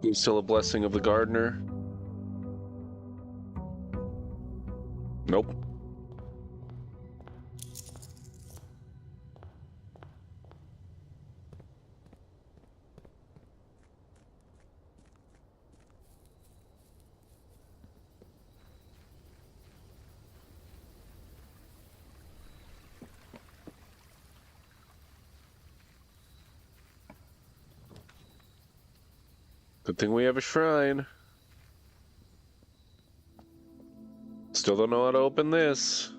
He's still a blessing of the gardener? Nope. Good thing we have a shrine. Still don't know how to open this.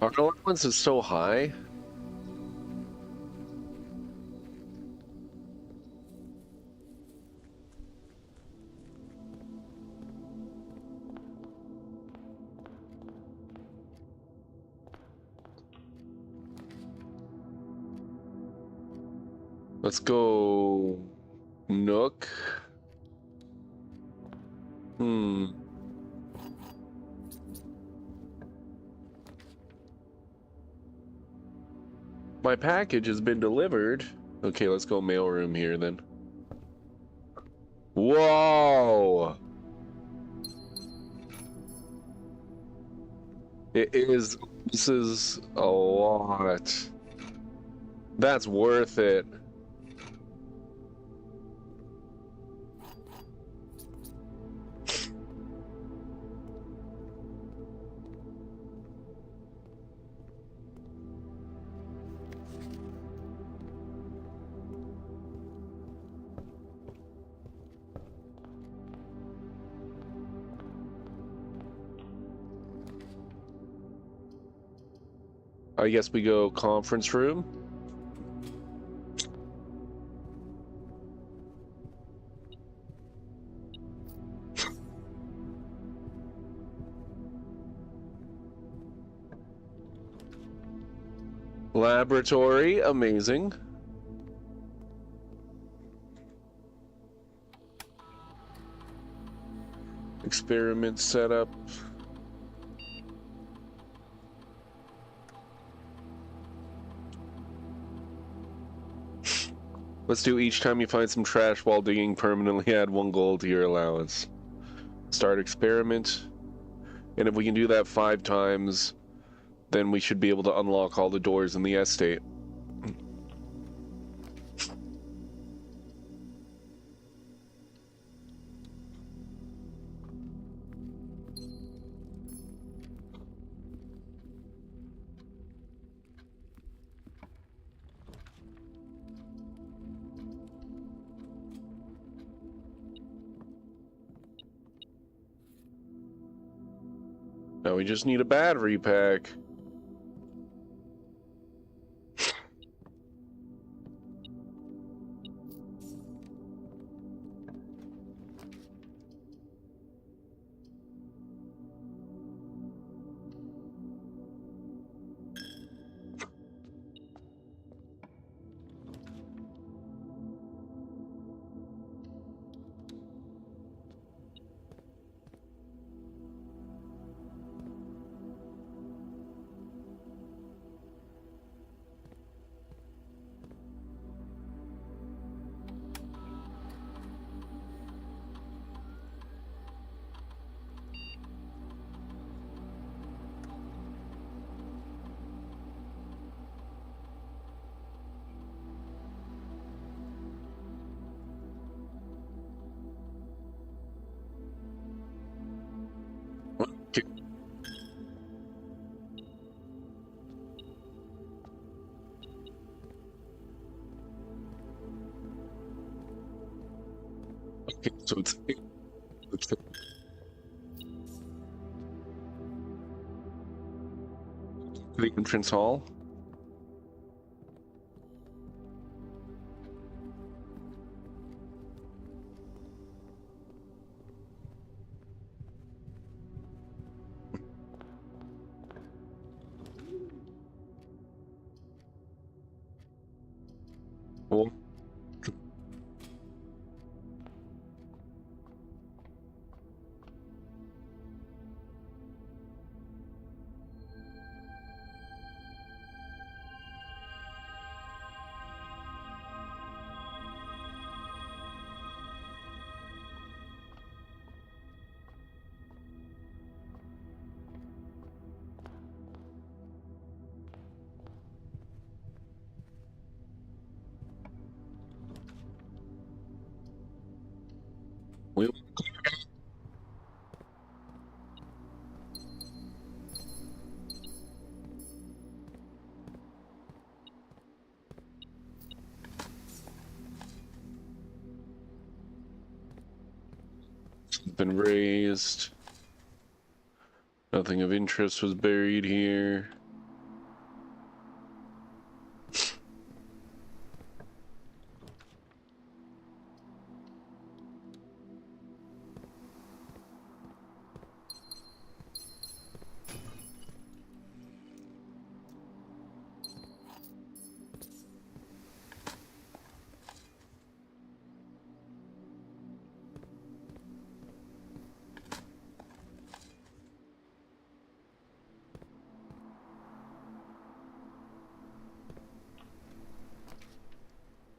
Our allowance is so high. Let's go Nook. My package has been delivered. Okay, let's go mailroom here then. Whoa! This is a lot. That's worth it. I guess we go conference room. Laboratory, amazing. Experiment setup. Let's do each time you find some trash while digging, permanently add 1 gold to your allowance. Start experiment. And if we can do that 5 times, then we should be able to unlock all the doors in the estate. Now we just need a battery pack. Okay, so it's the entrance hall. Well, we've been raised. Nothing of interest was buried here.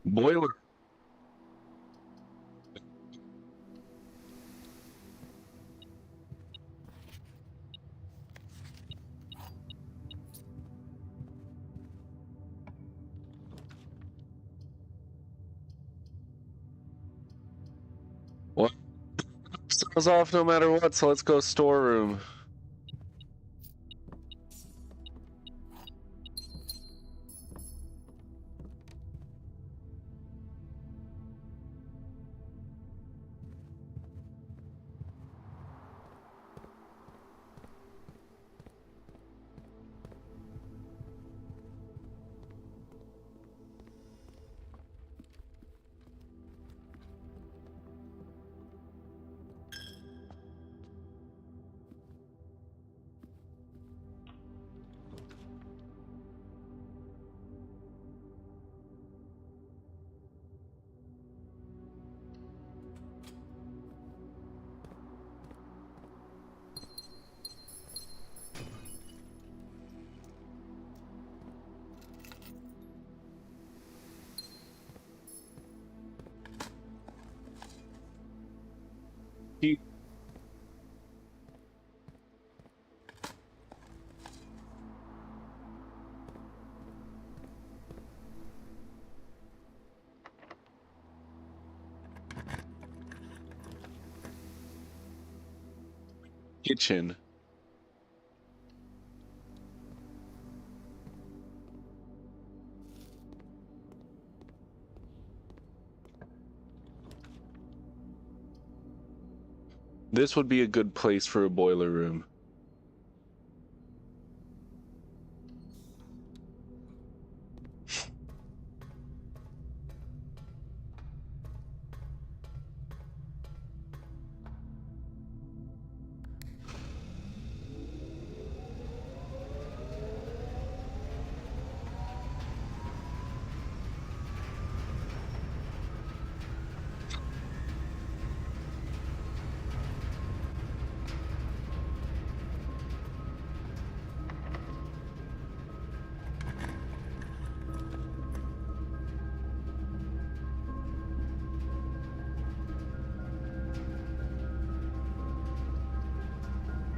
Boiler what? Sounds off no matter what, so let's go storeroom. Kitchen. This would be a good place for a boiler room.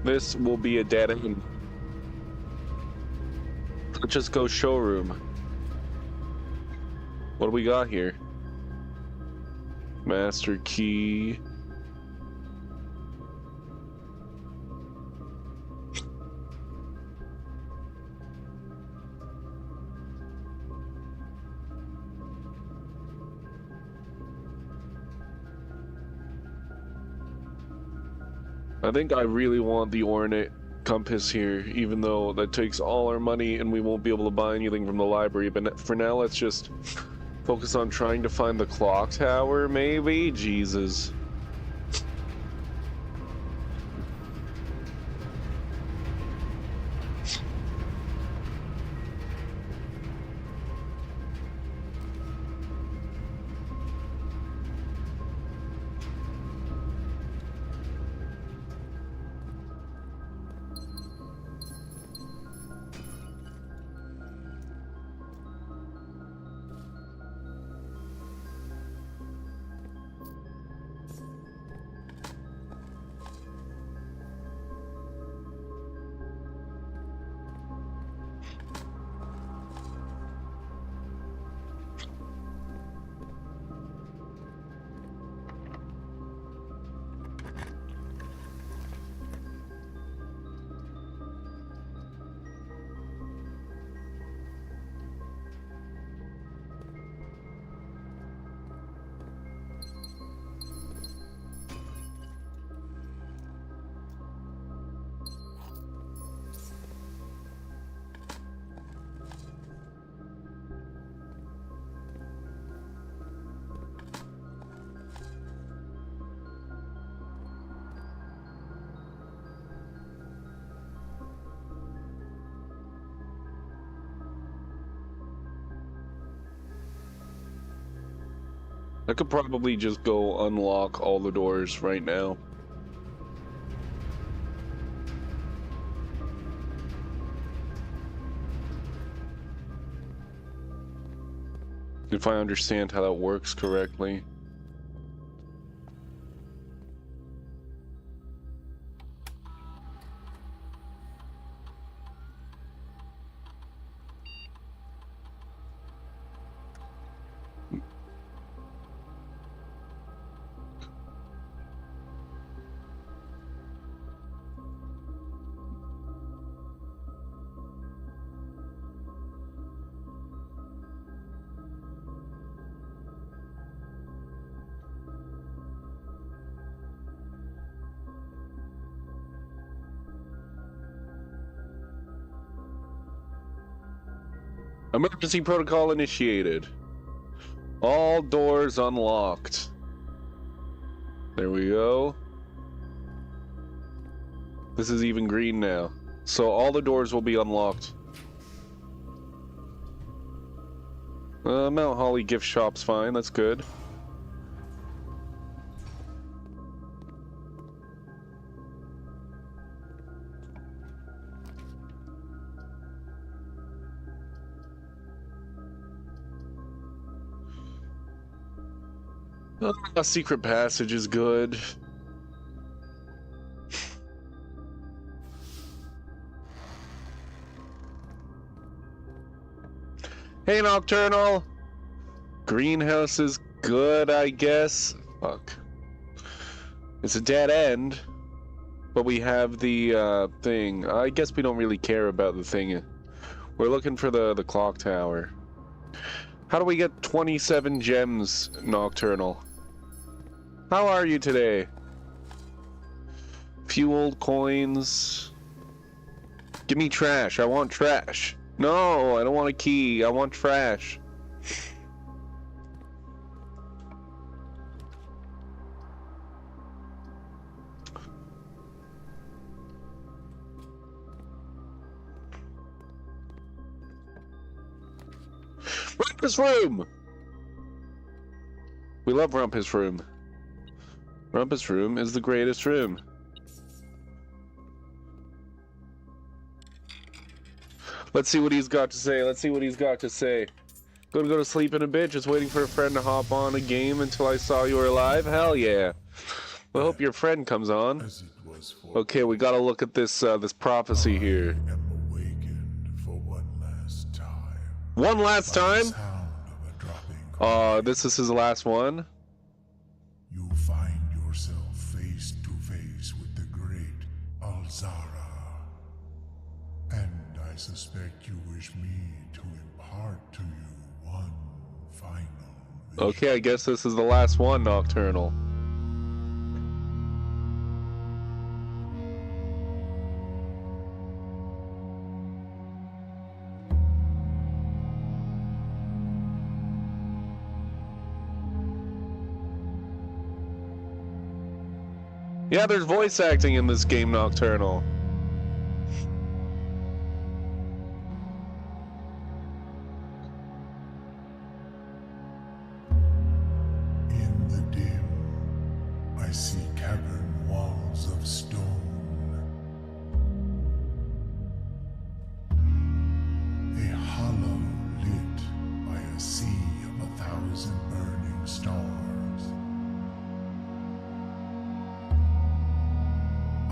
This will be a dead end. Let's just go showroom. What do we got here? Master key. I think I really want the ornate compass here, even though that takes all our money and we won't be able to buy anything from the library. But for now, let's just focus on trying to find the clock tower, maybe? Jesus. I could probably just go unlock all the doors right now. If I understand how that works correctly. Emergency protocol initiated. All doors unlocked. There we go. This is even green now. So all the doors will be unlocked. Mount Holly gift shop's fine, that's good. A secret passage is good. Hey, Nocturnal! Greenhouse is good, I guess. Fuck. It's a dead end, but we have the thing. I guess we don't really care about the thing. We're looking for the clock tower. How do we get 27 gems, Nocturnal? How are you today? Fueled coins. Give me trash. I want trash. No, I don't want a key. I want trash. Rumpus Room! We love Rumpus Room. Rumpus Room is the greatest room. Let's see what he's got to say. Let's see what he's got to say. Gonna go to sleep in a bit, just waiting for a friend to hop on a game until I saw you were alive? Hell yeah. Well, I hope your friend comes on. Okay, we gotta look at this this prophecy here. One last time? This is his last one? You find yourself face to face with the great Alzara. And I suspect you wish me to impart to you one final vision. Okay, I guess this is the last one, Nocturnal. Yeah, there's voice acting in this game, Nocturnal. In the dim, I see cavern walls of stone. A hollow lit by a sea of 1,000 burning stars.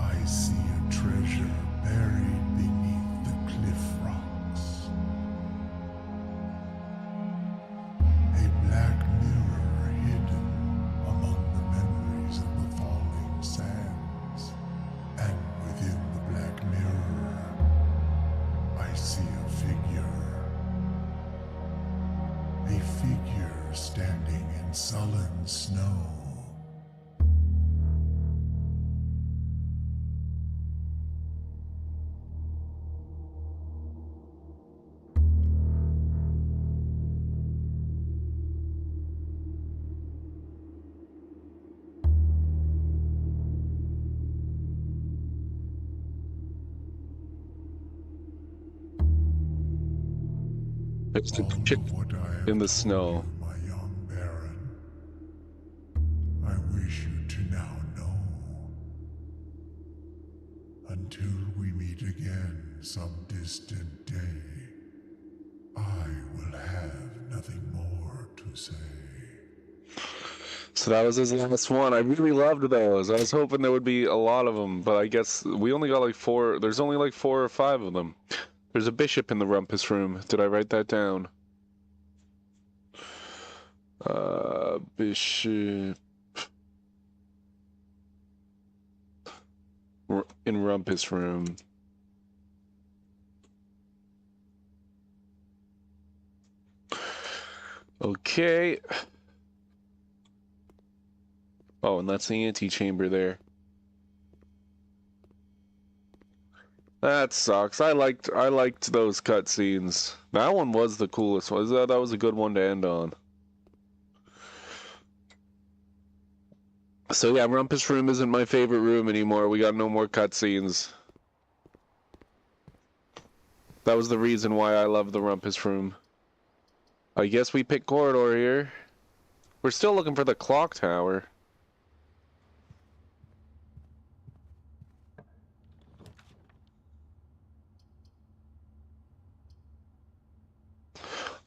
I see a treasure buried beneath the cliff rocks. A black mirror hidden among the memories of the falling sands. And within the black mirror, I see a figure. A figure standing in sullen snow. It's the All chick of what I have in the told snow. you, my young Baron, I wish you to now know. Until we meet again some distant day, I will have nothing more to say. So that was his last one. I really loved those. I was hoping there would be a lot of them, but I guess we only got like 4. There's only like 4 or 5 of them. There's a bishop in the rumpus room. Did I write that down? Bishop in rumpus room. Okay. Oh, and that's the antechamber there. That sucks. I liked those cutscenes. That one was the coolest one. That was a good one to end on. So yeah, Rumpus Room isn't my favorite room anymore. We got no more cutscenes. That was the reason why I love the Rumpus Room. I guess we pick corridor here. We're still looking for the clock tower.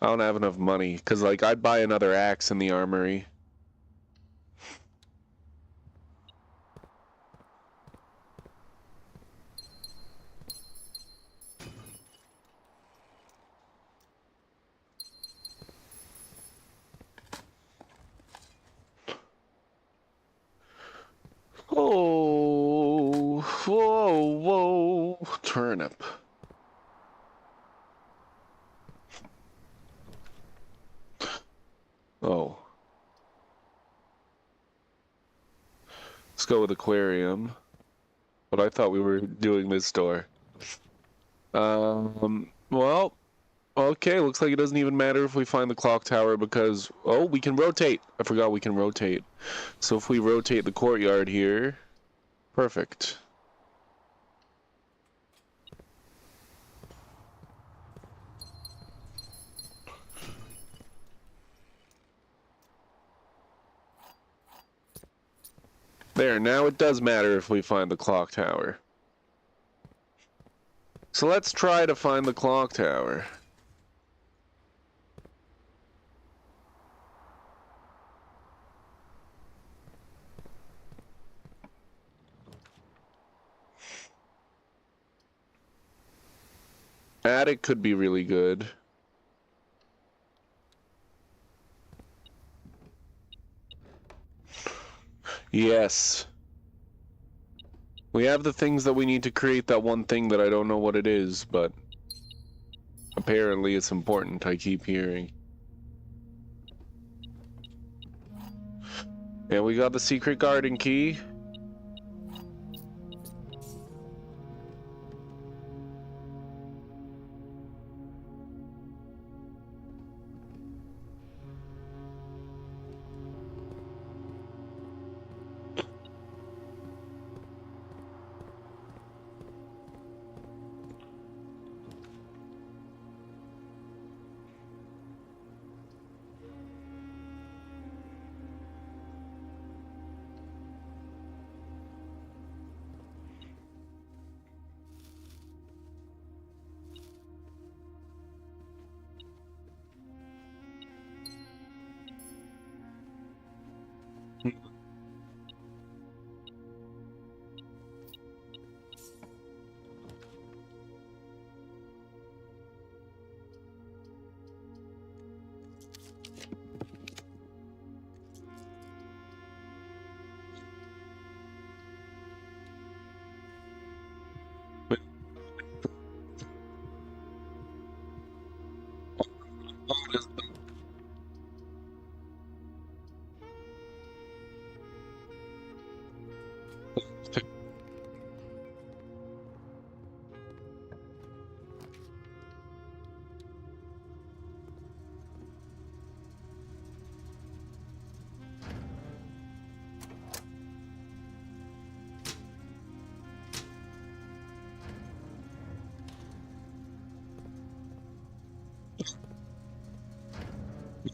I don't have enough money, because, like, I'd buy another axe in the armory. Oh, whoa, whoa, turnip. Oh. Let's go with aquarium. But I thought we were doing this door. Well, okay, looks like it doesn't even matter if we find the clock tower because, oh, we can rotate. I forgot we can rotate. So if we rotate the courtyard here, perfect. There, now it does matter if we find the clock tower. So let's try to find the clock tower. Attic could be really good. Yes. We have the things that we need to create that one thing that I don't know what it is, but apparently it's important, I keep hearing. And we got the secret garden key.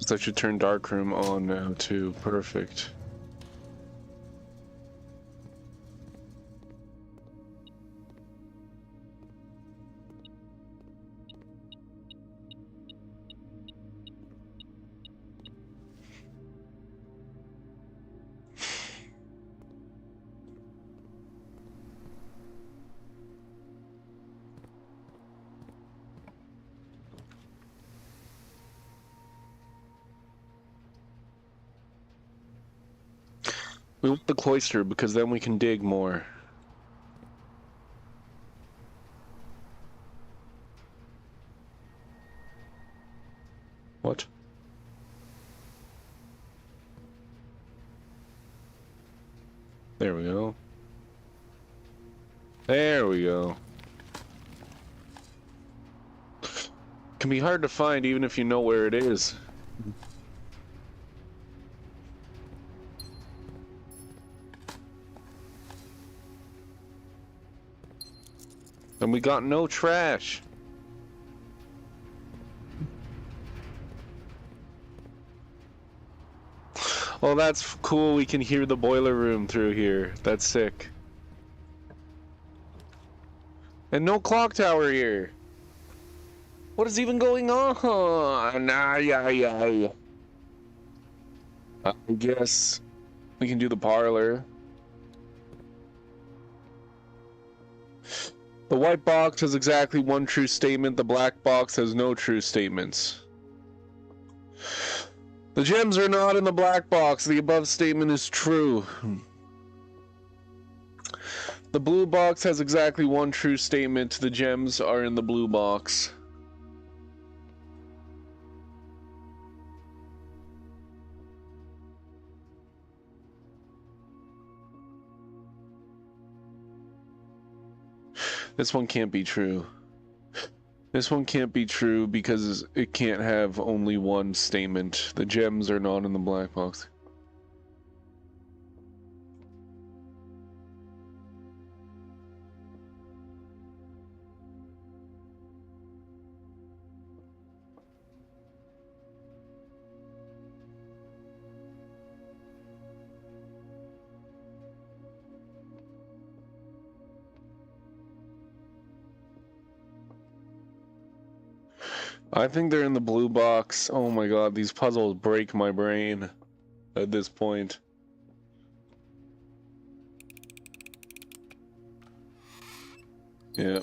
I should turn Darkroom on now too. Perfect. We want the cloister because then we can dig more. What? There we go. There we go. Can be hard to find even if you know where it is. And we got no trash. Oh, that's cool. We can hear the boiler room through here. That's sick. And no clock tower here. What is even going on? I guess we can do the parlor. The white box has exactly one true statement. The black box has no true statements. The gems are not in the black box. The above statement is true. The blue box has exactly one true statement. The gems are in the blue box. This one can't be true. This one can't be true because it can't have only one statement. The gems are not in the black box. I think they're in the blue box. Oh my god, these puzzles break my brain at this point. Yeah.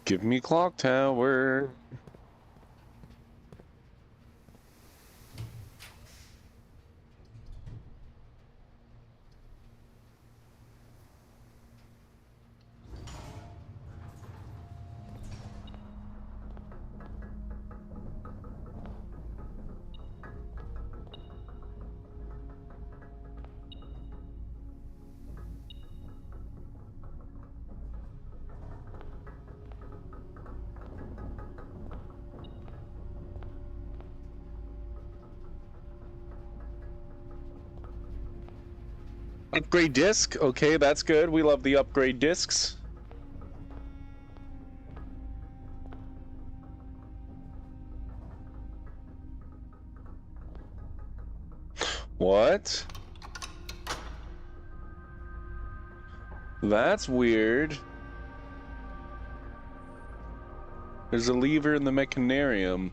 Give me clock tower. Upgrade disc? Okay, that's good. We love the upgrade discs. What? That's weird. There's a lever in the mechanarium.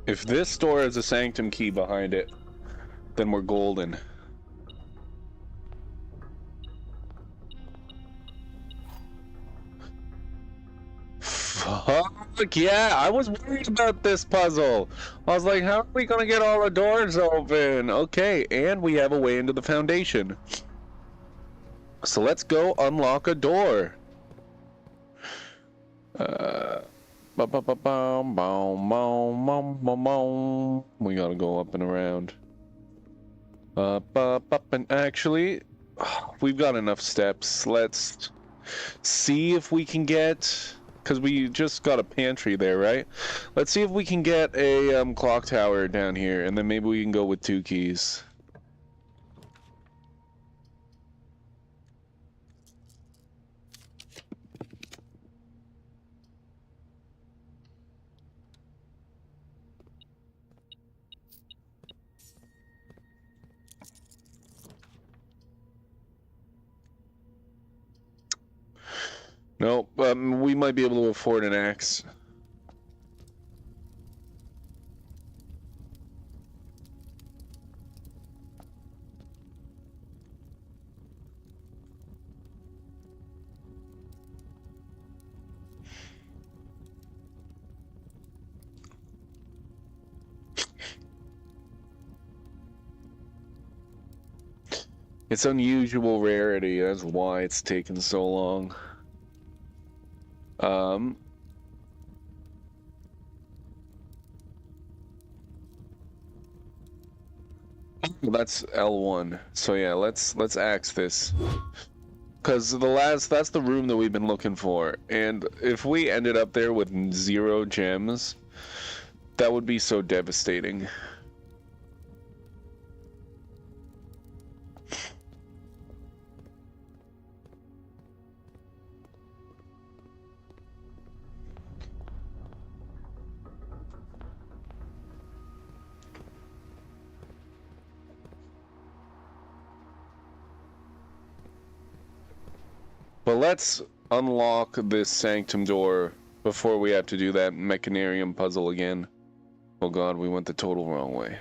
If this door has a sanctum key behind it, then we're golden. Fuck yeah, I was worried about this puzzle. I was like, how are we gonna get all the doors open? Okay, and we have a way into the foundation. So let's go unlock a door. We gotta go up and around. Up, and actually, we've got enough steps. Let's see if we can get, because we just got a pantry there, right? Let's see if we can get a clock tower down here, and then maybe we can go with 2 keys. Nope, we might be able to afford an axe. It's unusual rarity, that's why it's taken so long. That's L1. So yeah, let's axe this. Cause that's the room that we've been looking for. And if we ended up there with 0 gems, that would be so devastating. But let's unlock this sanctum door before we have to do that mechanarium puzzle again. Oh god, we went the total wrong way.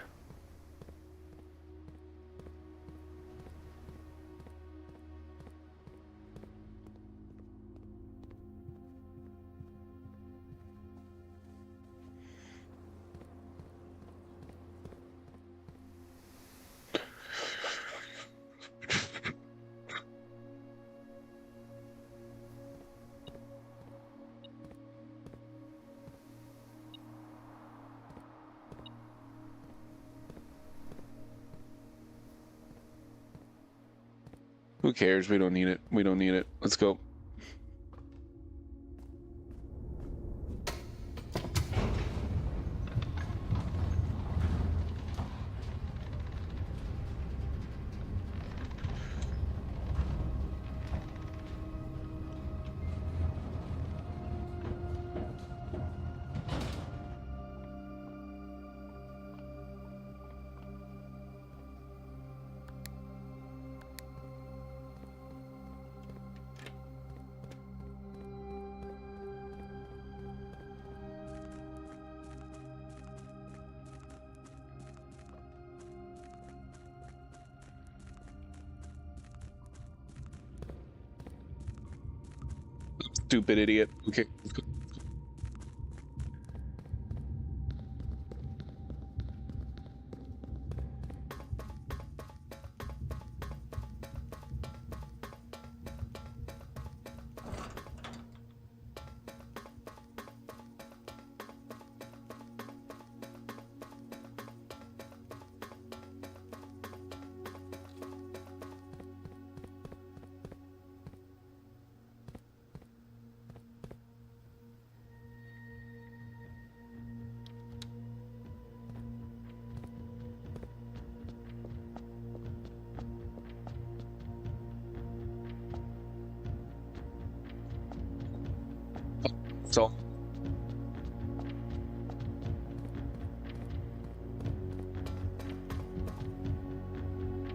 Who cares? We don't need it. We don't need it. Let's go. Stupid idiot. Okay, let's go. So.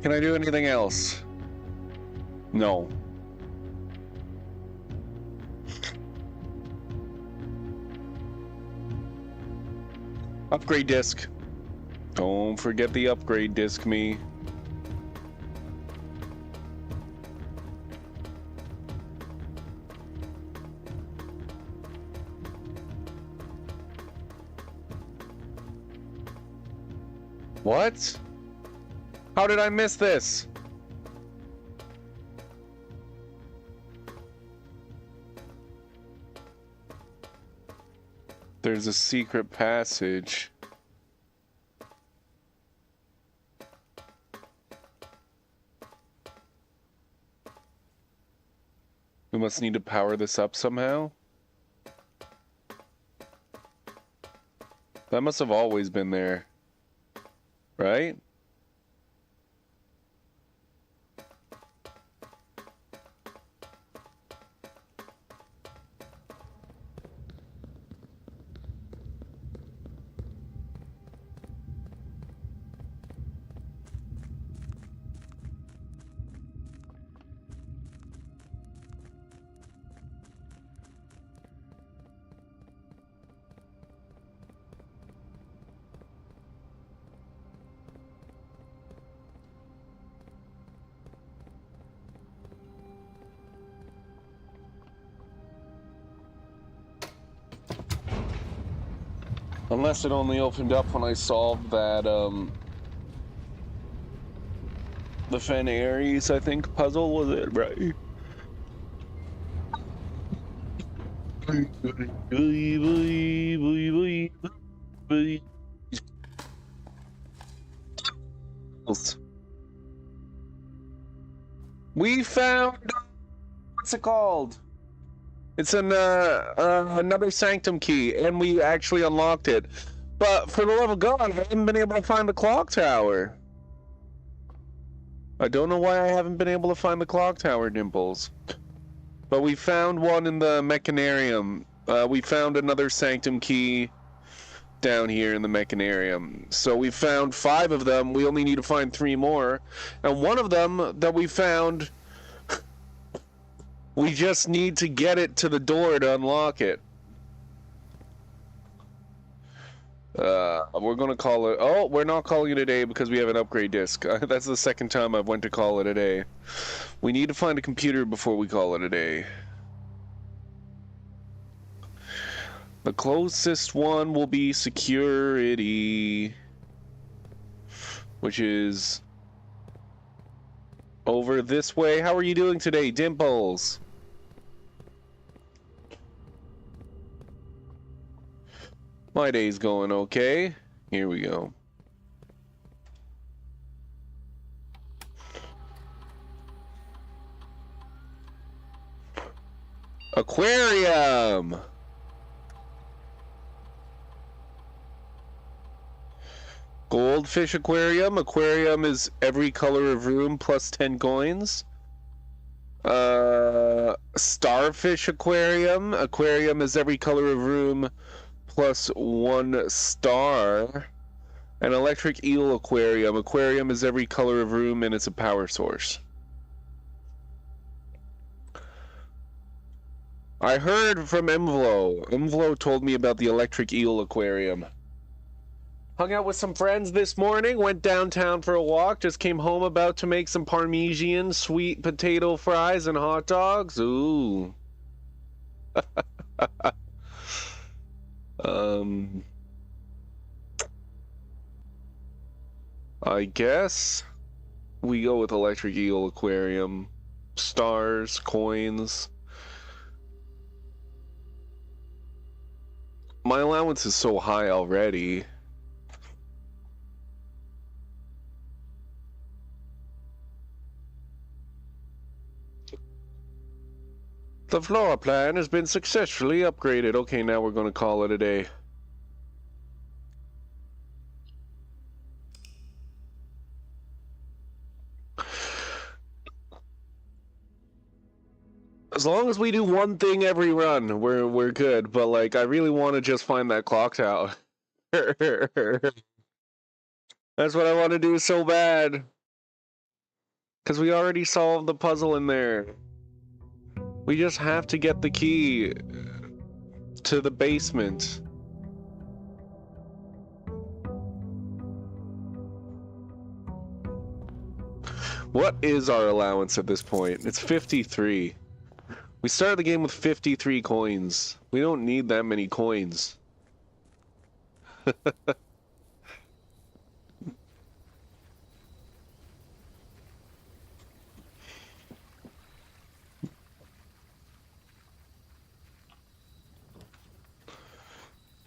Can I do anything else? No. Upgrade disc. Don't forget the upgrade disc, me. What? How did I miss this? There's a secret passage. We must need to power this up somehow. That must have always been there, right? Unless it only opened up when I solved that, the Fen Ares, I think, puzzle, was it, right? We found, what's it called? It's an another sanctum key, and we actually unlocked it. But for the love of God, I haven't been able to find the clock tower. I don't know why I haven't been able to find the clock tower, Dimples. But we found one in the mechanarium. We found another sanctum key down here in the mechanarium. So we found 5 of them. We only need to find 3 more. And one of them that we found, we just need to get it to the door to unlock it. We're gonna call it... Oh, we're not calling it a day because we have an upgrade disc. That's the second time I've went to call it a day. We need to find a computer before we call it a day. The closest one will be security, which is over this way. How are you doing today, Dimples? My day's going okay. Here we go. Aquarium! Goldfish aquarium. Aquarium is every color of room plus 10 coins. Starfish aquarium. Aquarium is every color of room plus 1 star. An electric eel aquarium. Aquarium is every color of room and it's a power source. I heard from Emvlo. Emvlo told me about the electric eel aquarium. Hung out with some friends this morning, went downtown for a walk, just came home about to make some Parmesan sweet potato fries and hot dogs. Ooh. I guess we go with electric eel aquarium. Stars, coins. My allowance is so high already. The floor plan has been successfully upgraded. Okay, now we're going to call it a day. As long as we do one thing every run, we're good. But like, I really want to just find that clock tower. That's what I want to do so bad. Because we already solved the puzzle in there. We just have to get the key to the basement. What is our allowance at this point? It's 53. We started the game with 53 coins. We don't need that many coins.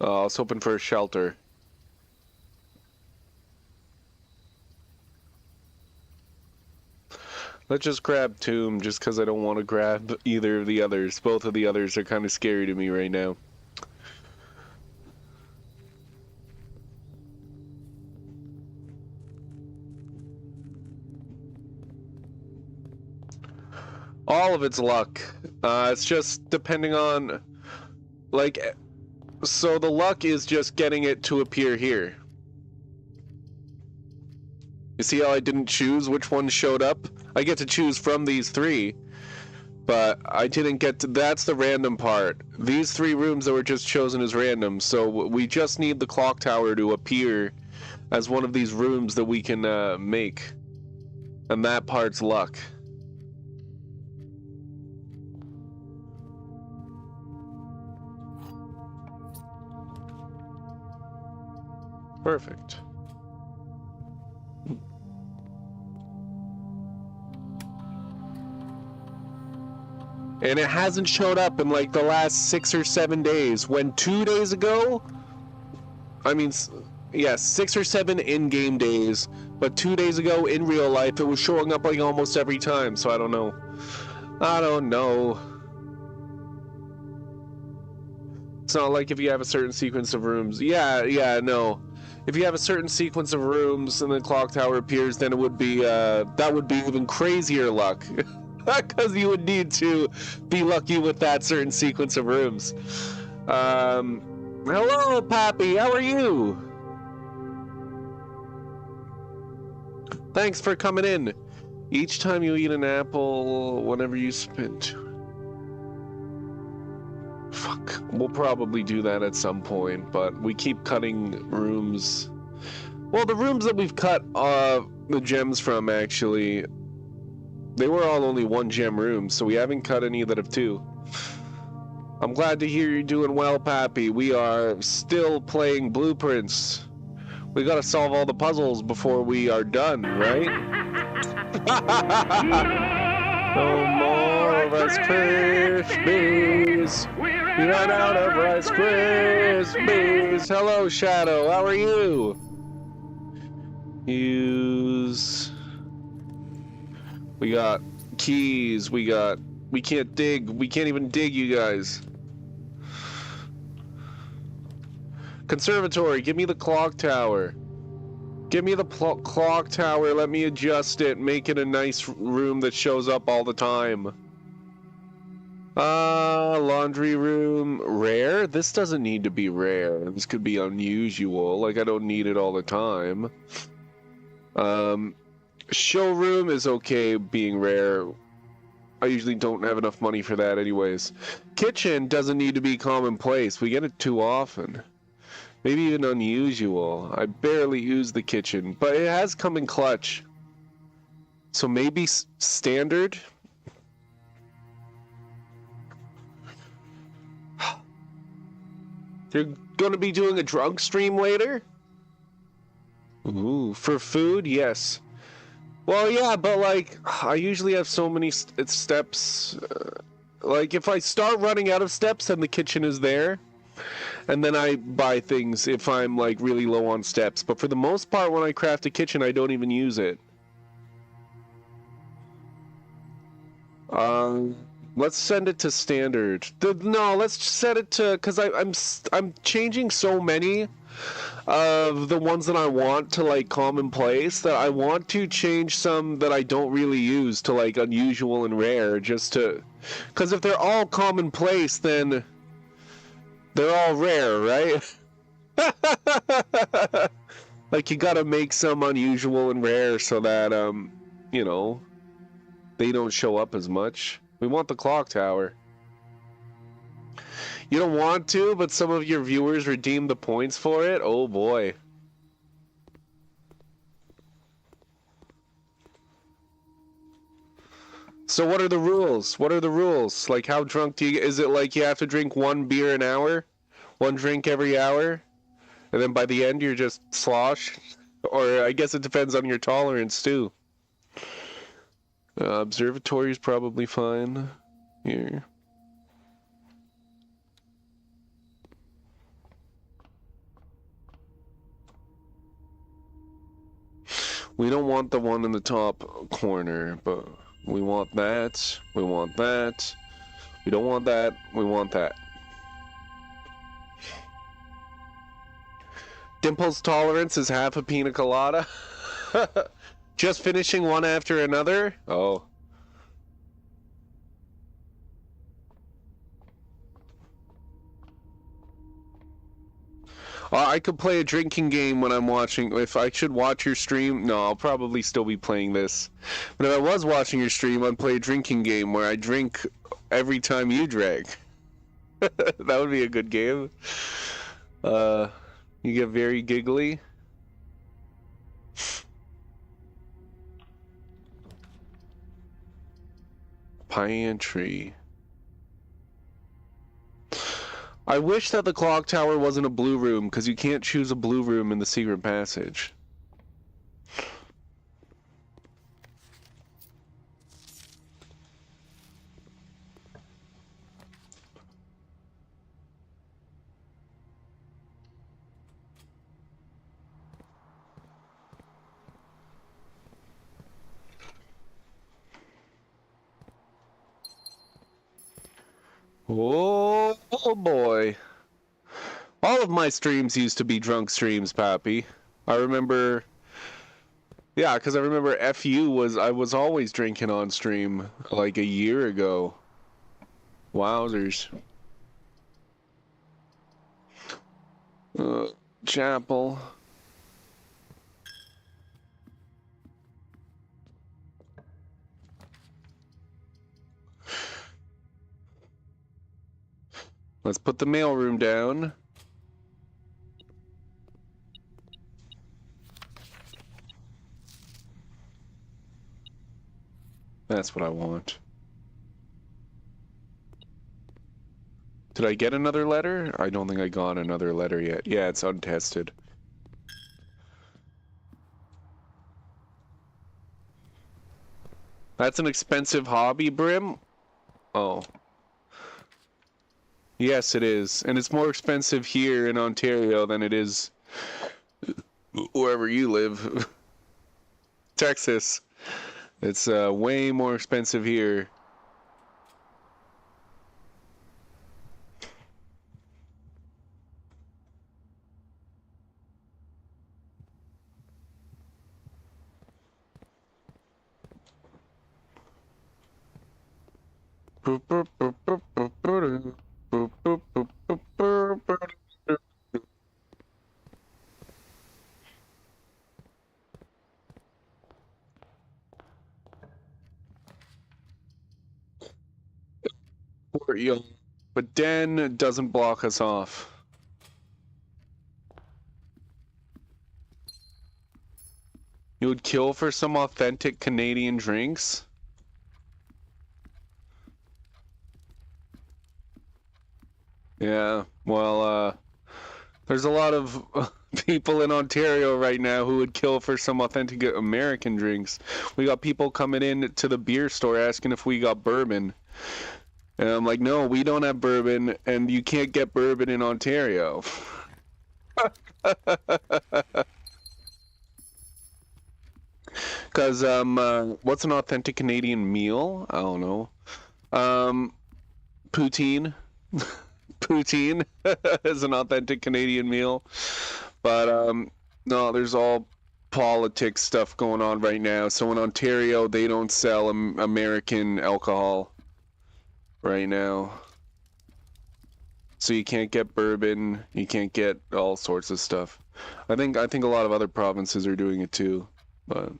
Oh, I was hoping for a shelter. Let's just grab Tomb, just because I don't want to grab either of the others. Both of the others are kind of scary to me right now. All of it's luck. It's just depending on, like, so the luck is just getting it to appear here. You see how I didn't choose which one showed up? I get to choose from these three, but I didn't get to, that's the random part. These three rooms that were just chosen as random, so we just need the clock tower to appear as one of these rooms that we can make. And that part's luck. Perfect. And it hasn't showed up in like the last 6 or 7 days, when 2 days ago, I mean, yeah, 6 or 7 in-game days, but 2 days ago in real life it was showing up like almost every time, so I don't know. I don't know. It's not like if you have a certain sequence of rooms. Yeah, no. If you have a certain sequence of rooms and the clock tower appears, then it would be, that would be even crazier luck. Because you would need to be lucky with that certain sequence of rooms. Hello, Pappy, how are you? Thanks for coming in. Each time you eat an apple, whenever you spin... Fuck, we'll probably do that at some point, but we keep cutting rooms. Well, the rooms that we've cut the gems from, actually, they were all only 1 gem rooms, so we haven't cut any that have 2. I'm glad to hear you're doing well, Pappy. We are still playing Blueprints. We gotta solve all the puzzles before we are done, right? No more Rice Krispies. We ran out of Rice Krispies. Hello, Shadow. How are you? Use... We got keys, we can't dig, we can't even dig, you guys. Conservatory, give me the clock tower. Give me the clock tower, let me adjust it, make it a nice room that shows up all the time. Laundry room, rare? This doesn't need to be rare, this could be unusual, like I don't need it all the time. Showroom is okay being rare. I usually don't have enough money for that anyways. Kitchen doesn't need to be commonplace. We get it too often. Maybe even unusual. I barely use the kitchen, but it has come in clutch. So maybe standard? You're gonna be doing a drunk stream later? Ooh, for food? Yes. Well, yeah, but like, I usually have so many steps. Like, if I start running out of steps, then the kitchen is there. And then I buy things if I'm, like, really low on steps. But for the most part, when I craft a kitchen, I don't even use it. Let's send it to standard. No, let's set it to... Because I'm changing so many of the ones that I want to like commonplace, that I want to change some that I don't really use to like unusual and rare, just to, because if they're all commonplace, then they're all rare, right? Like, you gotta make some unusual and rare so that you know, they don't show up as much. We want the clock tower. You don't want to, but some of your viewers redeem the points for it? Oh boy. So what are the rules? What are the rules? Like, how drunk do you get? Is it like you have to drink 1 beer an hour? 1 drink every hour? And then by the end you're just sloshed? Or I guess it depends on your tolerance too. Observatory's probably fine. Here. We don't want the one in the top corner, but we want that. We want that. We don't want that. We want that. Dimple's tolerance is half a pina colada. Just finishing one after another? Oh. I could play a drinking game when I'm watching. If I should watch your stream, no, I'll probably still be playing this. But if I was watching your stream, I'd play a drinking game where I drink every time you drink. That would be a good game. You get very giggly. Pantry. I wish that the clock tower wasn't a blue room, because you can't choose a blue room in the secret passage. Oh boy. All of my streams used to be drunk streams, Pappy. I remember... Yeah, because I remember I was always drinking on stream, like a year ago. Wowzers. Chapel. Let's put the mailroom down. That's what I want. Did I get another letter? I don't think I got another letter yet. Yeah, it's untested. That's an expensive hobby, Brim? Oh. Yes, it is. And it's more expensive here in Ontario than it is wherever you live. Texas. It's way more expensive here. But Den doesn't block us off. You would kill for some authentic Canadian drinks? Yeah, well, there's a lot of people in Ontario right now who would kill for some authentic American drinks. We got people coming in to the beer store asking if we got bourbon. And I'm like, no, we don't have bourbon, and you can't get bourbon in Ontario. Because, what's an authentic Canadian meal? I don't know. Poutine. poutine is an authentic Canadian meal. But no, there's all politics stuff going on right now. So in Ontario, they don't sell American alcohol right now. So you can't get bourbon, you can't get all sorts of stuff. I think a lot of other provinces are doing it too, but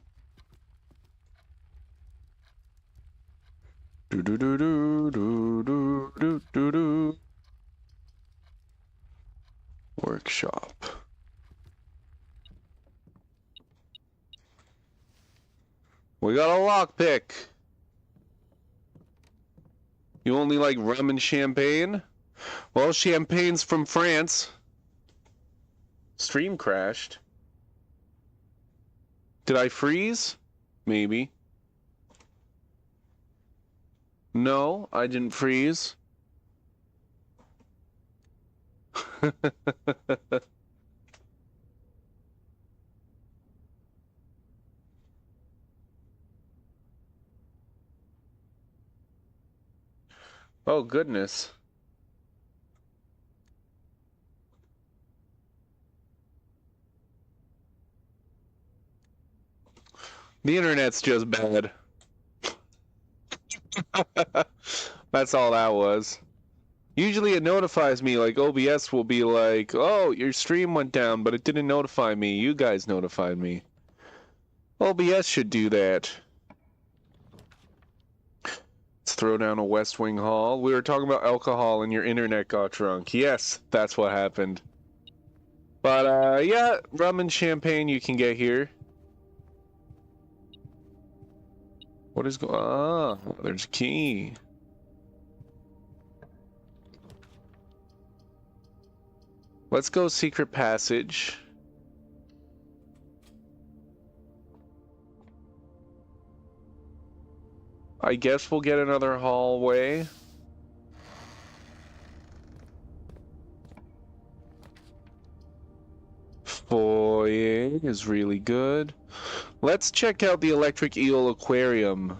do do do do do do do do do. Workshop. We got a lockpick. You only like rum and champagne? Well, champagne's from France. Stream crashed. Did I freeze? Maybe. No, I didn't freeze. Oh, goodness. The internet's just bad. That's all that was. Usually it notifies me, like OBS will be like, oh, your stream went down, but it didn't notify me. You guys notified me. OBS should do that. Let's throw down a West Wing Hall. We were talking about alcohol and your internet got drunk. Yes, that's what happened. But, yeah, rum and champagne you can get here. What is going on? Ah, there's a key. Let's go secret passage. I guess we'll get another hallway. Foyer is really good. Let's check out the Electric Eel Aquarium.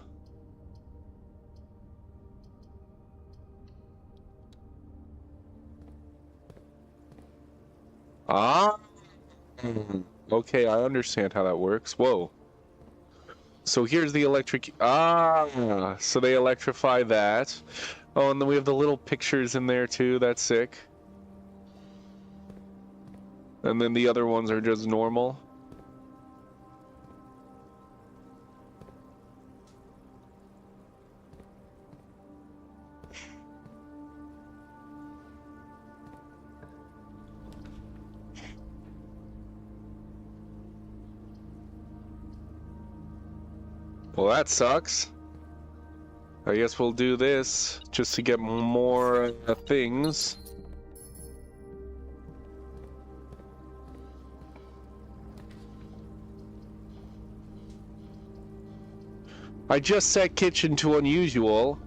Ah. Okay, I understand how that works. Whoa. So here's the electric... Ah! So they electrify that. Oh, and then we have the little pictures in there too. That's sick. And then the other ones are just normal. Well, that sucks. I guess we'll do this just to get more things. I just set kitchen to unusual,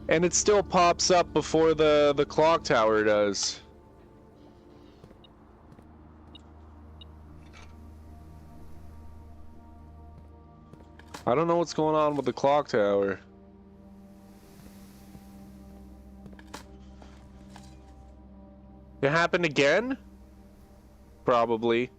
and it still pops up before the clock tower does. I don't know what's going on with the clock tower. It happened again? Probably.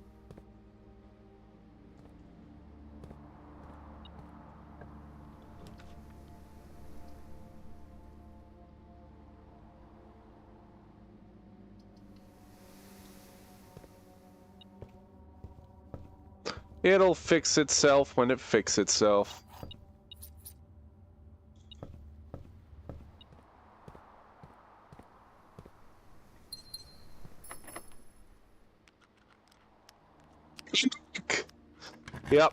It'll fix itself when it fixes itself. Yep.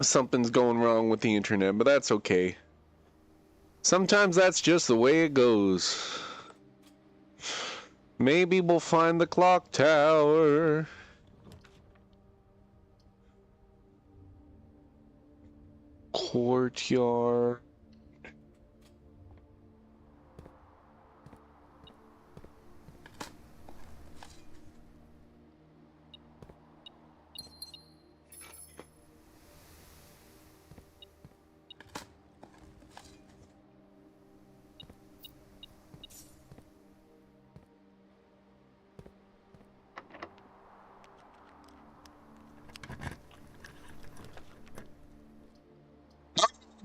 Something's going wrong with the internet, but that's okay. Sometimes that's just the way it goes. Maybe we'll find the clock tower. Courtyard.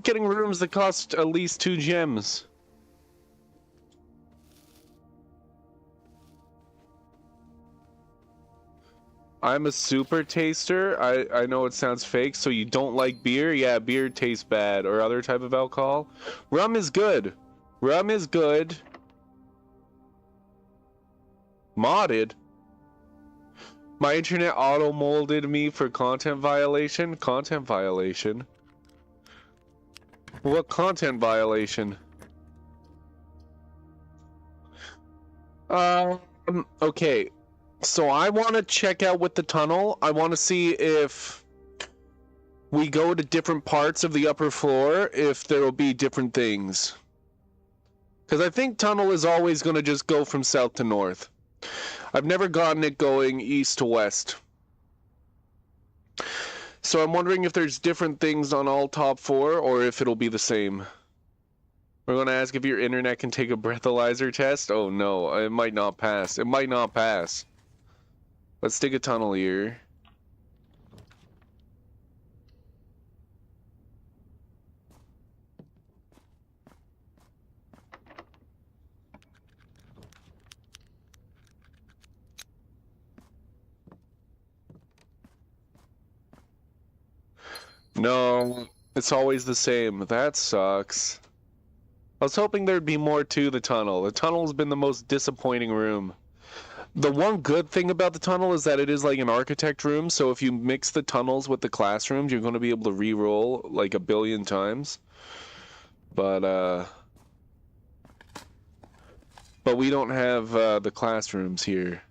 getting rooms that cost at least 2 gems. I'm a super taster. I know it sounds fake, so you don't like beer? Yeah, beer tastes bad. Or other type of alcohol? Rum is good. Rum is good. Modded? My internet auto-molded me for content violation? Content violation? What content violation? Okay. So I want to check out with the tunnel. I want to see if we go to different parts of the upper floor, if there will be different things. Because I think tunnel is always going to just go from south to north. I've never gotten it going east to west. So I'm wondering if there's different things on all top 4, or if it'll be the same. We're going to ask if your internet can take a breathalyzer test. Oh no, it might not pass. It might not pass. Let's dig a tunnel here. No, it's always the same. That sucks. I was hoping there'd be more to the tunnel. The tunnel's been the most disappointing room. The one good thing about the tunnel is that it is like an architect room, so if you mix the tunnels with the classrooms, you're going to be able to re-roll like 1 billion times. But we don't have the classrooms here.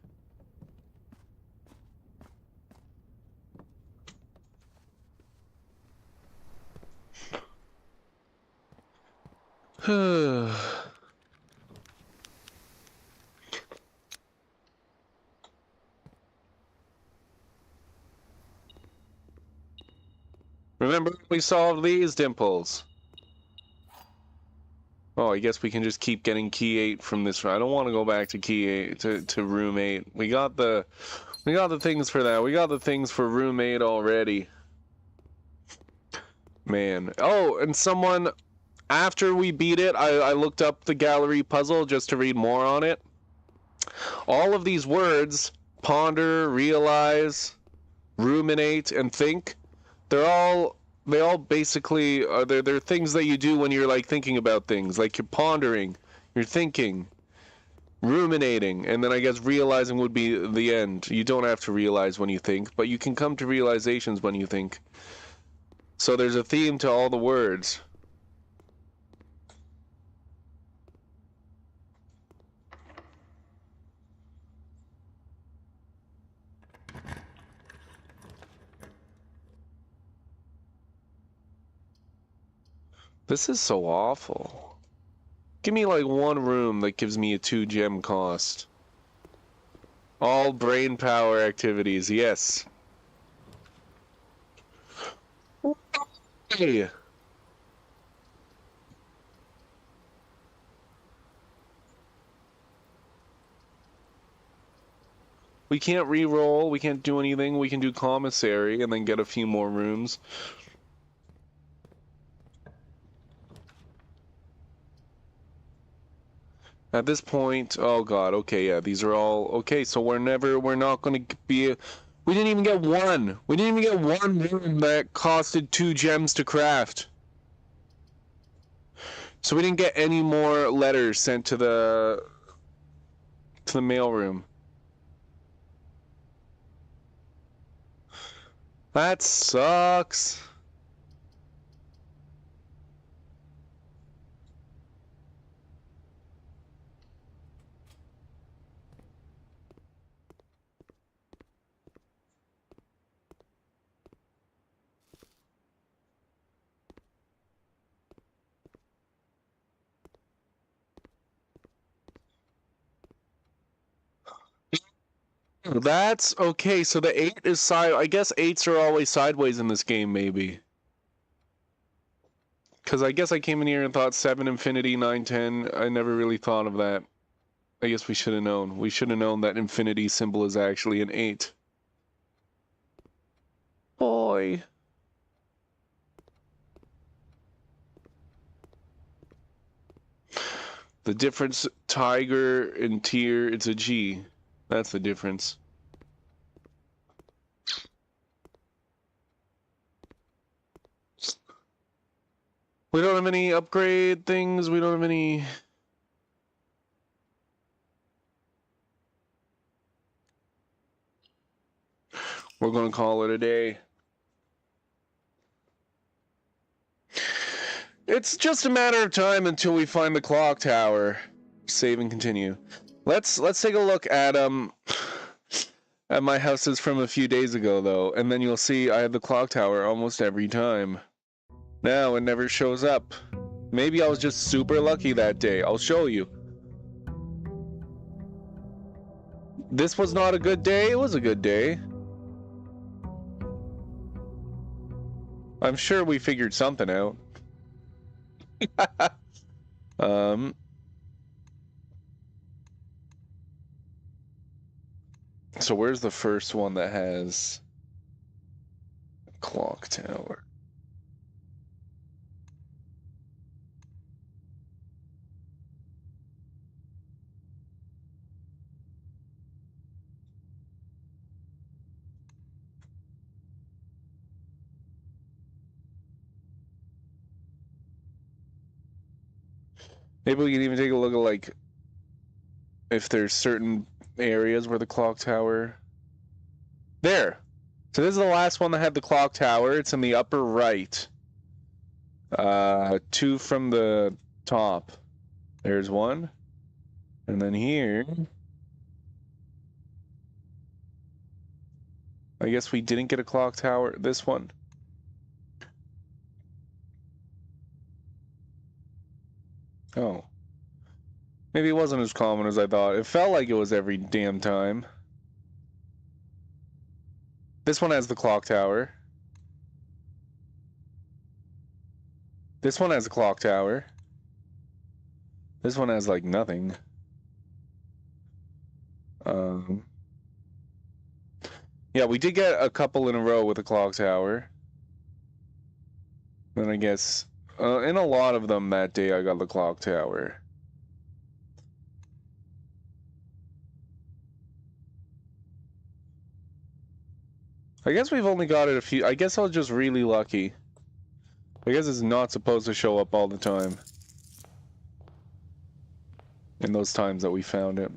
Remember, we solved these dimples. Oh, I guess we can just keep getting key 8 from this. I don't want to go back to key 8 to room 8. We got the things for that. We got the things for room 8 already. Man. Oh, and someone, after we beat it, I looked up the gallery puzzle just to read more on it. All of these words, ponder, realize, ruminate, and think, they all basically they're things that you do when you're like thinking about things, like you're pondering, you're thinking, ruminating, and then I guess realizing would be the end. You don't have to realize when you think, but you can come to realizations when you think. So there's a theme to all the words. This is so awful. Give me like one room that gives me a 2 gem cost. All brain power activities, yes. Hey. We can't re-roll, we can't do anything, we can do commissary and then get a few more rooms. At this point, oh god, okay, yeah, these are all, okay, so we're not gonna be, we didn't even get one! We didn't even get one room that costed 2 gems to craft. So we didn't get any more letters sent to the mailroom. That sucks. That's okay, so the 8 is side. I guess 8s are always sideways in this game, maybe. Because I guess I came in here and thought 7 infinity, 9, 10. I never really thought of that. I guess we should have known. We should have known that infinity symbol is actually an 8. Boy. The difference, tiger and tier, it's a G. That's the difference. We don't have any upgrade things. We don't have any... We're going to call it a day. It's just a matter of time until we find the clock tower. Save and continue. Let's take a look at my houses from a few days ago though, and then you'll see I have the clock tower almost every time. Now it never shows up. Maybe I was just super lucky that day. I'll show you. This was not a good day. It was a good day. I'm sure we figured something out. So where's the first one that has a clock tower? Maybe we can even take a look at, like, if there's certain areas where the clock tower... There! So this is the last one that had the clock tower. It's in the upper right. 2 from the top. There's one. And then here... I guess we didn't get a clock tower. This one. Oh. Maybe it wasn't as common as I thought. It felt like it was every damn time. This one has the clock tower. This one has a clock tower. This one has, like, nothing. Yeah, we did get a couple in a row with a clock tower. Then I guess... in a lot of them that day, I got the clock tower. I guess we've only got it a few... I guess I was just really lucky. I guess it's not supposed to show up all the time. In those times that we found it.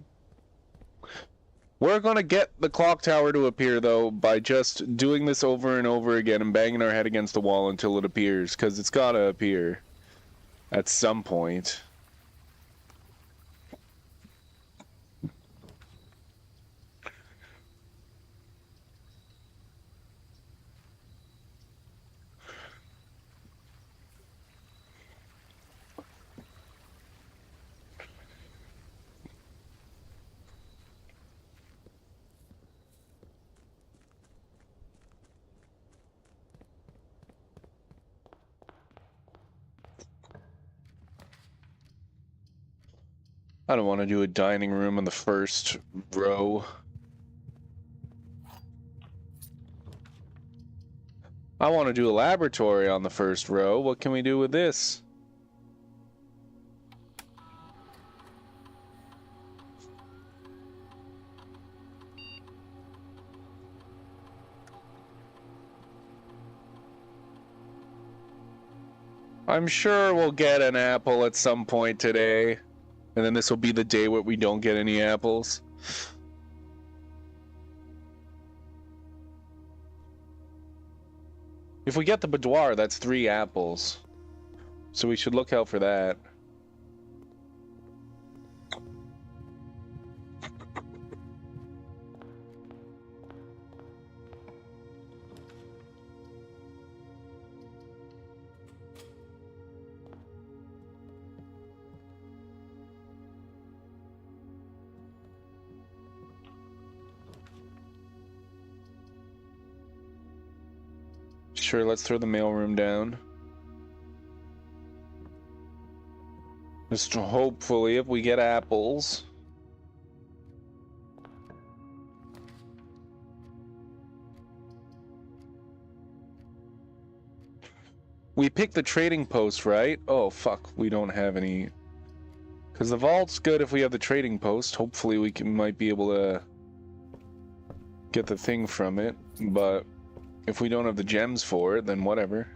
We're gonna get the clock tower to appear, though, by just doing this over and over again and banging our head against the wall until it appears, because it's gotta appear. At some point. I don't want to do a dining room on the first row. I want to do a laboratory on the first row. What can we do with this? I'm sure we'll get an apple at some point today. And then this will be the day where we don't get any apples. If we get the boudoir, that's 3 apples. So we should look out for that. Sure, let's throw the mailroom down. Just hopefully, if we get apples. We picked the trading post, right? Oh, fuck. We don't have any Because the vault's good if we have the trading post. Hopefully we might be able to get the thing from it. But if we don't have the gems for it, then whatever.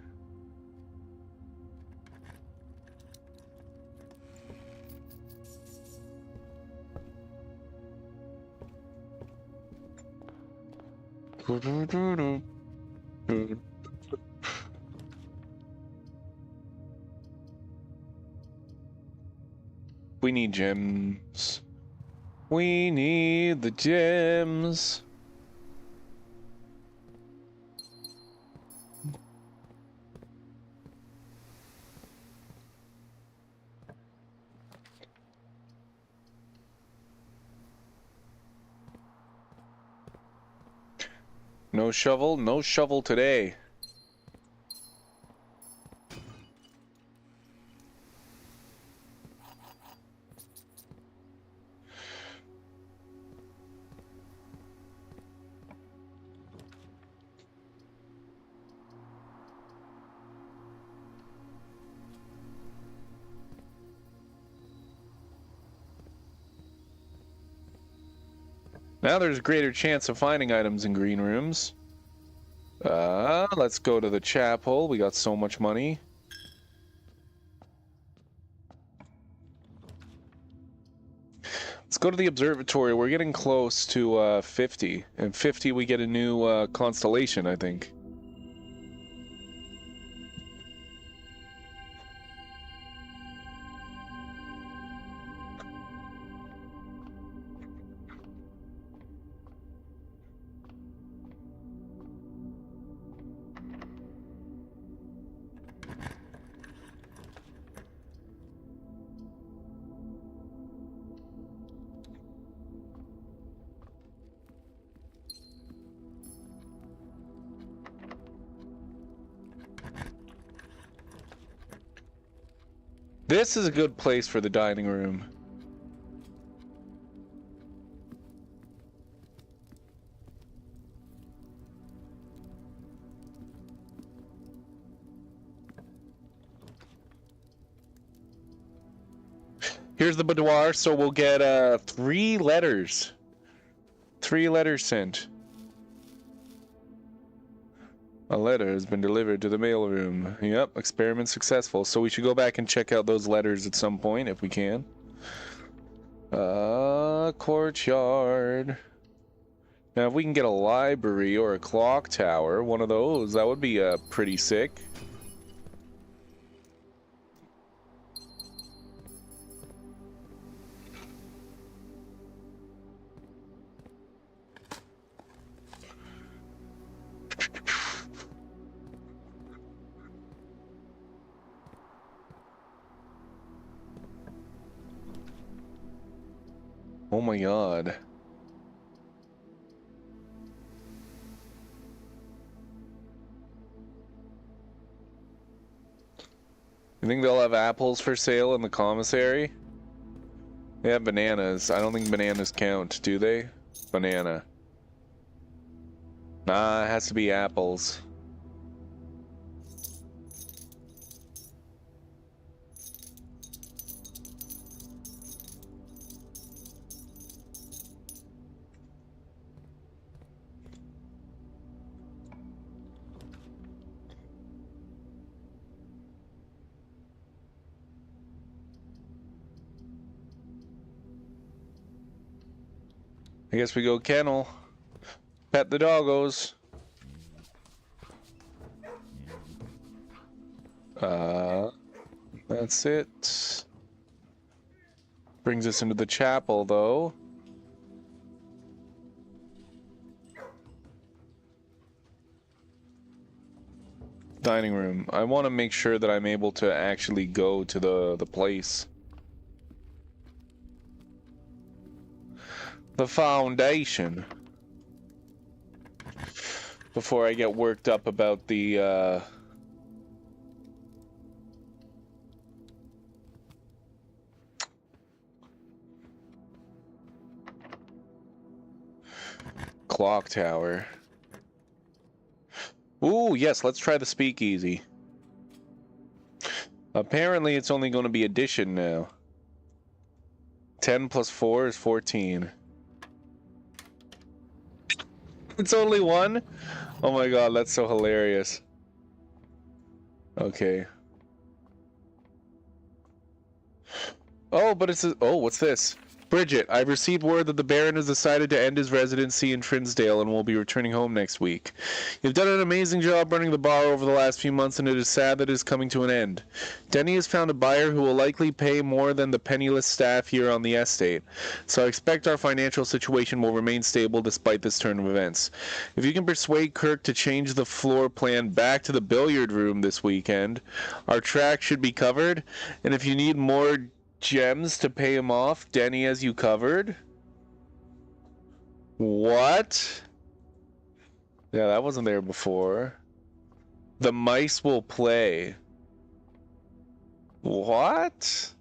We need gems. We need the gems. No shovel, no shovel today. Now there's a greater chance of finding items in green rooms. Let's go to the chapel. We got so much money. Let's go to the observatory. We're getting close to 50. And 50 we get a new constellation, I think. This is a good place for the dining room. Here's the boudoir, so we'll get 3 letters. 3 letters sent. A letter has been delivered to the mailroom. Yep, experiment successful. So we should go back and check out those letters at some point if we can. Courtyard. Now if we can get a library or a clock tower, one of those, that would be pretty sick. Oh my god. You think they'll have apples for sale in the commissary? They have bananas. I don't think bananas count, do they? Banana. Nah, it has to be apples. I guess we go kennel. Pet the doggos. That's it. Brings us into the chapel, though. Dining room. I want to make sure that I'm able to actually go to the place. The foundation. Before I get worked up about the clock tower. Ooh, yes, let's try the speakeasy. Apparently it's only going to be addition now. 10 plus 4 is 14. It's only one? Oh my god, that's so hilarious. Okay. Oh, but it's a, oh, what's this? Bridget, I've received word that the Baron has decided to end his residency in Trinsdale and will be returning home next week. You've done an amazing job running the bar over the last few months, and it is sad that it is coming to an end. Denny has found a buyer who will likely pay more than the penniless staff here on the estate, so I expect our financial situation will remain stable despite this turn of events. If you can persuade Kirk to change the floor plan back to the billiard room this weekend, our track should be covered, and if you need more gems to pay him off, Denny has you covered. What? Yeah, that wasn't there before. The mice will play. What?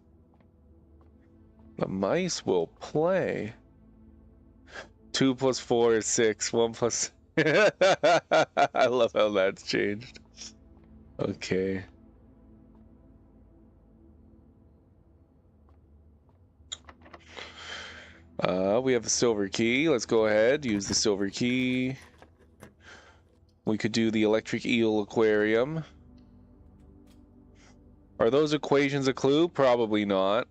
The mice will play. 2 plus 4 is 6. 1 plus... I love how that's changed. Okay. We have the silver key. Let's go ahead, use the silver key. We could do the electric eel aquarium. Are those equations a clue? Probably not.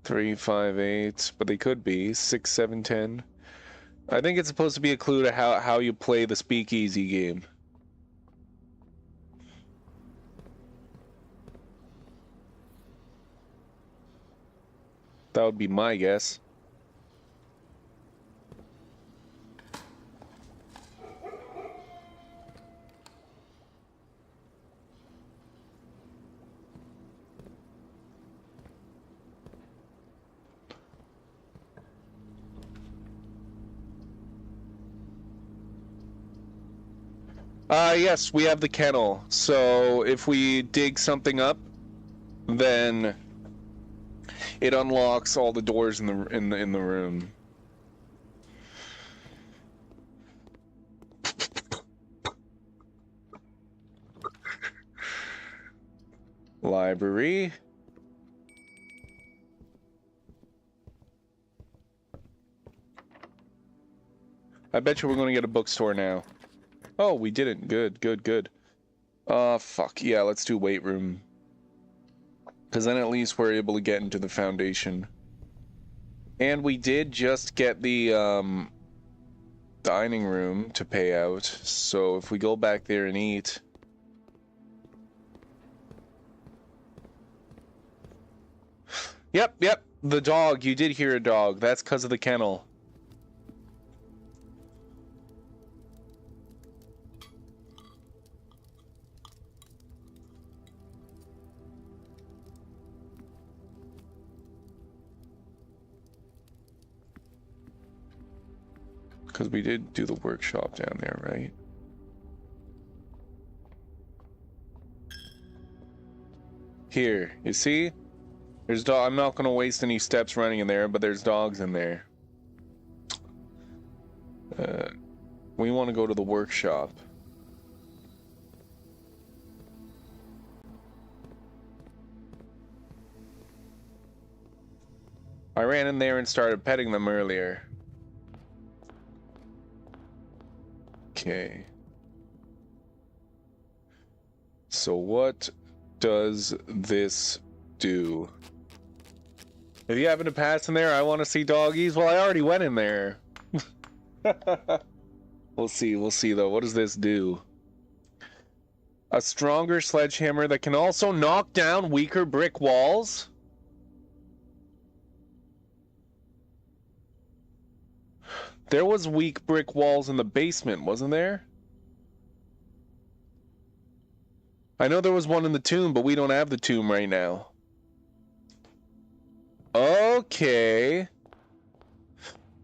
3, 5, 8, but they could be. 6, 7, 10. I think it's supposed to be a clue to how you play the speakeasy game. That would be my guess. Yes, we have the kennel. So if we dig something up, then it unlocks all the doors in the room. Library. I bet you we're going to get a bookstore now. Oh, we didn't. Good, good, good. Fuck. Yeah, let's do weight room. Because then at least we're able to get into the foundation. And we did just get the, dining room to pay out. So if we go back there and eat... Yep, yep. The dog. You did hear a dog. That's because of the kennel. Because we did do the workshop down there, right? Here, you see? There's dog. I'm not going to waste any steps running in there, but there's dogs in there. We want to go to the workshop. I ran in there and started petting them earlier. Okay. So what does this do? If you happen to pass in there, I want to see doggies. Well, I already went in there. We'll see though. What does this do? A stronger sledgehammer that can also knock down weaker brick walls? There was weak brick walls in the basement, wasn't there? I know there was one in the tomb, but we don't have the tomb right now. Okay.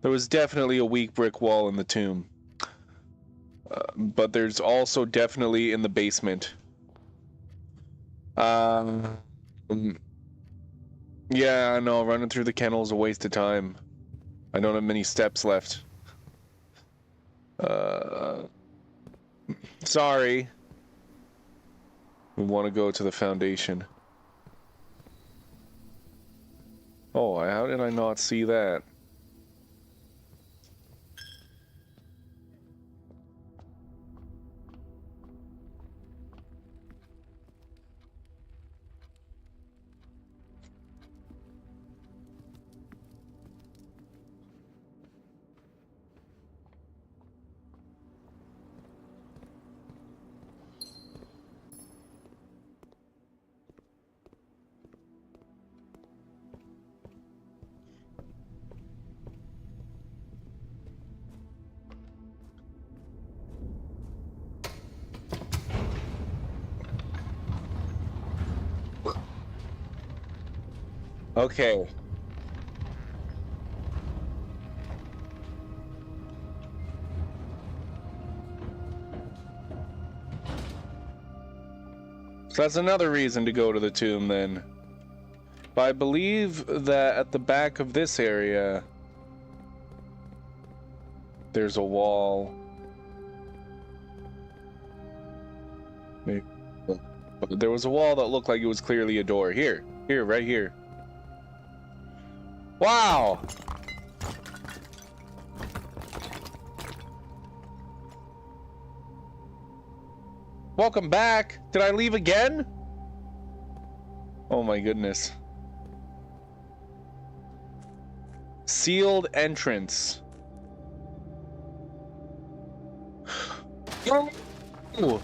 There was definitely a weak brick wall in the tomb. But there's also definitely in the basement. Yeah, I know, running through the kennel is a waste of time. I don't have many steps left. Sorry. We want to go to the foundation. Oh, how did I not see that? Okay. So that's another reason to go to the tomb then. But I believe that at the back of this area, there's a wall. Maybe. But there was a wall that looked like it was clearly a door. Here, right here. Wow! Welcome back! Did I leave again? Oh my goodness. Sealed entrance. Oh! Oh!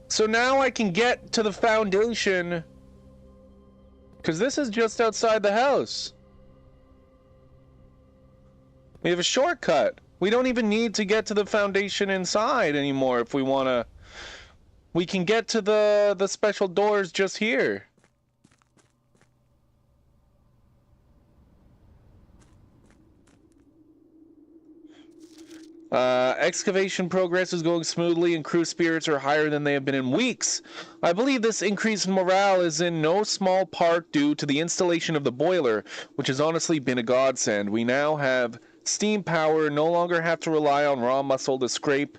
So now I can get to the foundation, because this is just outside the house. We have a shortcut. We don't even need to get to the foundation inside anymore if we want to. We can get to the special doors just here. Excavation progress is going smoothly and crew spirits are higher than they have been in weeks. I believe this increase in morale is in no small part due to the installation of the boiler, which has honestly been a godsend. We now have steam power, no longer have to rely on raw muscle to scrape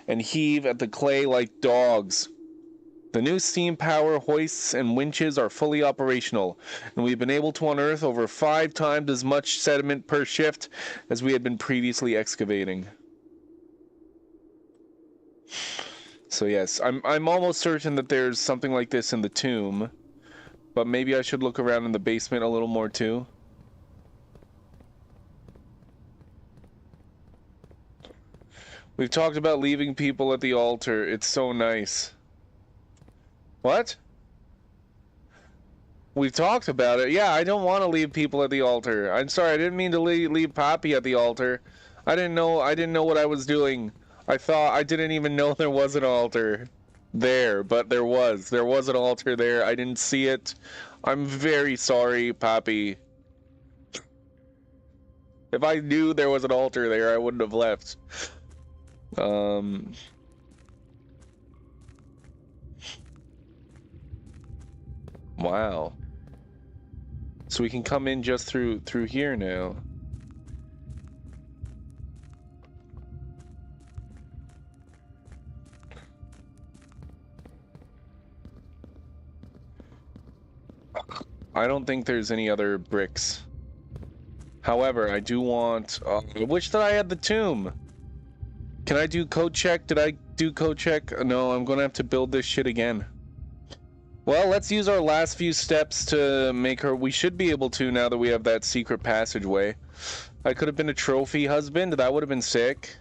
and heave at the clay like dogs. The new steam power hoists and winches are fully operational, and we've been able to unearth over 5 times as much sediment per shift as we had been previously excavating. So yes, I'm almost certain that there's something like this in the tomb, but maybe I should look around in the basement a little more too. We've talked about leaving people at the altar. It's so nice. What? We've talked about it. Yeah, I don't want to leave people at the altar. I'm sorry, I didn't mean to leave Poppy at the altar. I didn't know what I was doing. I didn't even know there was an altar there, but there was. There was an altar there. I didn't see it. I'm very sorry, Poppy. If I knew there was an altar there, I wouldn't have left. Wow. So we can come in just through here now. I don't think there's any other bricks. However, I do want... I wish that I had the tomb. Can I do code check? Did I do code check? No, I'm gonna have to build this shit again. Well, let's use our last few steps to make her... We should be able to now that we have that secret passageway. I could have been a trophy husband. That would have been sick.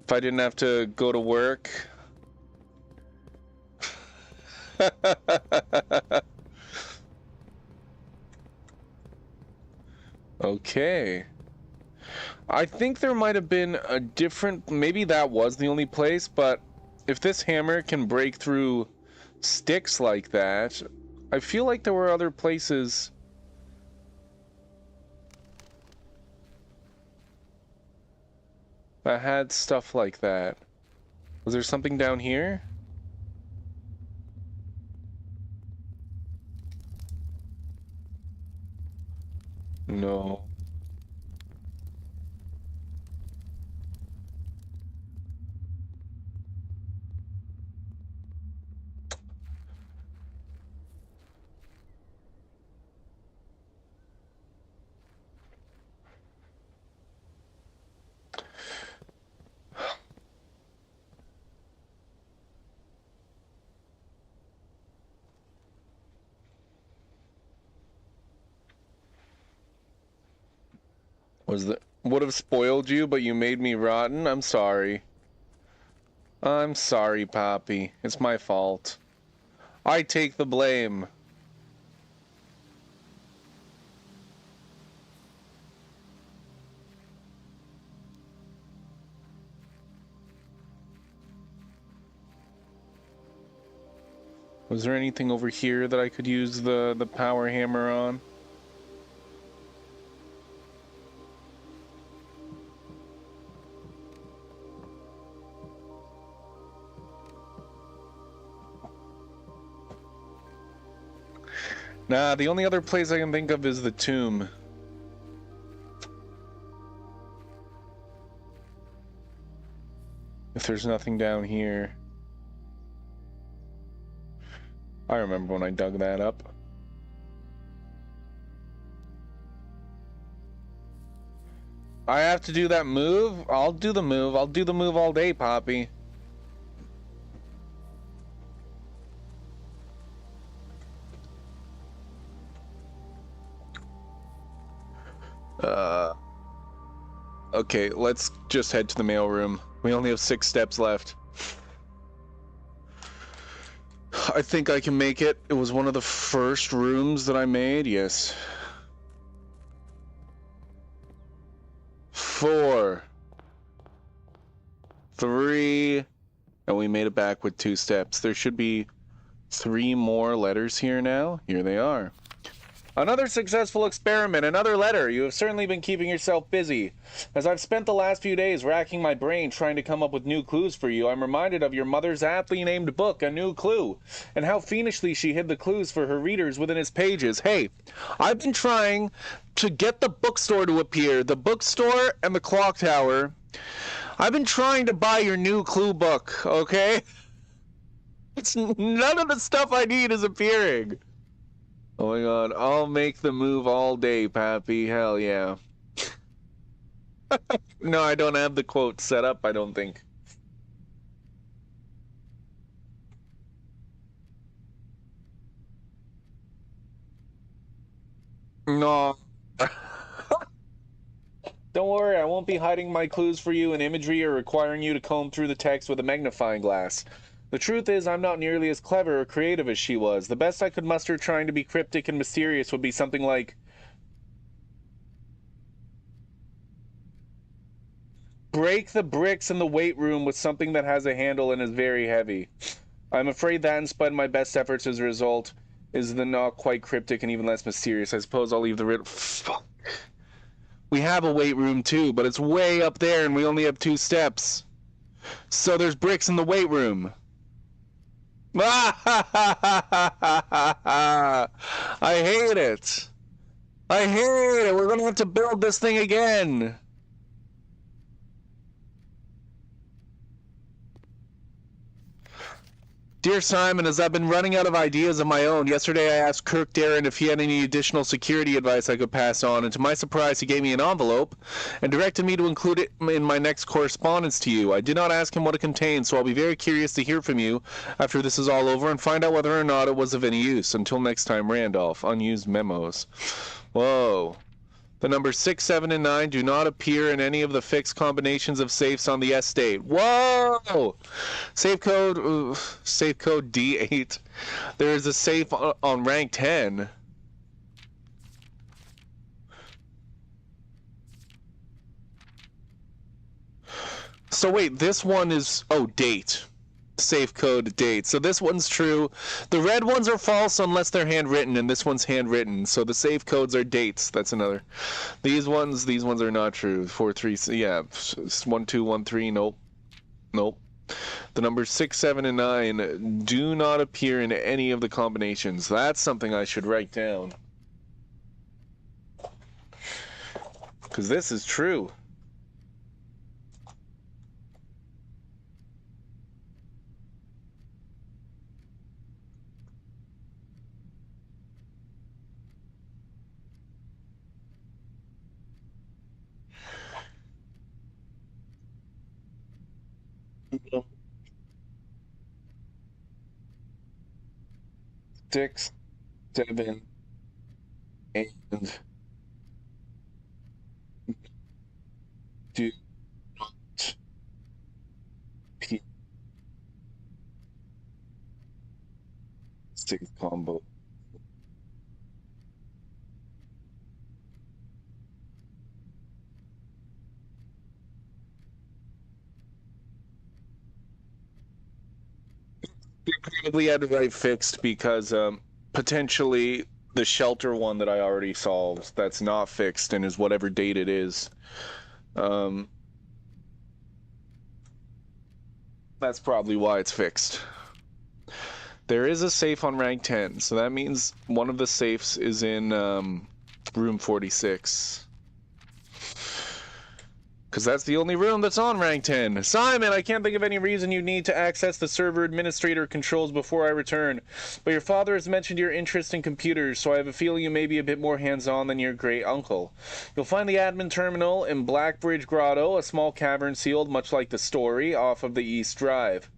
If I didn't have to go to work. Okay. I think there might have been a different... Maybe that was the only place, but if this hammer can break through sticks like that, I feel like there were other places... that had stuff like that. Was there something down here? No. Would have spoiled you, but you made me rotten? I'm sorry. I'm sorry, Poppy. It's my fault. I take the blame. Was there anything over here that I could use the power hammer on? Nah, the only other place I can think of is the tomb. If there's nothing down here. I remember when I dug that up. I have to do that move? I'll do the move. I'll do the move all day, Poppy. Okay, let's just head to the mailroom. We only have 6 steps left. I think I can make it. It was one of the first rooms that I made, yes. 4, 3, and we made it back with 2 steps. There should be 3 more letters here now. Here they are. Another successful experiment, another letter. You have certainly been keeping yourself busy. As I've spent the last few days racking my brain trying to come up with new clues for you, I'm reminded of your mother's aptly named book, A New Clue, and how fiendishly she hid the clues for her readers within its pages. Hey, I've been trying to get the bookstore to appear, the bookstore and the clock tower. I've been trying to buy your new clue book, okay? It's none of the stuff I need is appearing. Oh my god, I'll make the move all day, Pappy. Hell yeah. No, I don't have the quote set up, I don't think. No. Don't worry, I won't be hiding my clues for you in imagery or requiring you to comb through the text with a magnifying glass. The truth is, I'm not nearly as clever or creative as she was. The best I could muster trying to be cryptic and mysterious would be something like, break the bricks in the weight room with something that has a handle and is very heavy. I'm afraid that, in spite of my best efforts as a result, is the not quite cryptic and even less mysterious. I suppose I'll leave the riddle. Fuck. We have a weight room too, but it's way up there and we only have 2 steps. So there's bricks in the weight room. I hate it. I hate it. We're going to have to build this thing again. Dear Simon, as I've been running out of ideas of my own, yesterday I asked Kirk Darren if he had any additional security advice I could pass on, and to my surprise he gave me an envelope and directed me to include it in my next correspondence to you. I did not ask him what it contained, so I'll be very curious to hear from you after this is all over and find out whether or not it was of any use. Until next time, Randolph. Unused memos. Whoa. The numbers 6, 7, and 9 do not appear in any of the fixed combinations of safes on the estate. Whoa! Safe code D8. There is a safe on rank 10. So wait, this one is, oh, date. Safe code date. So this one's true. The red ones are false unless they're handwritten, and this one's handwritten. So the safe codes are dates. That's another. These ones are not true. 4, 3, yeah. 1, 2, 1, 3. Nope. Nope. The numbers 6, 7, and 9 do not appear in any of the combinations. That's something I should write down. Because this is true. Six, 7, and 2 P6 combo. You probably had it right fixed because potentially the shelter one that I already solved that's not fixed and is whatever date it is. That's probably why it's fixed. There is a safe on rank 10, so that means one of the safes is in room 46. Because that's the only room that's on rank 10. Simon, I can't think of any reason you need to access the server administrator controls before I return. But your father has mentioned your interest in computers, so I have a feeling you may be a bit more hands-on than your great uncle. You'll find the admin terminal in Blackbridge Grotto, a small cavern sealed, much like the story, off of the East Drive.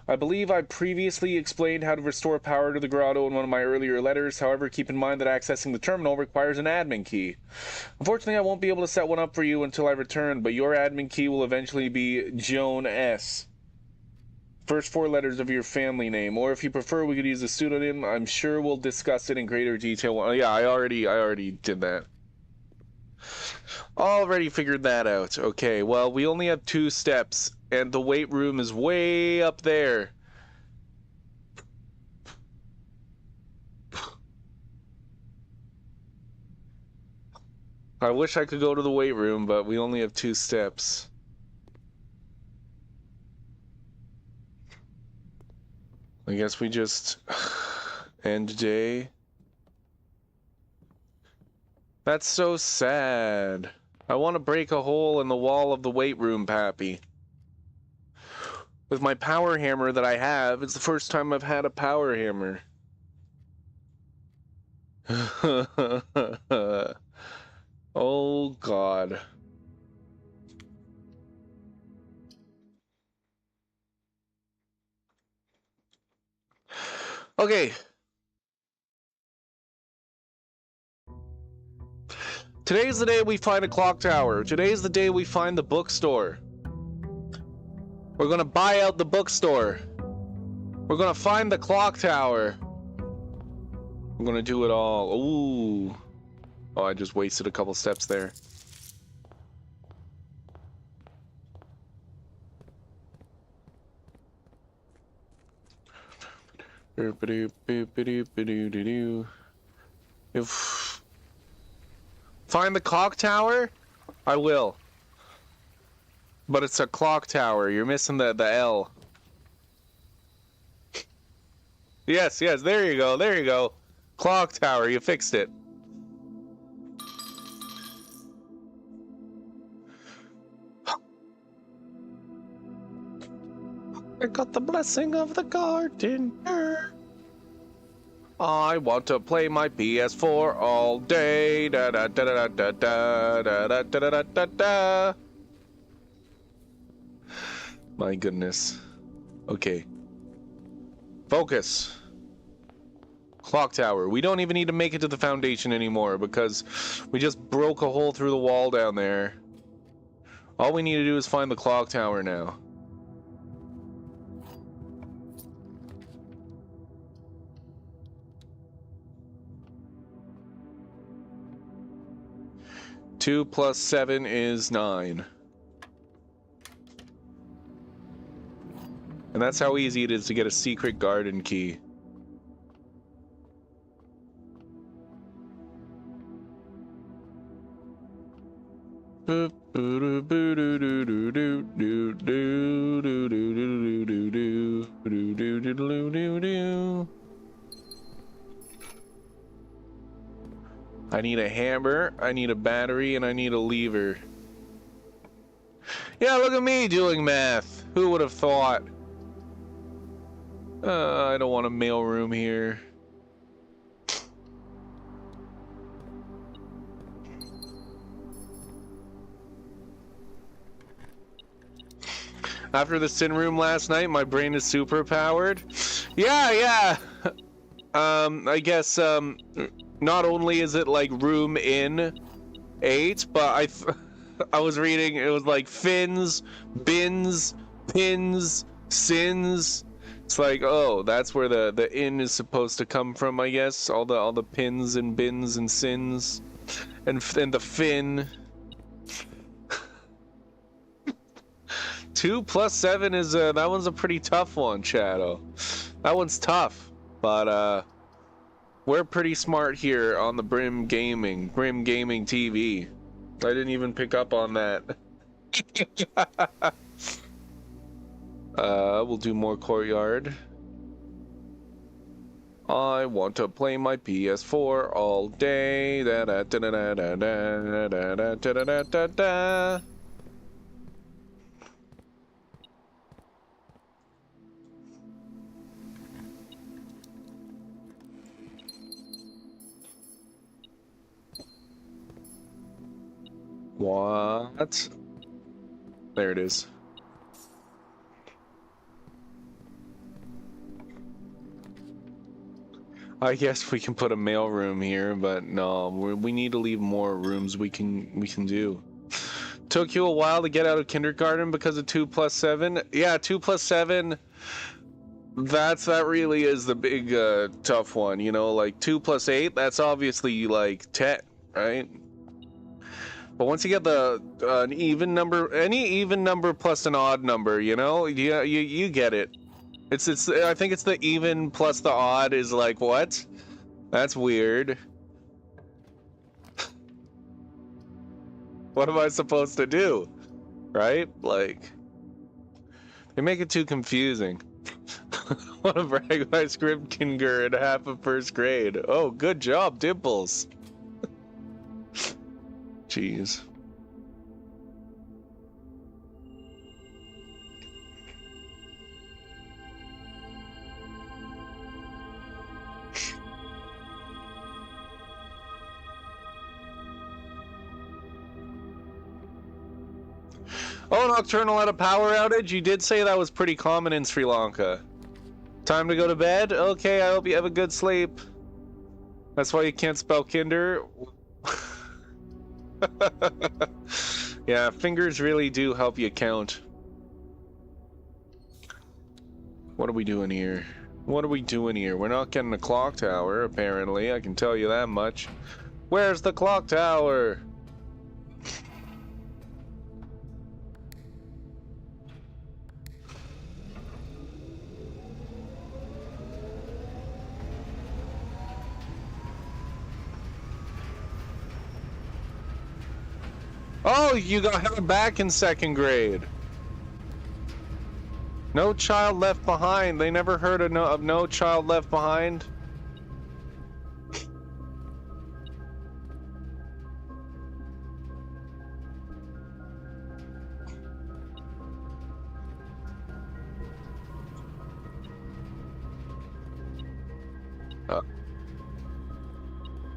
I believe I previously explained how to restore power to the grotto in one of my earlier letters. However, keep in mind that accessing the terminal requires an admin key. Unfortunately, I won't be able to set one up for you until I return, but your admin key will eventually be Joan S. First 4 letters of your family name, or if you prefer, we could use a pseudonym. I'm sure we'll discuss it in greater detail. Oh, yeah, I already did that. Already figured that out. Okay, well, we only have 2 steps, and the weight room is way up there. I wish I could go to the weight room, but we only have 2 steps. I guess we just end day. That's so sad. I want to break a hole in the wall of the weight room, Pappy. With my power hammer that I have, it's the first time I've had a power hammer. Oh, God. Okay. Today's the day we find a clock tower. Today's the day we find the bookstore. We're gonna buy out the bookstore. We're gonna find the clock tower. We're gonna do it all. Ooh. Oh, I just wasted a couple steps there. If find the clock tower, I will. But it's a clock tower. You're missing the L. Yes, there you go. There you go. Clock tower, you fixed it. I got the blessing of the gardener. I want to play my PS4 all day. Da da da da da da da da da da da da. My goodness. Okay. Focus. Clock tower. We don't even need to make it to the foundation anymore because we just broke a hole through the wall down there. All we need to do is find the clock tower now. Two plus 7 is 9. And that's how easy it is to get a secret garden key. I need a hammer, I need a battery, and I need a lever. Yeah, look at me doing math. Who would have thought? I don't want a mailroom here. After the sin room last night, my brain is super powered. Yeah. I guess, not only is it like room in 8, but I was reading, it was like fins, bins, pins, sins. It's like, oh, that's where the in is supposed to come from, I guess. All the pins and bins and sins, and the fin. 2 + 7 is that one's a pretty tough one, Shadow. That one's tough, but we're pretty smart here on the Brim Gaming TV. I didn't even pick up on that. We'll do more courtyard. I want to play my PS4 all day. Da da da da da da da da da da da da. What? There it is. I guess we can put a mail room here, but no, we need to leave more rooms we can do. Took you a while to get out of kindergarten because of 2 + 7? Yeah, 2 + 7. That really is the big tough one, you know, like 2 + 8. That's obviously like 10, right? But once you get the an even number, any even number plus an odd number, you know, you get it. It's I think it's the even plus the odd is like, what? That's weird. What am I supposed to do? Right? Like, they make it too confusing. Want to brag my script kinder in half of first grade. Oh, good job, Dimples. Jeez. Oh, Nocturnal had a power outage? You did say that was pretty common in Sri Lanka. Time to go to bed? Okay, I hope you have a good sleep. That's why you can't spell kinder. Yeah, fingers really do help you count. What are we doing here? What are we doing here? We're not getting a clock tower, apparently. I can tell you that much. Where's the clock tower? Oh, you got held back in 2nd grade. No Child Left Behind. They never heard of No Child Left Behind.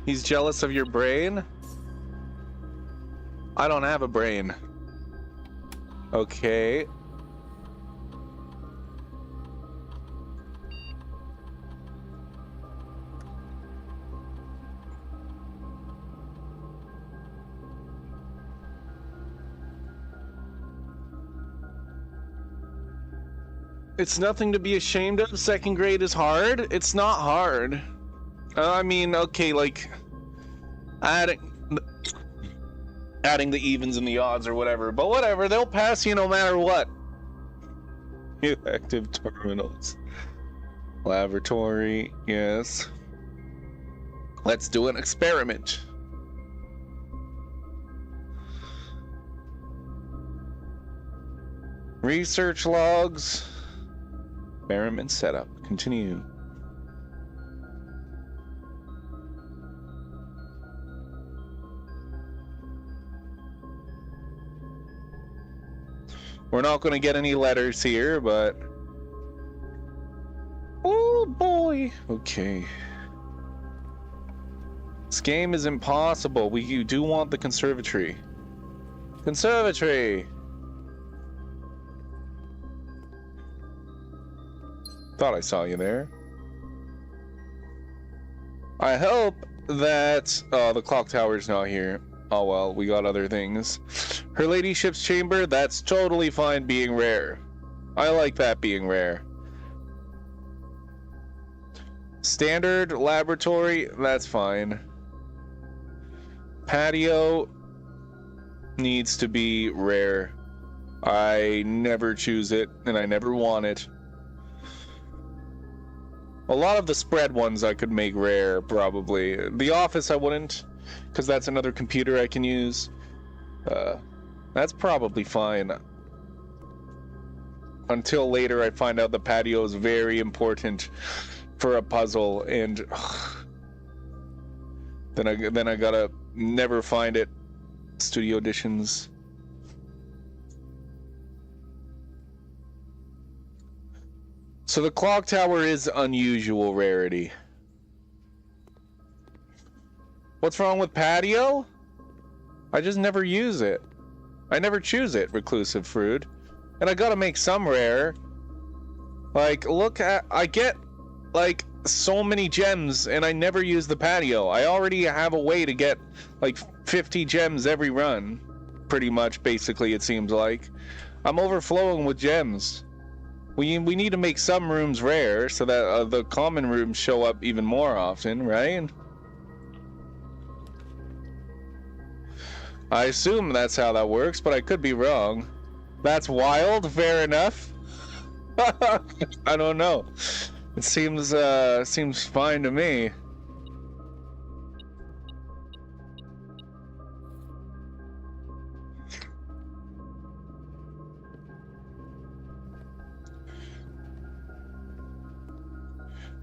He's jealous of your brain? I don't have a brain. Okay. It's nothing to be ashamed of. 2nd grade is hard. It's not hard. I mean, okay, like adding the evens and the odds or whatever, but whatever, they'll pass you no matter what. Active terminals. Laboratory, yes. Let's do an experiment. Research logs. Experiment setup. Continue. We're not going to get any letters here, but... Oh, boy. Okay. This game is impossible. You do want the conservatory. Conservatory! Thought I saw you there. I hope that... Oh, the clock tower's not here. Oh well, we got other things. Her ladyship's chamber, that's totally fine being rare. I like that being rare. Standard laboratory, that's fine. Patio needs to be rare. I never choose it, and I never want it. A lot of the spread ones I could make rare, probably. The office I wouldn't, because that's another computer I can use. That's probably fine. Until later I find out the patio is very important for a puzzle, and then I gotta never find it. Studio editions. So the clock tower is unusual rarity. What's wrong with patio? I just never use it. I never choose it, reclusive fruit. And I gotta make some rare. Like, look at... I get, like, so many gems, and I never use the patio. I already have a way to get, like, 50 gems every run. Pretty much, basically, it seems like. I'm overflowing with gems. We need to make some rooms rare, so that the common rooms show up even more often, right? I assume that's how that works, but I could be wrong. That's wild, fair enough. I don't know. It seems fine to me.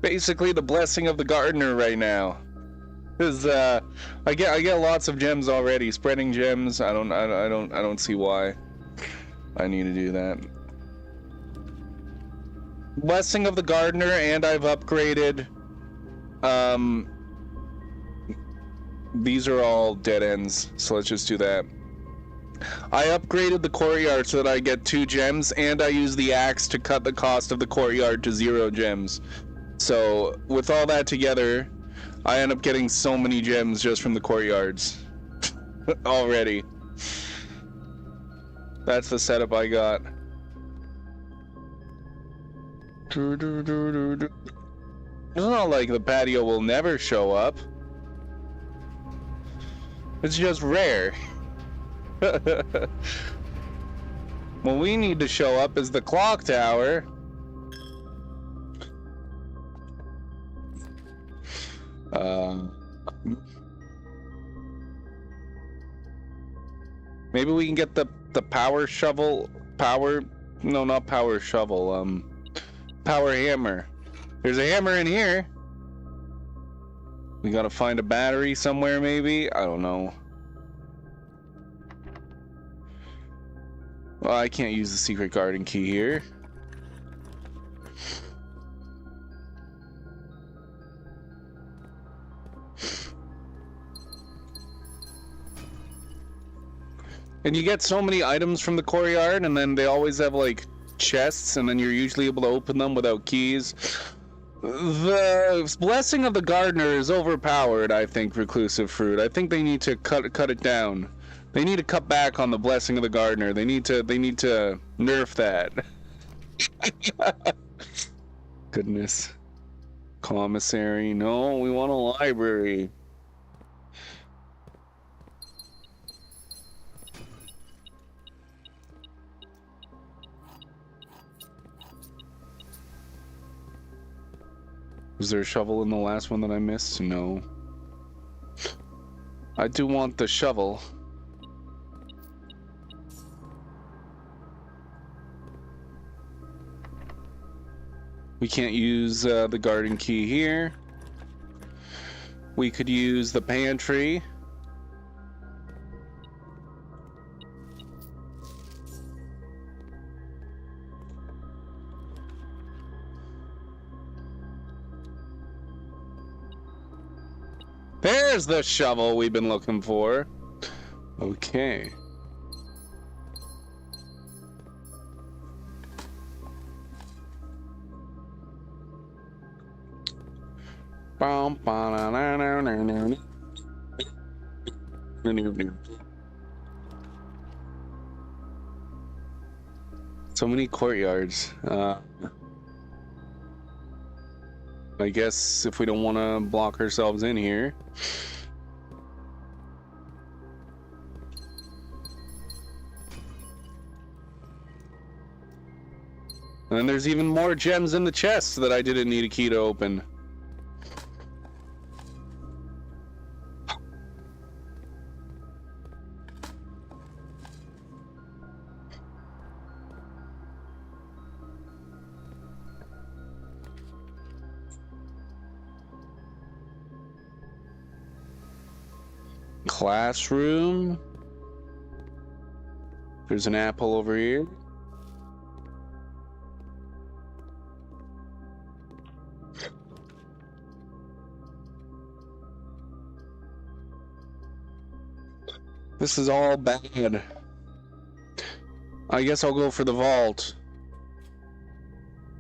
Basically the blessing of the gardener right now. Is I get lots of gems already, spreading gems. I don't see why I need to do that. Blessing of the gardener, and I've upgraded. These are all dead ends, so let's just do that. I upgraded the courtyard so that I get 2 gems, and I use the axe to cut the cost of the courtyard to 0 gems. So with all that together, I end up getting so many gems just from the courtyards already. That's the setup I got. It's not like the patio will never show up. It's just rare. What we need to show up is the clock tower. Maybe we can get the power shovel, no, not power shovel, power hammer. There's a hammer in here. We gotta find a battery somewhere, maybe? I don't know. Well, I can't use the secret garden key here. And you get so many items from the courtyard, and then they always have, like, chests, and then you're usually able to open them without keys. The blessing of the gardener is overpowered, I think, reclusive fruit. I think they need to cut it down. They need to cut back on the blessing of the gardener. They need to nerf that. Goodness. Commissary. No, we want a library. Was there a shovel in the last one that I missed? No. I do want the shovel. We can't use the garden key here. We could use the pantry. There's the shovel we've been looking for. Okay. So many courtyards. I guess if we don't want to block ourselves in here. And there's even more gems in the chest that I didn't need a key to open. Classroom. There's an apple over here. This is all bad. I guess I'll go for the vault.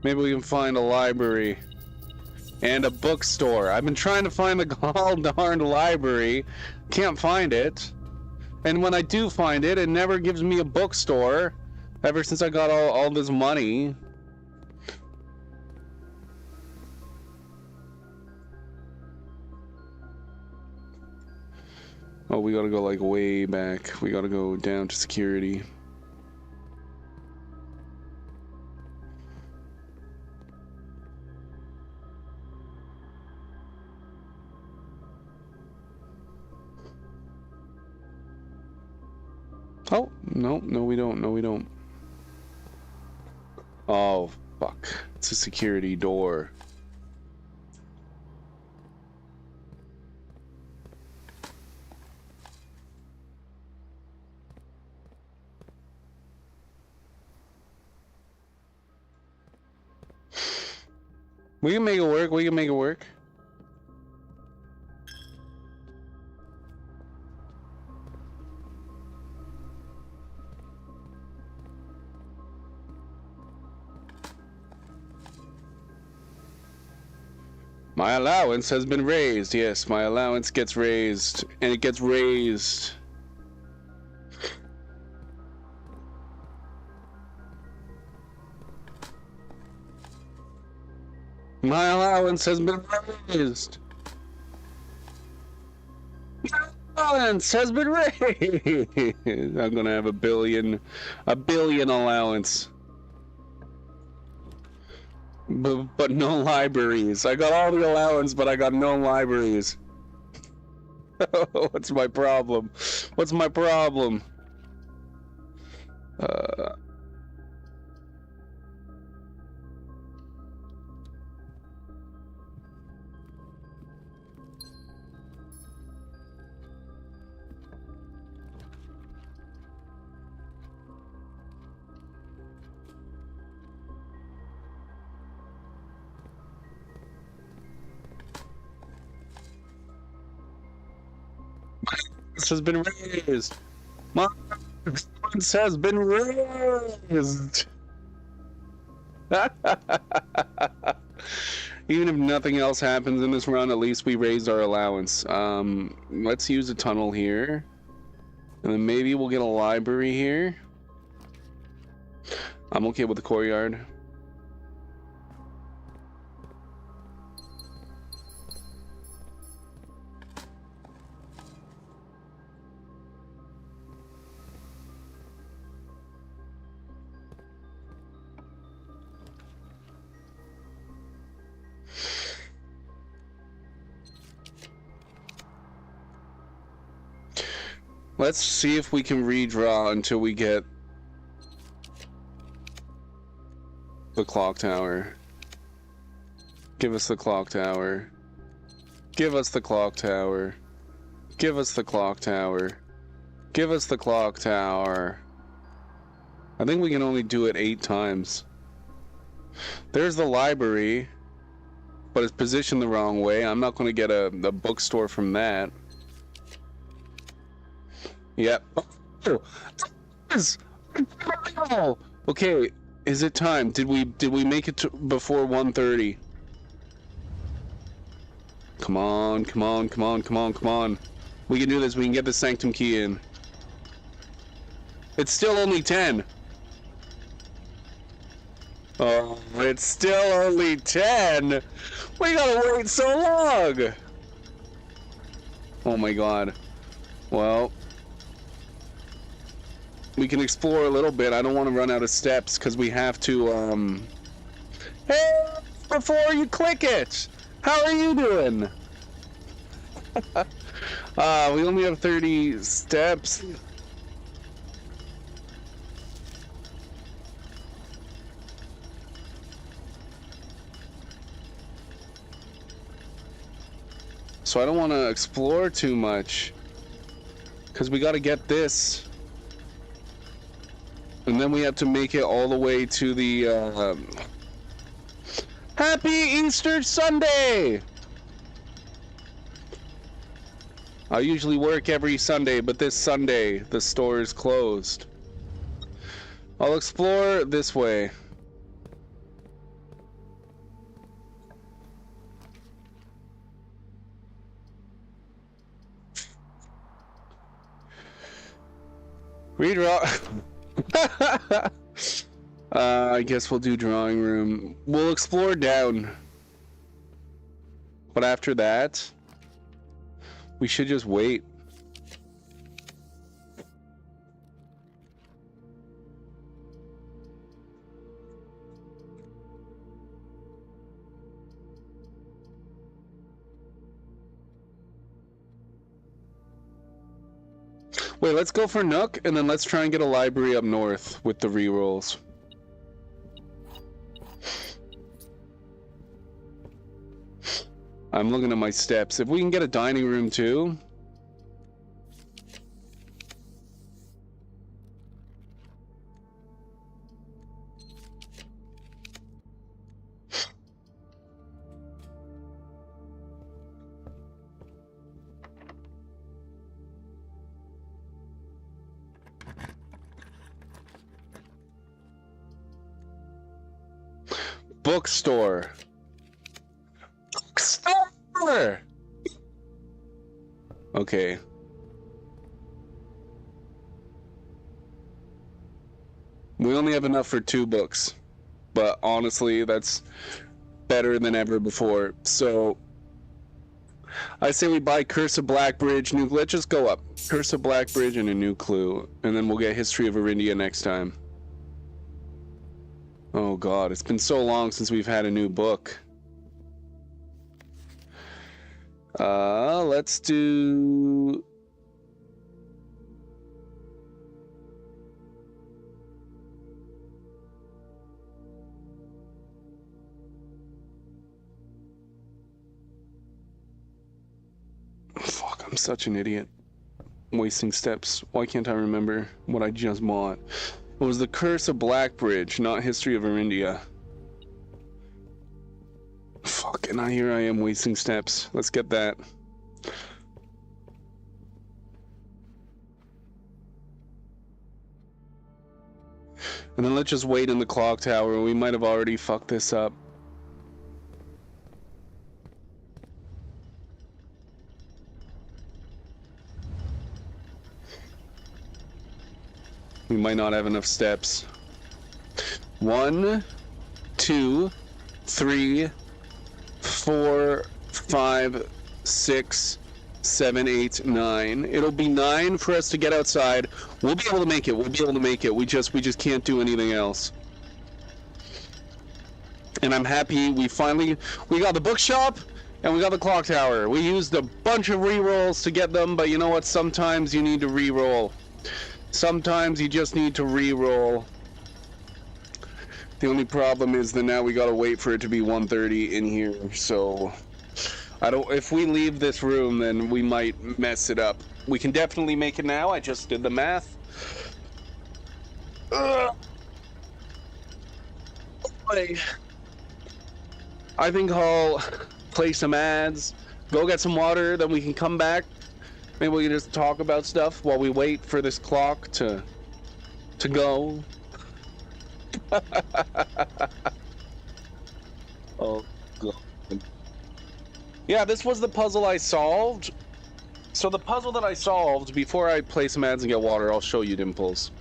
Maybe we can find a library. And a bookstore. I've been trying to find the gall darned library. Can't find it. And when I do find it, it never gives me a bookstore. Ever since I got all this money. Oh, we gotta go like way back. We gotta go down to security. Oh, no, no we don't, no we don't. Oh, fuck. It's a security door. We can make it work, we can make it work. My allowance has been raised. Yes, my allowance gets raised. And it gets raised. My allowance has been raised. My allowance has been raised. I'm gonna have a billion allowance. But no libraries. I got all the allowance, but I got no libraries. What's my problem? What's my problem? This has been raised. My allowance has been raised. Even if nothing else happens in this run, at least we raised our allowance. Let's use a tunnel here. And then maybe we'll get a library here. I'm okay with the courtyard. Let's see if we can redraw until we get the clock tower. Give us the clock tower. Give us the clock tower. Give us the clock tower. Give us the clock tower. I think we can only do it 8 times. There's the library. but it's positioned the wrong way. I'm not going to get a bookstore from that. Yep. Okay, is it time? Did we make it to before 1:30? Come on, come on, come on, come on, come on. We can do this. We can get the Sanctum key in. It's still only 10. Oh, it's still only 10. We gotta wait so long. Oh my god. Well, we can explore a little bit. I don't want to run out of steps because we have to, Hey, before you click it, how are you doing? We only have 30 steps. So I don't want to explore too much because we got to get this. And then we have to make it all the way to the, Happy Easter Sunday! I usually work every Sunday, but this Sunday, the store is closed. I'll explore this way. Redraw. I guess we'll do drawing room. We'll explore down. But after that, we should just wait. Wait, let's go for Nook, and then let's try and get a library up north with the rerolls. I'm looking at my steps. If we can get a dining room too. Bookstore. Bookstore! Okay. We only have enough for 2 books. But honestly, that's better than ever before. So I say we buy Curse of Blackbridge, new. Let's just go up. Curse of Blackbridge and a new clue. And then we'll get History of Arindia next time. Oh god, it's been so long since we've had a new book. Let's do... Fuck, I'm such an idiot. Wasting steps. Why can't I remember what I just bought? It was the Curse of Blackbridge, not History of Arindia. Fuck, and here I am wasting steps. Let's get that. And then let's just wait in the clock tower. We might have already fucked this up. We might not have enough steps. 1, 2, 3, 4, 5, 6, 7, 8, 9. It'll be 9 for us to get outside. We'll be able to make it. We'll be able to make it. We just can't do anything else. And I'm happy we got the bookshop and we got the clock tower. We used a bunch of rerolls to get them, but you know what? Sometimes you need to reroll. Sometimes you just need to re-roll. The only problem is that now we gotta wait for it to be 1:30 in here, so if we leave this room, then we might mess it up. We can definitely make it now. I just did the math. Boy. I think I'll play some ads, go get some water, then we can come back. Maybe we can just talk about stuff while we wait for this clock to go. Oh, God. Yeah, this was the puzzle I solved. So the puzzle that I solved, before I play some ads and get water, I'll show you, Dimples.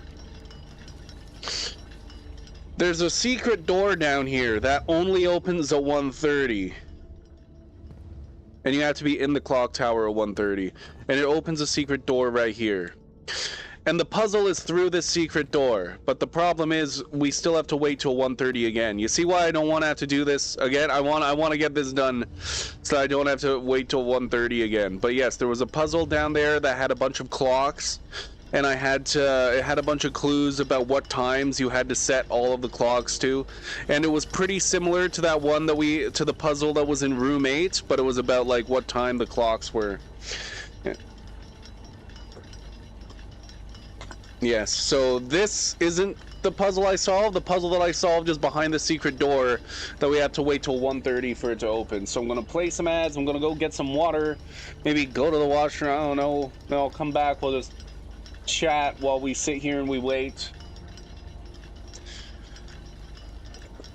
There's a secret door down here that only opens at 1:30. And you have to be in the clock tower at 1:30. And it opens a secret door right here. And the puzzle is through this secret door. But the problem is we still have to wait till 1:30 again. You see why I don't want to have to do this again? I want to get this done so I don't have to wait till 1:30 again. But yes, there was a puzzle down there that had a bunch of clocks. And it had a bunch of clues about what times you had to set all of the clocks to. And it was pretty similar to that one to the puzzle that was in room 8, but it was about like what time the clocks were. Yeah. Yes, so this isn't the puzzle I solved. The puzzle that I solved is behind the secret door that we have to wait till 1:30 for it to open. So I'm gonna play some ads, I'm gonna go get some water, maybe go to the washroom, I don't know. Then I'll come back, we'll just chat while we sit here and we wait.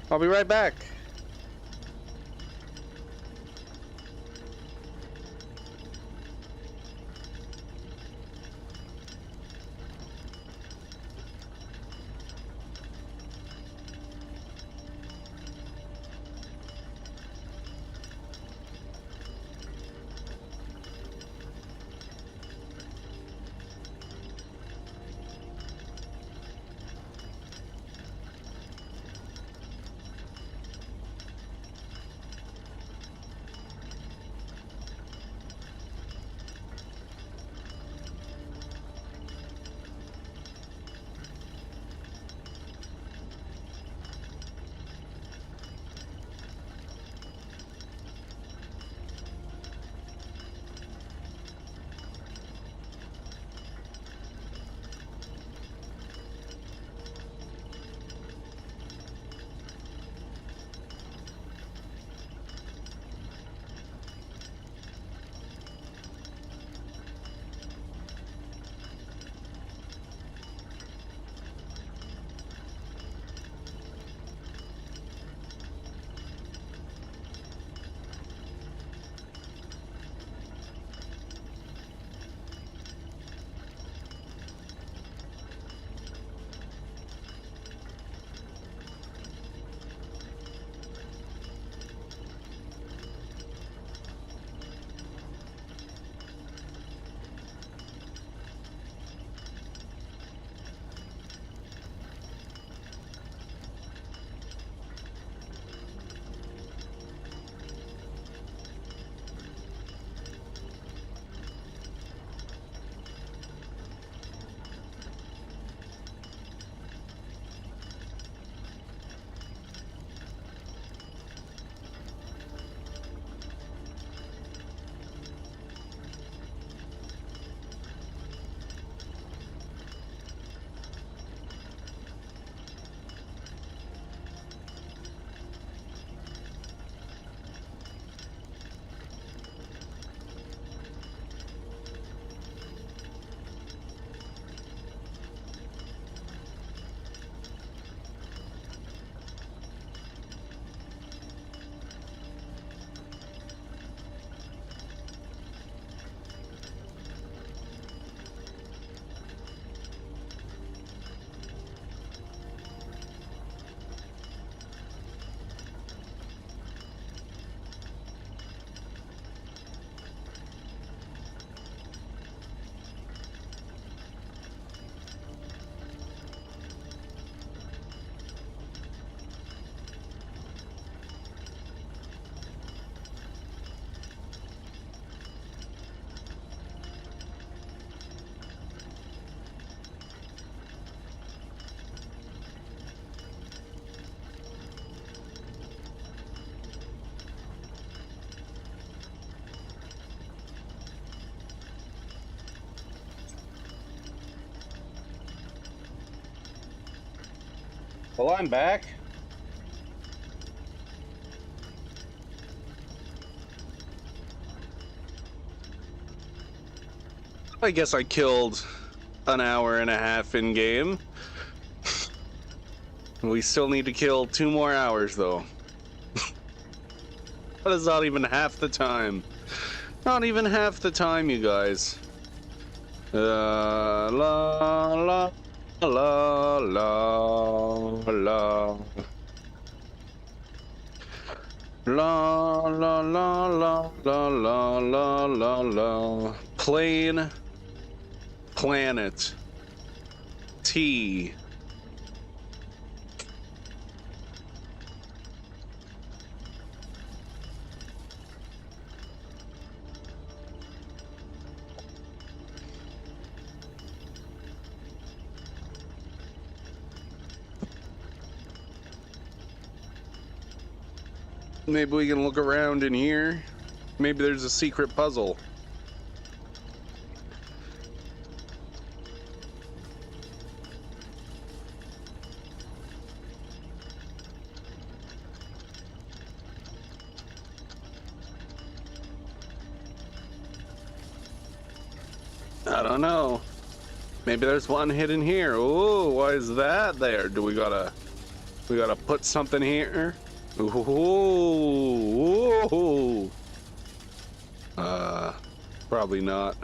I'll be right back. Well, I'm back. I guess I killed an hour and a half in game. We still need to kill 2 more hours though. That is not even half the time. Not even half the time, you guys. La la la la la. La la la la la la la la la. Plane. Planet. T. Maybe we can look around in here. Maybe there's a secret puzzle. I don't know. Maybe there's one hidden here. Ooh, why is that there? Do we gotta put something here? Ooh. Probably not.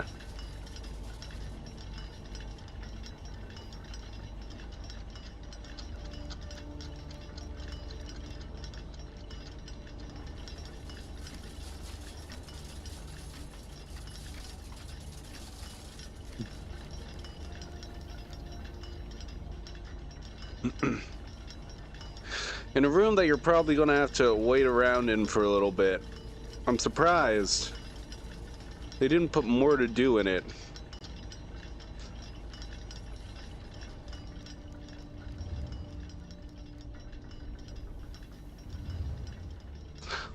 In a room that you're probably gonna have to wait around in for a little bit. I'm surprised they didn't put more to do in it.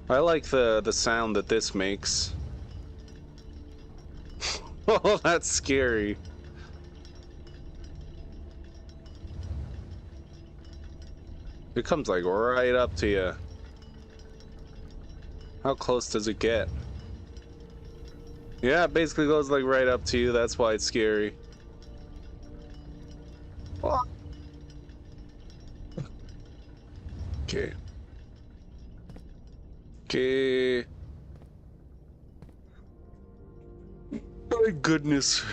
I like the sound that this makes. Oh, that's scary. It comes like right up to you. How close does it get? Yeah, it basically goes like right up to you. That's why it's scary. Okay. Okay. My goodness.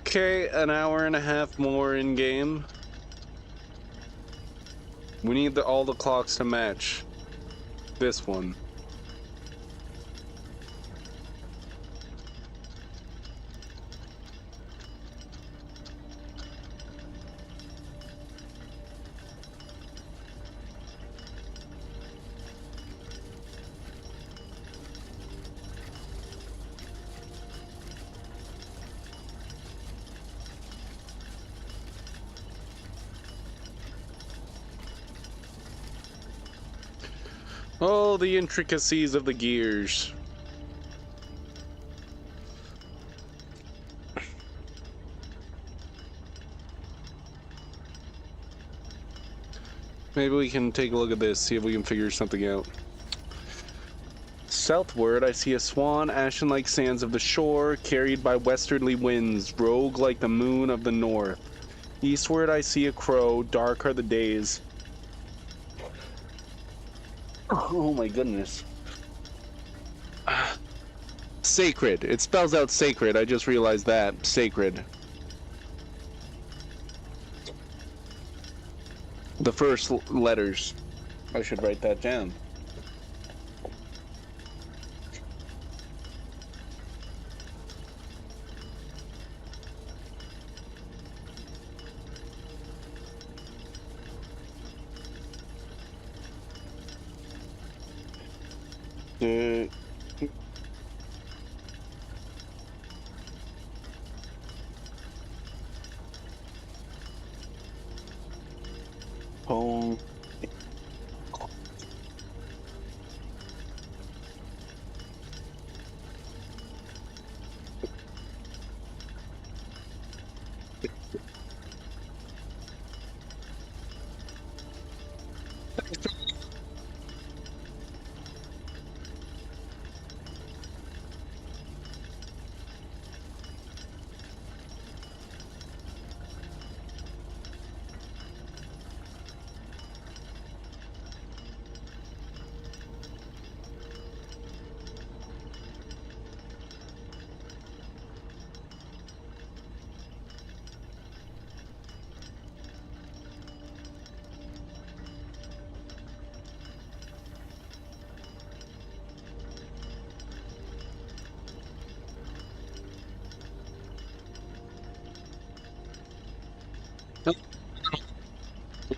Okay, an hour and a half more in game. We need all the clocks to match this one. Oh, the intricacies of the gears. Maybe we can take a look at this, see if we can figure something out. Southward, I see a swan, ashen like sands of the shore, carried by westerly winds, rogue like the moon of the north. Eastward, I see a crow, dark are the days. Oh my goodness. Sacred. It spells out sacred. I just realized that. Sacred. The first letters. I should write that down. Boom.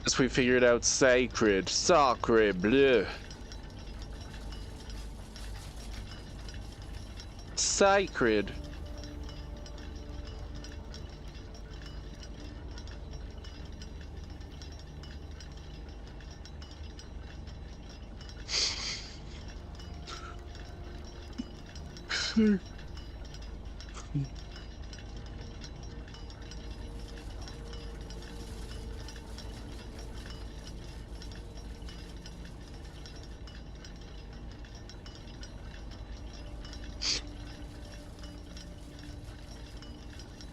Guess we figured out sacred, bleu. Sacred.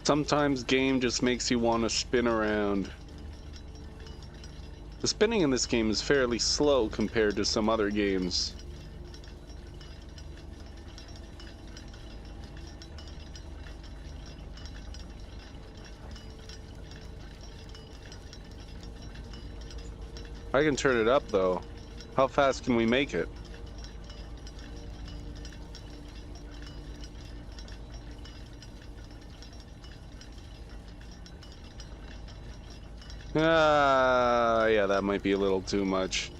Sometimes game just makes you want to spin around. The spinning in this game is fairly slow compared to some other games. I can turn it up though. How fast can we make it? Yeah, that might be a little too much.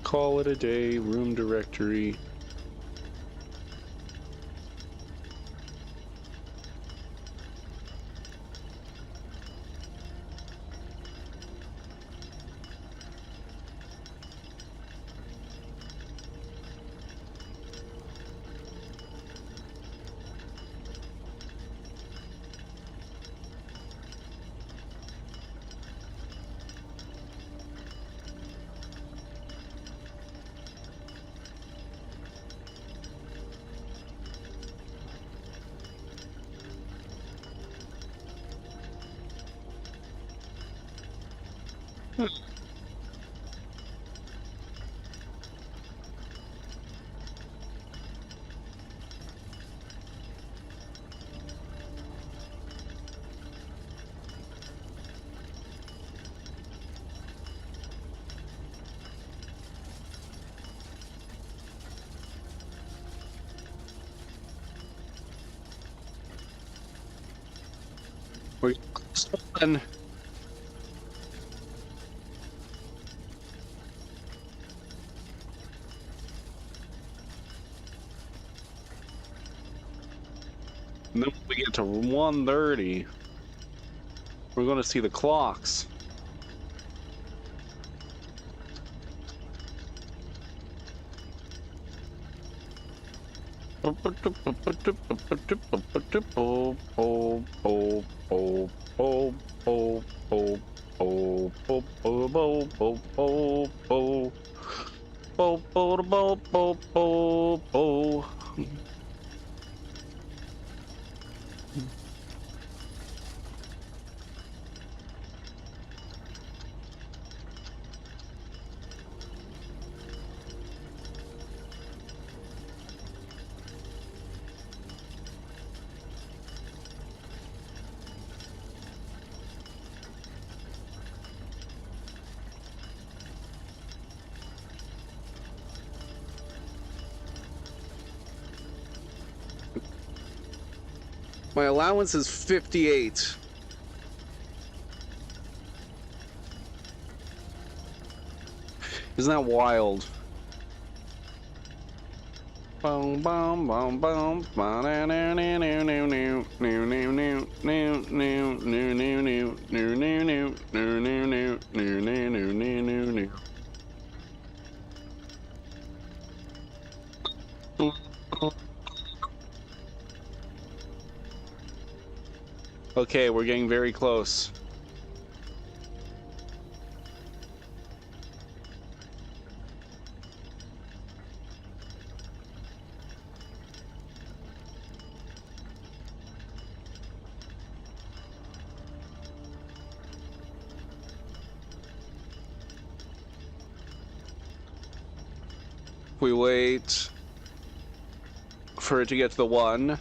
Call it a day, room directory. We're done. And then when we get to 1:30, we're going to see the clocks. My allowance is 58. Isn't that wild? Boom, boom, boom, boom. Okay, we're getting very close. We wait for it to get to the 1,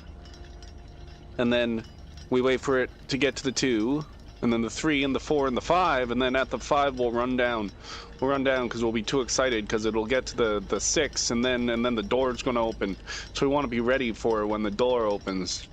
and then we wait for it to get to the 2, and then the 3 and the 4 and the 5, and then at the 5 we'll run down. We'll run down because we'll be too excited because it'll get to the 6, and then the door's gonna open. So we want to be ready for it when the door opens.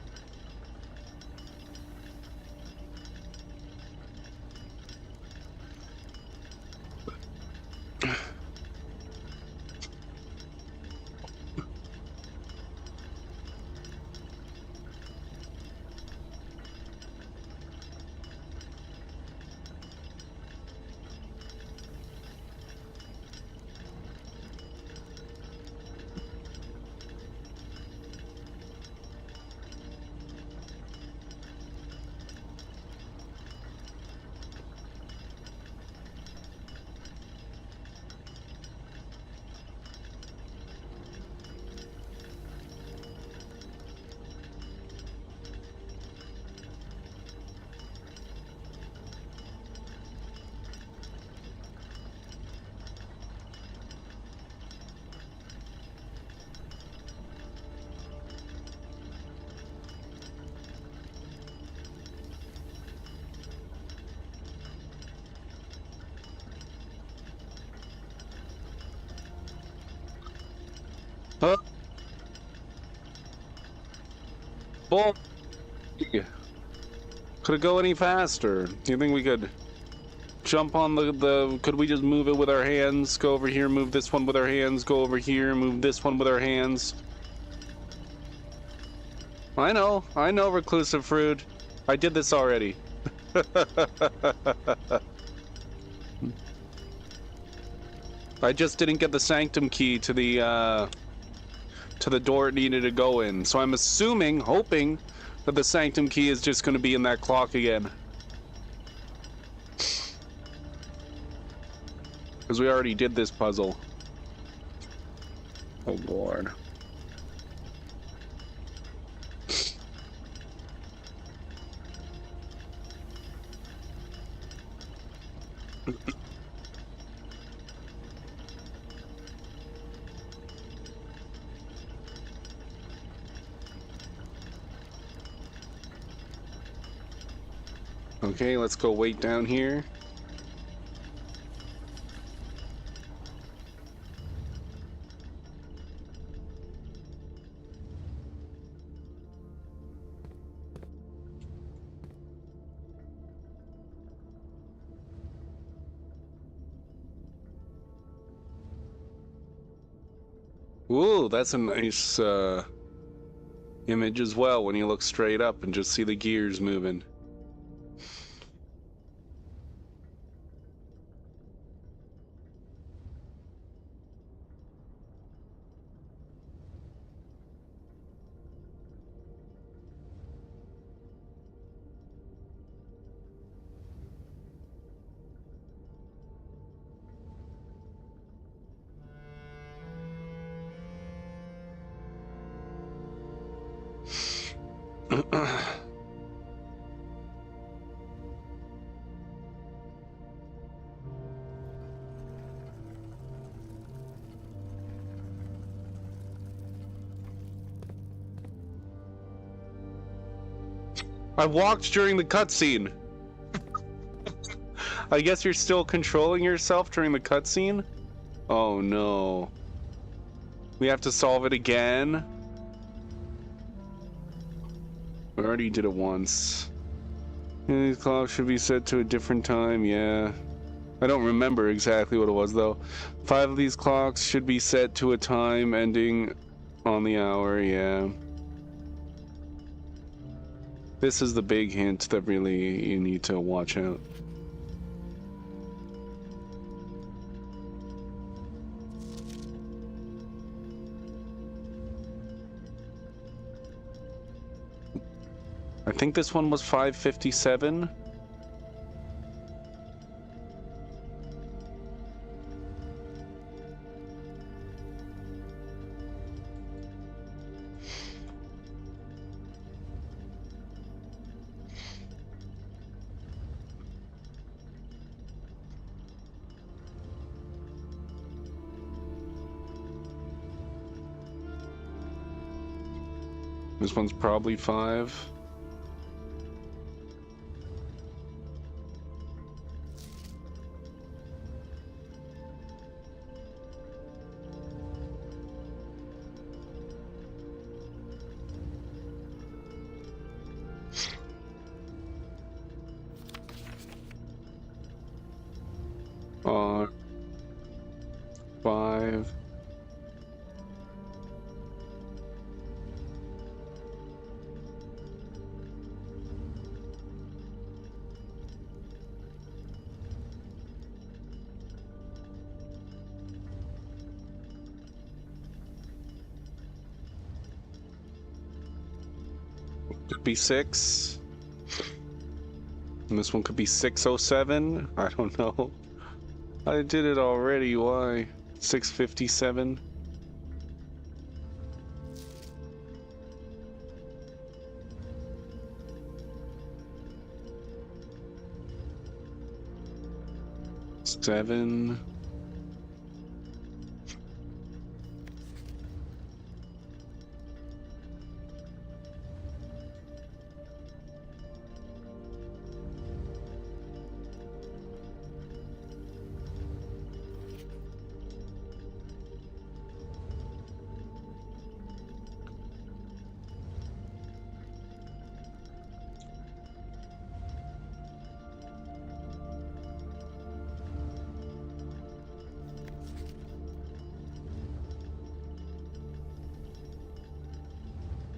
Huh? Bull. Could it go any faster? Do you think we could jump on the... Could we just move it with our hands? Go over here, move this one with our hands. Go over here, move this one with our hands. I know, reclusive fruit. I did this already. I just didn't get the sanctum key to the door it needed to go in. So I'm assuming, hoping, that the sanctum key is just going to be in that clock again. Because we already did this puzzle. Oh lord. Okay, let's go wait down here. Ooh, that's a nice image as well when you look straight up and just see the gears moving. I walked during the cutscene. I guess you're still controlling yourself during the cutscene? Oh no. We have to solve it again? We already did it once. These clocks should be set to a different time, yeah. I don't remember exactly what it was though. 5 of these clocks should be set to a time ending on the hour, yeah. This is the big hint that really you need to watch out. I think this one was 5:57. This one's probably 5. Uh, 5. Could be 6. And this one could be 6:07. I don't know. I did it already. Why? 6:57. Seven.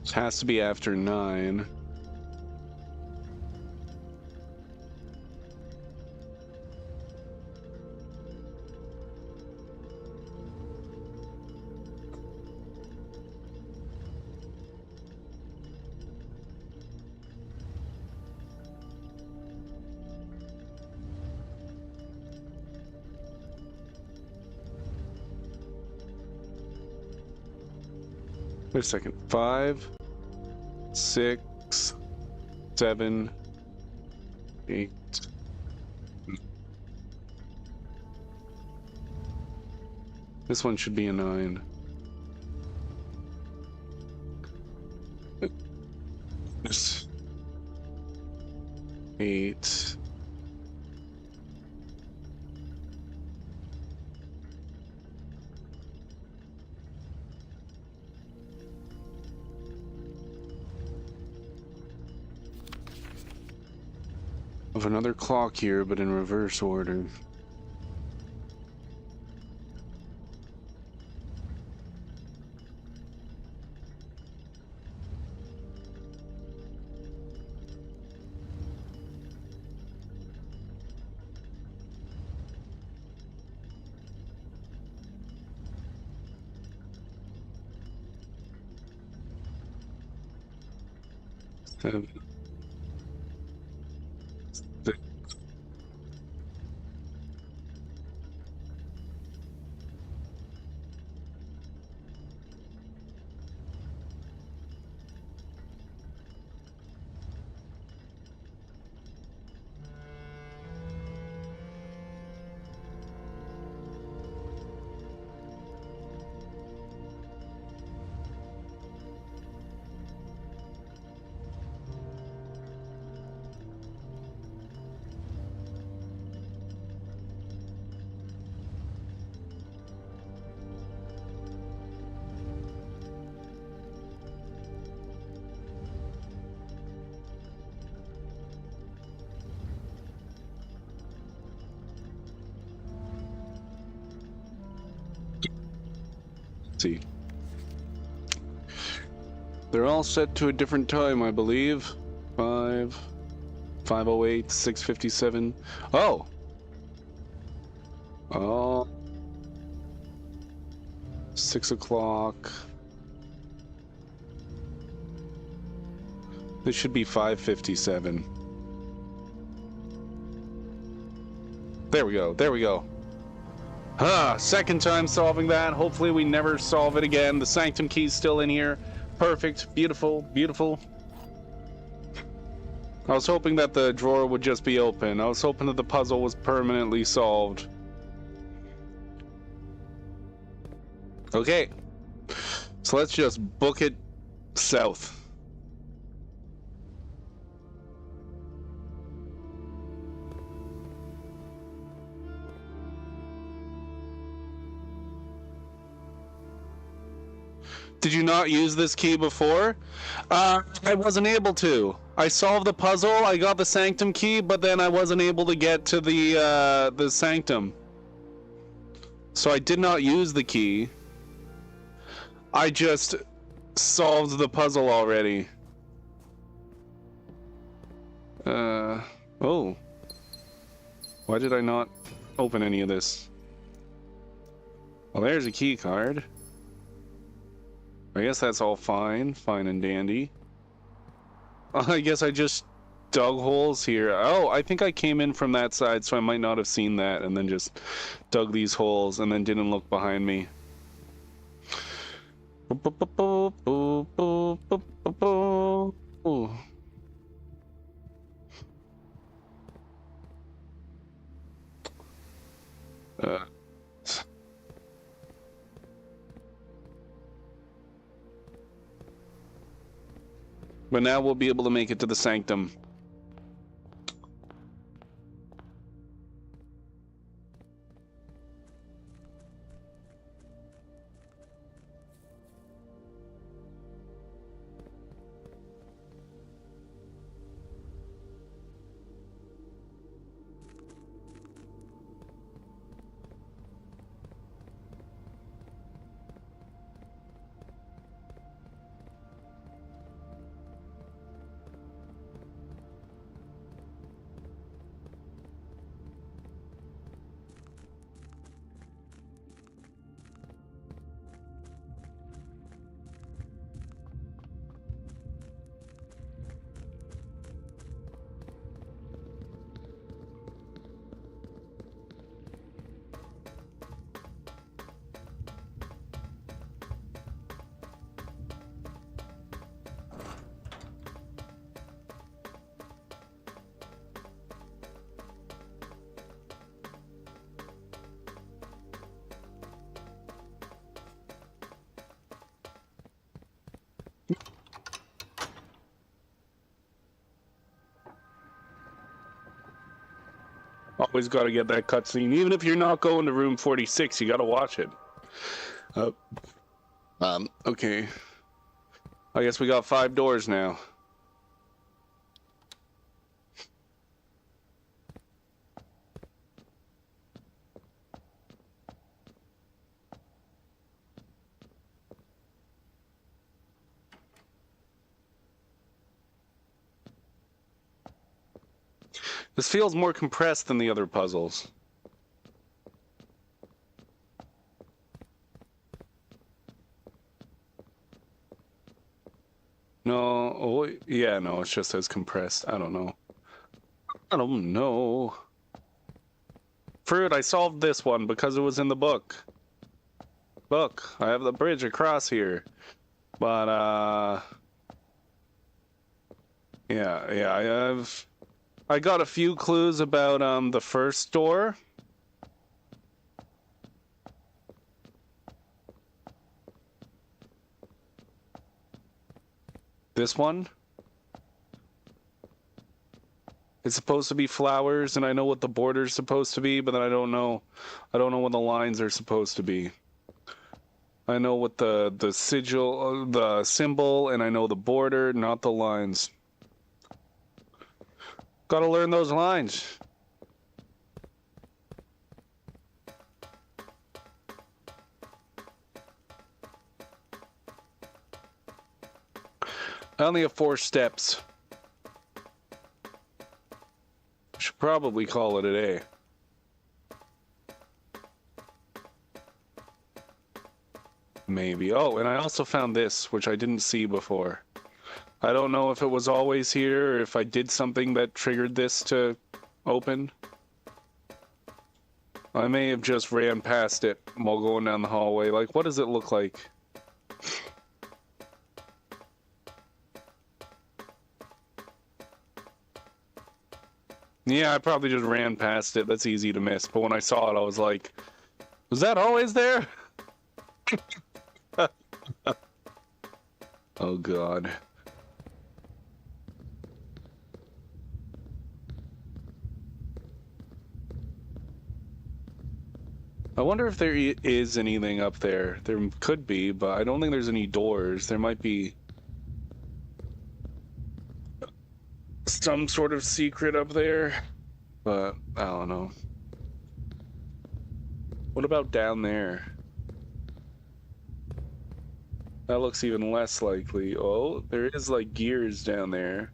It has to be after 9. Wait a second. 5, 6, 7, 8. This one should be a 9. This 8. Of another clock here, but in reverse order. Seven. see. They're all set to a different time, I believe. 5:08, 6:57. Oh! Oh. 6 o'clock. This should be 5:57. There we go, there we go. Second time solving that. Hopefully we never solve it again. The Sanctum key's still in here. Perfect, beautiful, beautiful. I was hoping that the drawer would just be open. I was hoping that the puzzle was permanently solved. Okay, so let's just book it south. Did you not use this key before? I wasn't able to. I solved the puzzle, I got the Sanctum key, but then I wasn't able to get to the Sanctum. So I did not use the key. I just solved the puzzle already. Oh. Why did I not open any of this? Well, there's a key card. I guess that's all fine and dandy. I guess I just dug holes here. Oh, I think I came in from that side, so I might not have seen that, and then just dug these holes and then didn't look behind me. But now we'll be able to make it to the Sanctum. Always got to get that cutscene. Even if you're not going to room 46, you got to watch it. Okay. I guess we got 5 doors now. This feels more compressed than the other puzzles. No, oh, yeah, no, it's just as compressed. I don't know. I don't know. Fruit, I solved this one because it was in the book. Look, I have the bridge across here. But, yeah, I got a few clues about, the first door. This one. It's supposed to be flowers, and I know what the border's supposed to be, but then I don't know what the lines are supposed to be. I know what the sigil, the symbol, and I know the border, not the lines. Gotta learn those lines. I only have 4 steps. Should probably call it a day. Maybe. Oh, and I also found this, which I didn't see before. I don't know if it was always here or if I did something that triggered this to open. I may have just ran past it while going down the hallway. Like, what does it look like? Yeah, I probably just ran past it. That's easy to miss. But when I saw it, I was like, was that always there? Oh, God. I wonder if there is anything up there. There could be, but I don't think there's any doors. There might be some sort of secret up there, but I don't know. What about down there? That looks even less likely. Oh, there is like gears down there.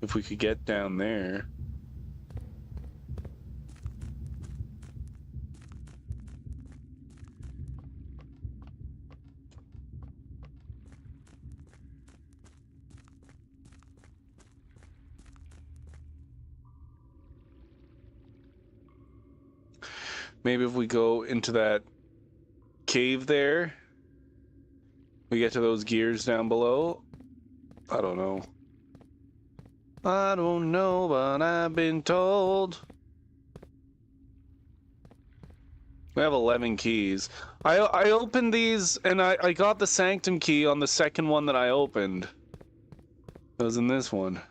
If we could get down there. Maybe if we go into that cave there, we get to those gears down below. I don't know. I don't know, but I've been told. We have 11 keys. I opened these, and I got the Sanctum key on the second one that I opened. It was in this one.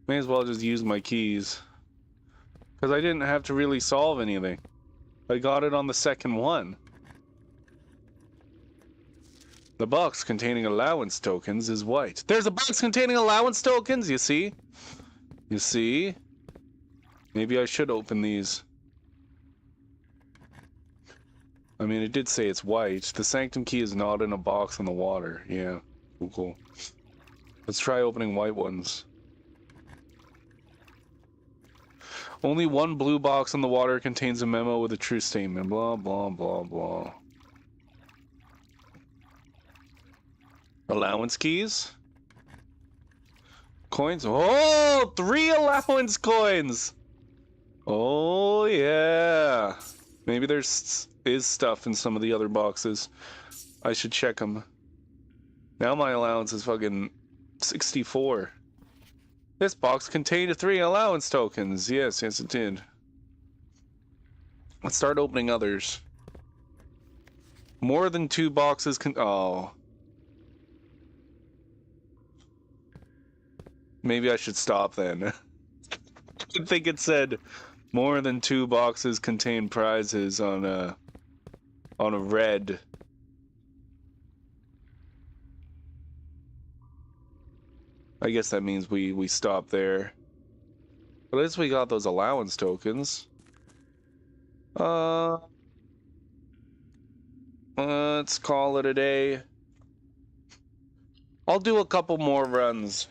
May as well just use my keys. Because I didn't have to really solve anything. I got it on the second one. The box containing allowance tokens is white. There's a box containing allowance tokens, you see? You see? Maybe I should open these. I mean, it did say it's white. The Sanctum key is not in a box in the water. Yeah, cool. Let's try opening white ones. Only one blue box on the water contains a memo with a true statement. Blah, blah, blah, blah. Allowance keys? Coins? Oh, 3 allowance coins! Oh, yeah. Maybe there's stuff in some of the other boxes. I should check them. Now my allowance is fucking 64. This box contained 3 allowance tokens. Yes, it did. Let's start opening others. More than 2 boxes can... Oh. Maybe I should stop then. I think it said more than 2 boxes contain prizes on a red. I guess that means we stop there. But at least we got those allowance tokens. Let's call it a day. I'll do a couple more runs.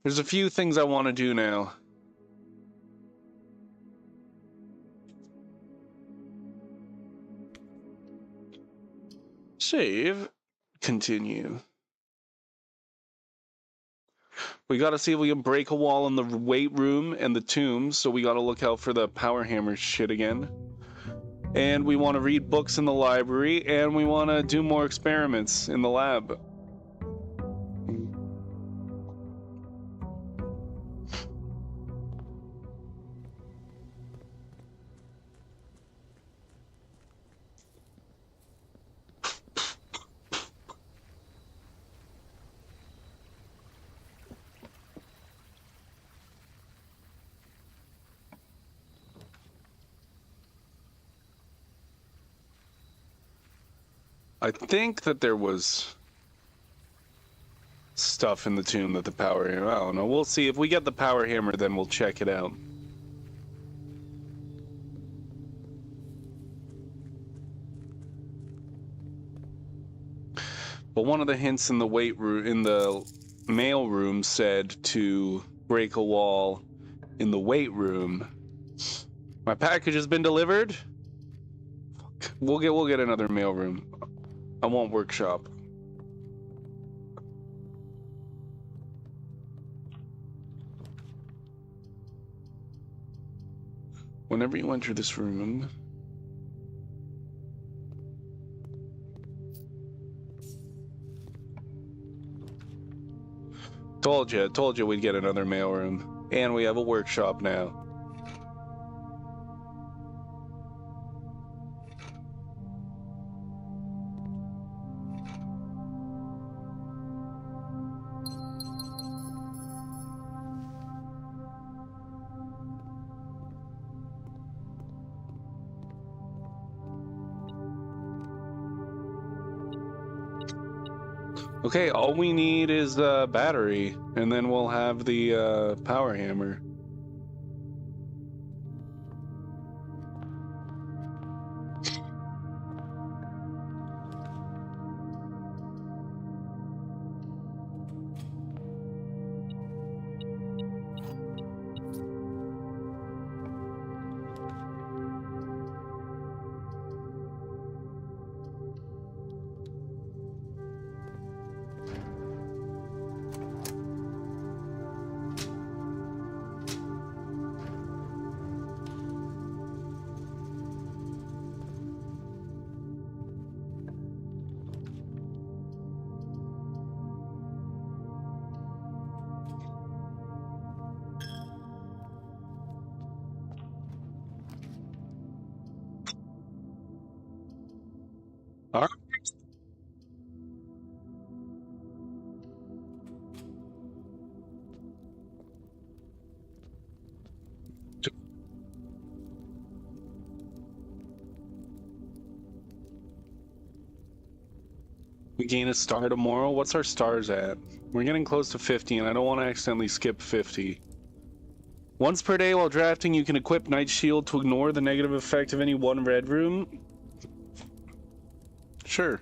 There's a few things I want to do now. Save. Continue. We gotta see if we can break a wall in the weight room and the tombs, so we gotta look out for the power hammer shit again. And we want to read books in the library, and we want to do more experiments in the lab. I think that there was stuff stuff in the tomb that the power hammer. I don't know. We'll see. If we get the power hammer, then we'll check it out. But one of the hints in the weight room, in the mail room, said to break a wall in the weight room. My package has been delivered. Fuck. We'll get another mail room. I want workshop. Whenever you enter this room. Told you we'd get another mailroom. And we have a workshop now. Okay, all we need is the battery, and then we'll have the power hammer. All right. We gain a star tomorrow? What's our stars at? We're getting close to 50, and I don't want to accidentally skip 50. Once per day while drafting, you can equip Night Shield to ignore the negative effect of any one red room. Sure.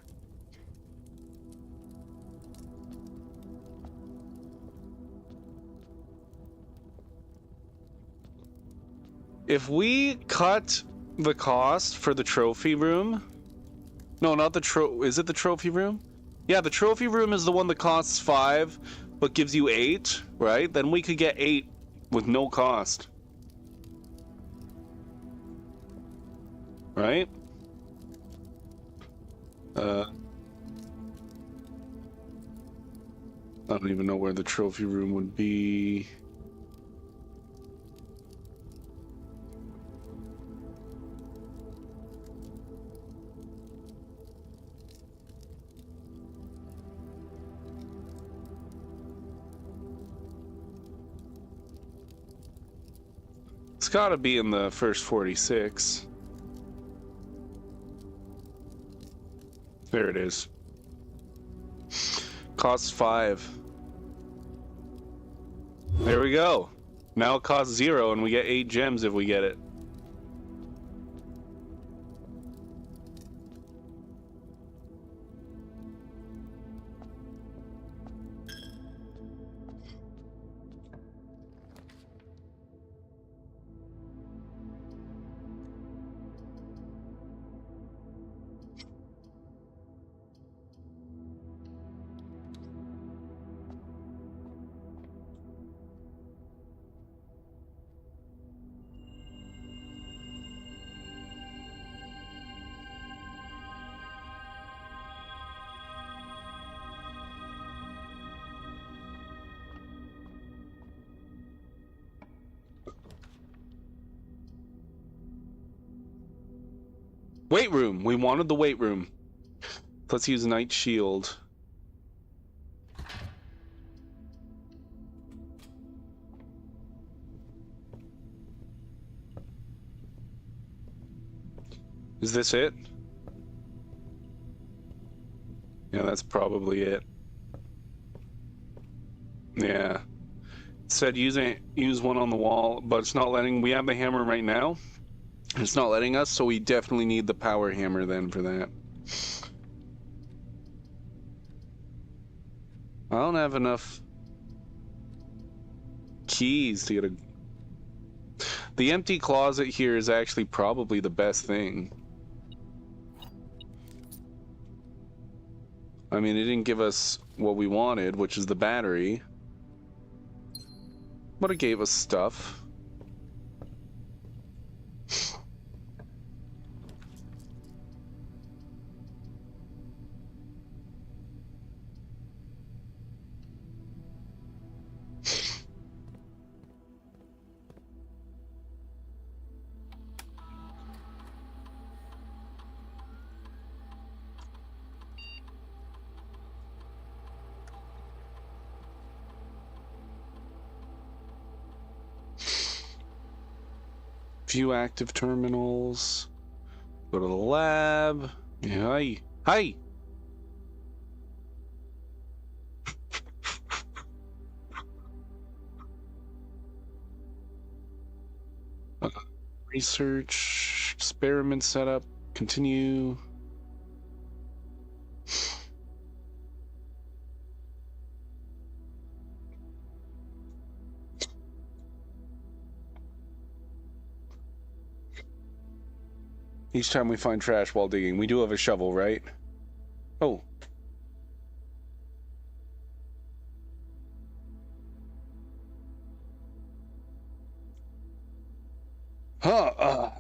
If we cut the cost for the trophy room... No, not the is it the trophy room? Yeah, the trophy room is the one that costs 5, but gives you 8, right? Then we could get 8 with no cost. Right? I don't even know where the trophy room would be. It's gotta be in the first 46. There it is. Costs 5. There we go. Now it costs 0 and we get 8 gems if we get it. Weight room. We wanted the weight room. Let's use Night Shield. Is this it? Yeah, that's probably it. Yeah. It said use one on the wall, but it's not letting. We have the hammer right now. It's not letting us, so we definitely need the power hammer then for that. I don't have enough keys to get a... The empty closet here is actually probably the best thing. I mean, it didn't give us what we wanted, which is the battery. But it gave us stuff. View active terminals. Go to the lab. Yeah, hi. Hi! Research. Experiment setup. Continue. Each time we find trash while digging, we do have a shovel, right? Oh.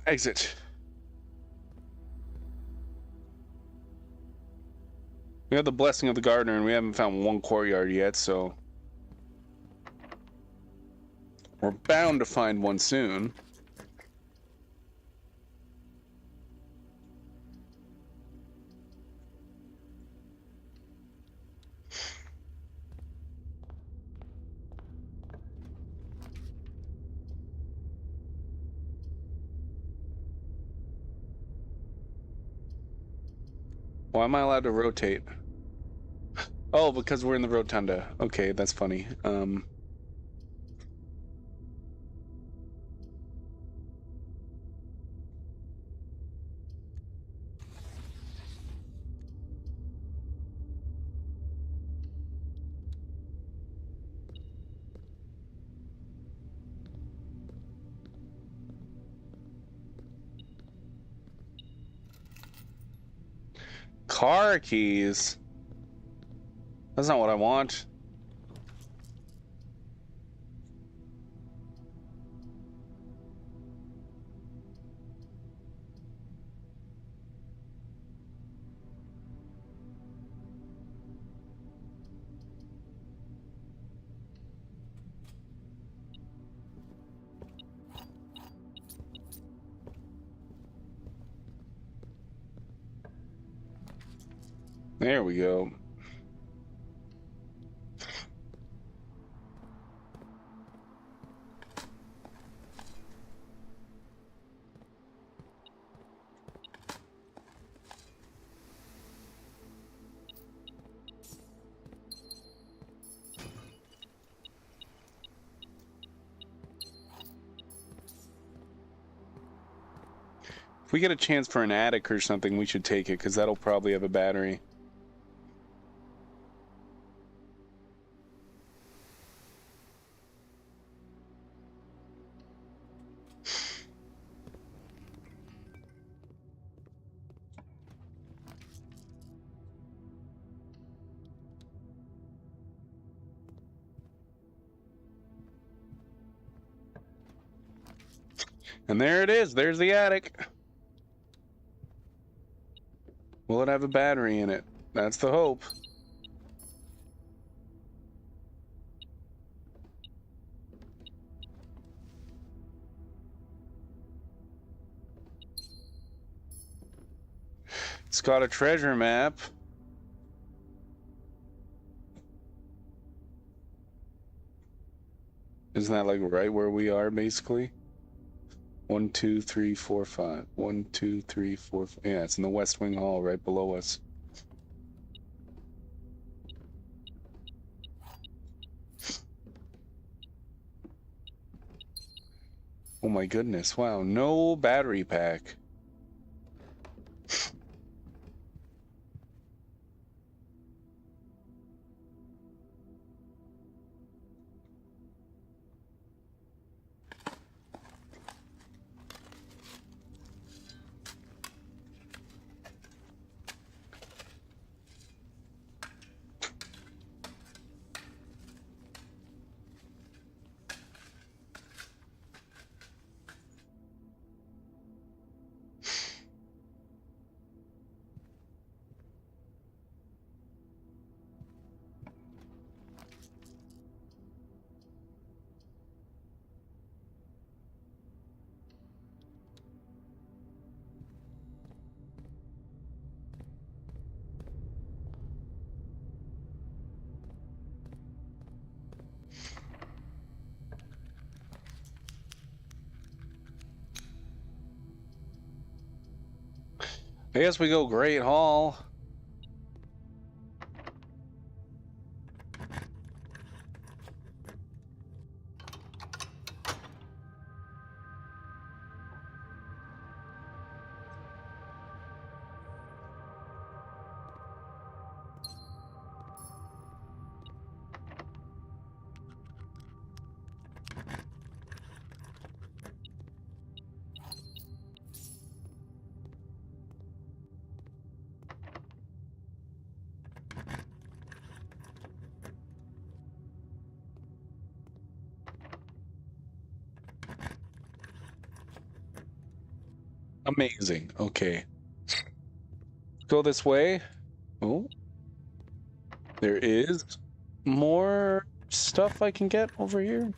Exit. We have the blessing of the gardener, and we haven't found one courtyard yet, so... We're bound to find one soon. Why am I allowed to rotate? Oh, because we're in the rotunda. Okay, that's funny. Car keys? That's not what I want. There we go. If we get a chance for an attic or something, we should take it, because that'll probably have a battery. And there it is. There's the attic. Will it have a battery in it? That's the hope. It's got a treasure map. Isn't that like right where we are, basically? 1, 2, 3, 4, 5. 1, 2, 3, 4, 5. Yeah, it's in the West Wing Hall right below us. my goodness. Wow, no battery pack. I guess we go Great Hall. Amazing. Okay. Go this way. Oh. There is more stuff I can get over here.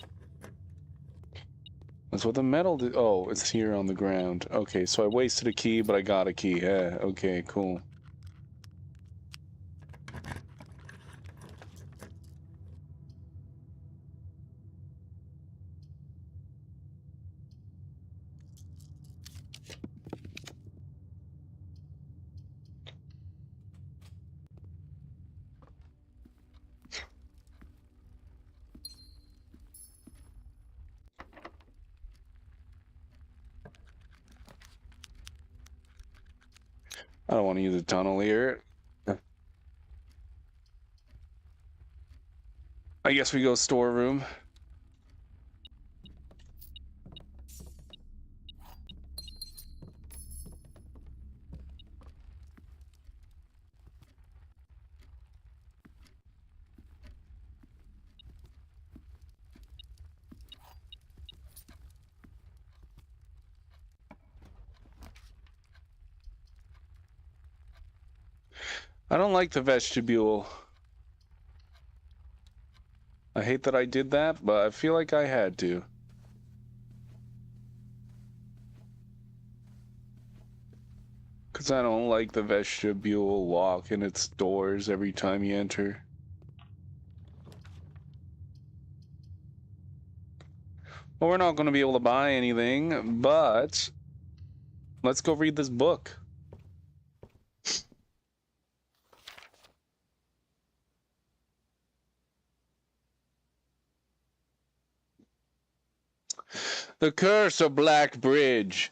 That's what the metal did. Oh, it's here on the ground. Okay, so I wasted a key, but I got a key. Yeah, okay, cool. I don't want to use a tunnel here. I guess we go storeroom. I don't like the vestibule. I hate that I did that, but I feel like I had to. Because I don't like the vestibule lock in its doors every time you enter. Well, we're not going to be able to buy anything, but let's go read this book. The Curse of Black Bridge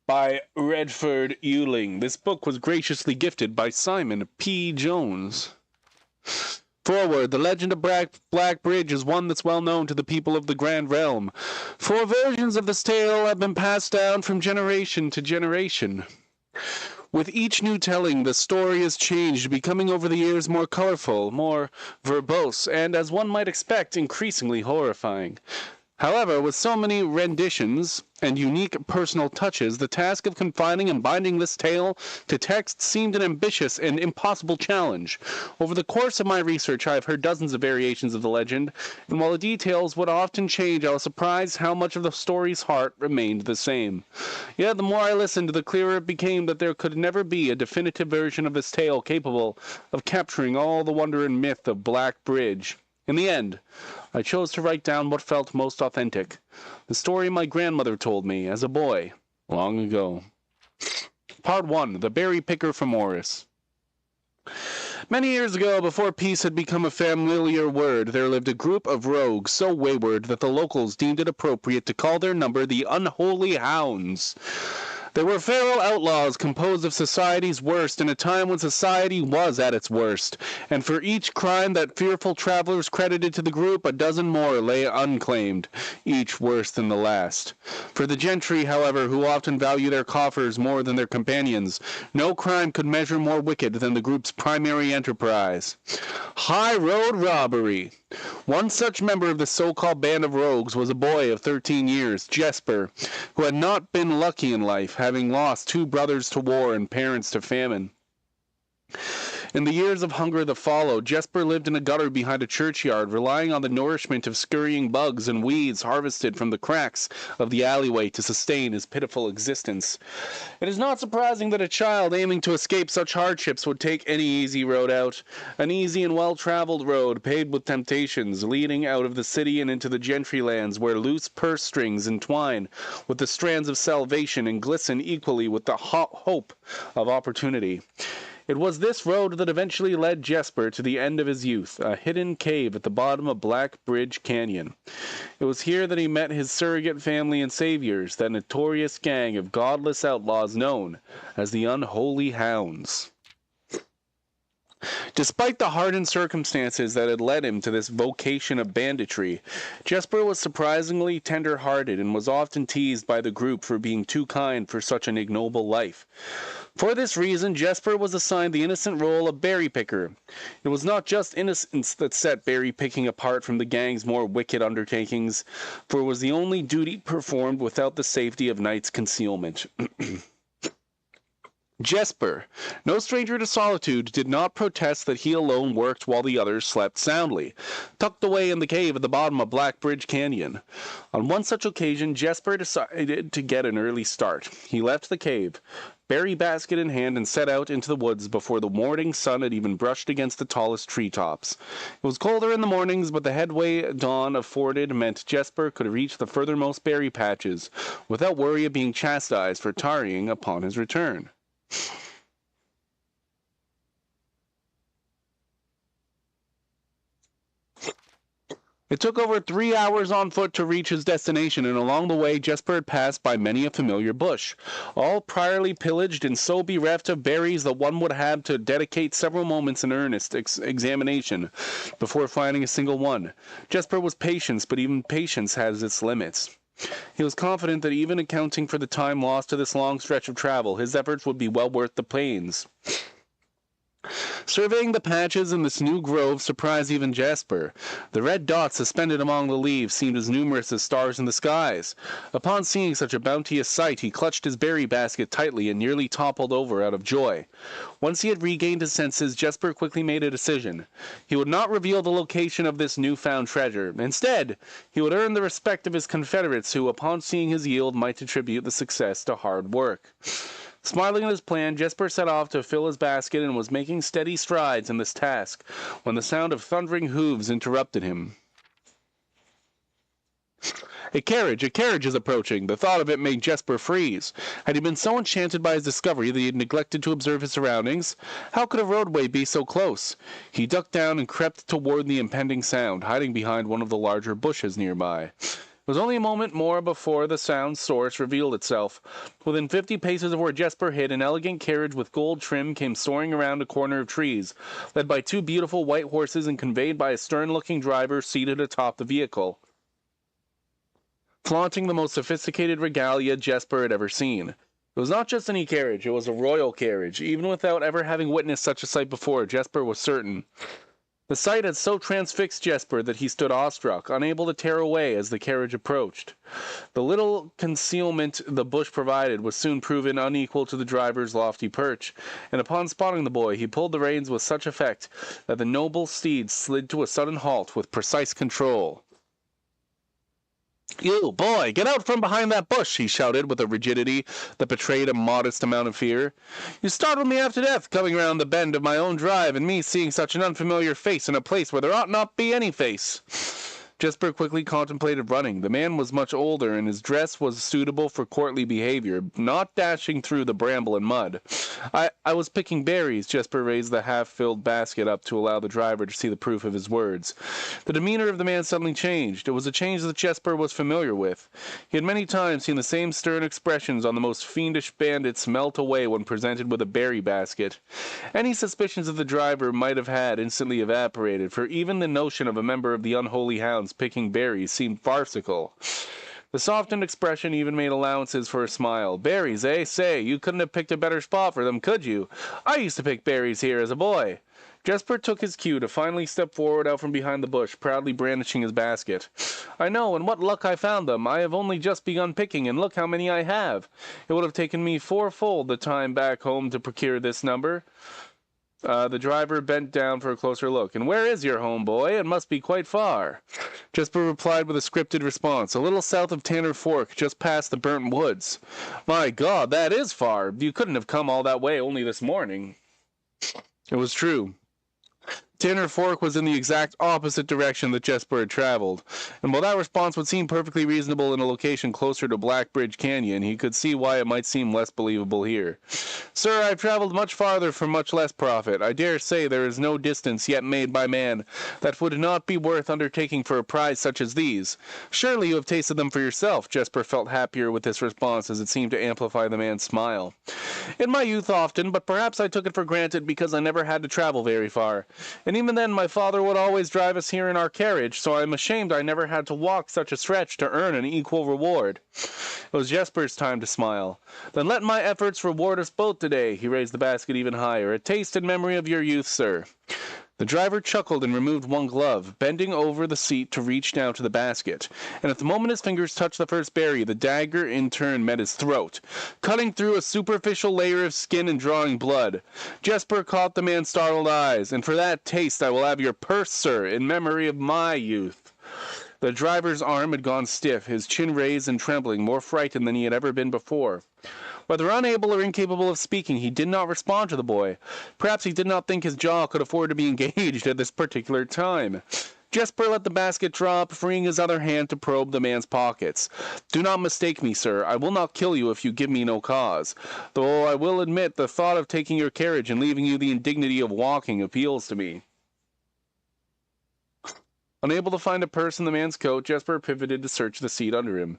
by Redford Ewing. This book was graciously gifted by Simon P. Jones. Forward, the legend of Black Bridge is one that's well known to the people of the Grand Realm. 4 versions of this tale have been passed down from generation to generation. With each new telling, the story has changed, becoming over the years more colorful, more verbose, and, as one might expect, increasingly horrifying. However, with so many renditions and unique personal touches, the task of confining and binding this tale to text seemed an ambitious and impossible challenge. Over the course of my research, I have heard dozens of variations of the legend, and while the details would often change, I was surprised how much of the story's heart remained the same. Yet the more I listened, the clearer it became that there could never be a definitive version of this tale capable of capturing all the wonder and myth of Black Bridge. In the end, I chose to write down what felt most authentic, the story my grandmother told me as a boy, long ago. Part 1, The Berry Picker from Oris. Many years ago, before peace had become a familiar word, there lived a group of rogues so wayward that the locals deemed it appropriate to call their number the Unholy Hounds. They were feral outlaws composed of society's worst in a time when society was at its worst, and for each crime that fearful travelers credited to the group, a dozen more lay unclaimed, each worse than the last. For the gentry, however, who often value their coffers more than their companions, no crime could measure more wicked than the group's primary enterprise: high road robbery. One such member of the so-called band of rogues was a boy of 13 years, Jesper, who had not been lucky in life, having lost 2 brothers to war and parents to famine. In the years of hunger that followed, Jesper lived in a gutter behind a churchyard, relying on the nourishment of scurrying bugs and weeds harvested from the cracks of the alleyway to sustain his pitiful existence. It is not surprising that a child aiming to escape such hardships would take any easy road out, an easy and well-traveled road paved with temptations, leading out of the city and into the gentry lands where loose purse strings entwine with the strands of salvation and glisten equally with the hope of opportunity. It was this road that eventually led Jesper to the end of his youth, a hidden cave at the bottom of Black Bridge Canyon. It was here that he met his surrogate family and saviors, that notorious gang of godless outlaws known as the Unholy Hounds. Despite the hardened circumstances that had led him to this vocation of banditry, Jesper was surprisingly tender-hearted and was often teased by the group for being too kind for such an ignoble life. For this reason, Jesper was assigned the innocent role of berry picker. It was not just innocence that set berry picking apart from the gang's more wicked undertakings, for it was the only duty performed without the safety of night's concealment. Jesper, no stranger to solitude, did not protest that he alone worked while the others slept soundly, tucked away in the cave at the bottom of Black Bridge Canyon. On one such occasion, Jesper decided to get an early start. He left the cave, berry basket in hand, and set out into the woods before the morning sun had even brushed against the tallest treetops. It was colder in the mornings, but the headway dawn afforded meant Jesper could reach the furthermost berry patches without worry of being chastised for tarrying upon his return. It took over 3 hours on foot to reach his destination, and along the way Jesper had passed by many a familiar bush, all priorly pillaged and so bereft of berries that one would have to dedicate several moments in earnest examination before finding a single one. Jesper was patient, but even patience has its limits. He was confident that even accounting for the time lost to this long stretch of travel, his efforts would be well worth the pains. Surveying the patches in this new grove surprised even Jesper. The red dots suspended among the leaves seemed as numerous as stars in the skies. Upon seeing such a bounteous sight, he clutched his berry basket tightly and nearly toppled over out of joy. Once he had regained his senses, Jesper quickly made a decision. He would not reveal the location of this newfound treasure. Instead, he would earn the respect of his confederates who, upon seeing his yield, might attribute the success to hard work. Smiling at his plan, Jesper set off to fill his basket and was making steady strides in this task when the sound of thundering hooves interrupted him. A carriage is approaching. The thought of it made Jesper freeze. Had he been so enchanted by his discovery that he had neglected to observe his surroundings? How could a roadway be so close? He ducked down and crept toward the impending sound, hiding behind one of the larger bushes nearby. It was only a moment more before the sound's source revealed itself. Within 50 paces of where Jesper hid, an elegant carriage with gold trim came soaring around a corner of trees, led by 2 beautiful white horses and conveyed by a stern-looking driver seated atop the vehicle, flaunting the most sophisticated regalia Jesper had ever seen. It was not just any carriage, it was a royal carriage. Even without ever having witnessed such a sight before, Jesper was certain. The sight had so transfixed Jesper that he stood awestruck, unable to tear away as the carriage approached. The little concealment the bush provided was soon proven unequal to the driver's lofty perch, and upon spotting the boy, he pulled the reins with such effect that the noble steed slid to a sudden halt with precise control. "You, boy, get out from behind that bush," he shouted with a rigidity that betrayed a modest amount of fear. "You startled me half to death coming round the bend of my own drive, and me seeing such an unfamiliar face in a place where there ought not be any face." Jesper quickly contemplated running. The man was much older, and his dress was suitable for courtly behavior, not dashing through the bramble and mud. I was picking berries. Jesper raised the half-filled basket up to allow the driver to see the proof of his words. The demeanor of the man suddenly changed. It was a change that Jesper was familiar with. He had many times seen the same stern expressions on the most fiendish bandits melt away when presented with a berry basket. Any suspicions of the driver might have had instantly evaporated, for even the notion of a member of the unholy hounds picking berries seemed farcical. The softened expression even made allowances for a smile. Berries, eh? Say, you couldn't have picked a better spot for them, could you? I used to pick berries here as a boy. Jesper took his cue to finally step forward out from behind the bush, proudly brandishing his basket. I know, and what luck I found them. I have only just begun picking, and look how many I have. It would have taken me fourfold the time back home to procure this number. The driver bent down for a closer look. And where is your home, boy? It must be quite far. Jesper replied with a scripted response. A little south of Tanner Fork, just past the burnt woods. My God, that is far. You couldn't have come all that way only this morning. It was true. Tanner Fork was in the exact opposite direction that Jesper had traveled, and while that response would seem perfectly reasonable in a location closer to Black Bridge Canyon, he could see why it might seem less believable here. Sir, I've traveled much farther for much less profit. I dare say there is no distance yet made by man that would not be worth undertaking for a prize such as these. Surely you have tasted them for yourself. Jesper felt happier with this response as it seemed to amplify the man's smile. In my youth often, but perhaps I took it for granted because I never had to travel very far. And even then, my father would always drive us here in our carriage, so I am ashamed I never had to walk such a stretch to earn an equal reward. It was Jesper's time to smile. Then let my efforts reward us both today. He raised the basket even higher. A taste and memory of your youth, sir. The driver chuckled and removed one glove, bending over the seat to reach down to the basket. And at the moment his fingers touched the first berry, the dagger in turn met his throat, cutting through a superficial layer of skin and drawing blood. Jesper caught the man's startled eyes. And for that taste I will have your purse, sir, in memory of my youth. The driver's arm had gone stiff, his chin raised and trembling, more frightened than he had ever been before. Whether unable or incapable of speaking, he did not respond to the boy. Perhaps he did not think his jaw could afford to be engaged at this particular time. Jesper let the basket drop, freeing his other hand to probe the man's pockets. Do not mistake me, sir. I will not kill you if you give me no cause. Though I will admit the thought of taking your carriage and leaving you the indignity of walking appeals to me. Unable to find a purse in the man's coat, Jesper pivoted to search the seat under him.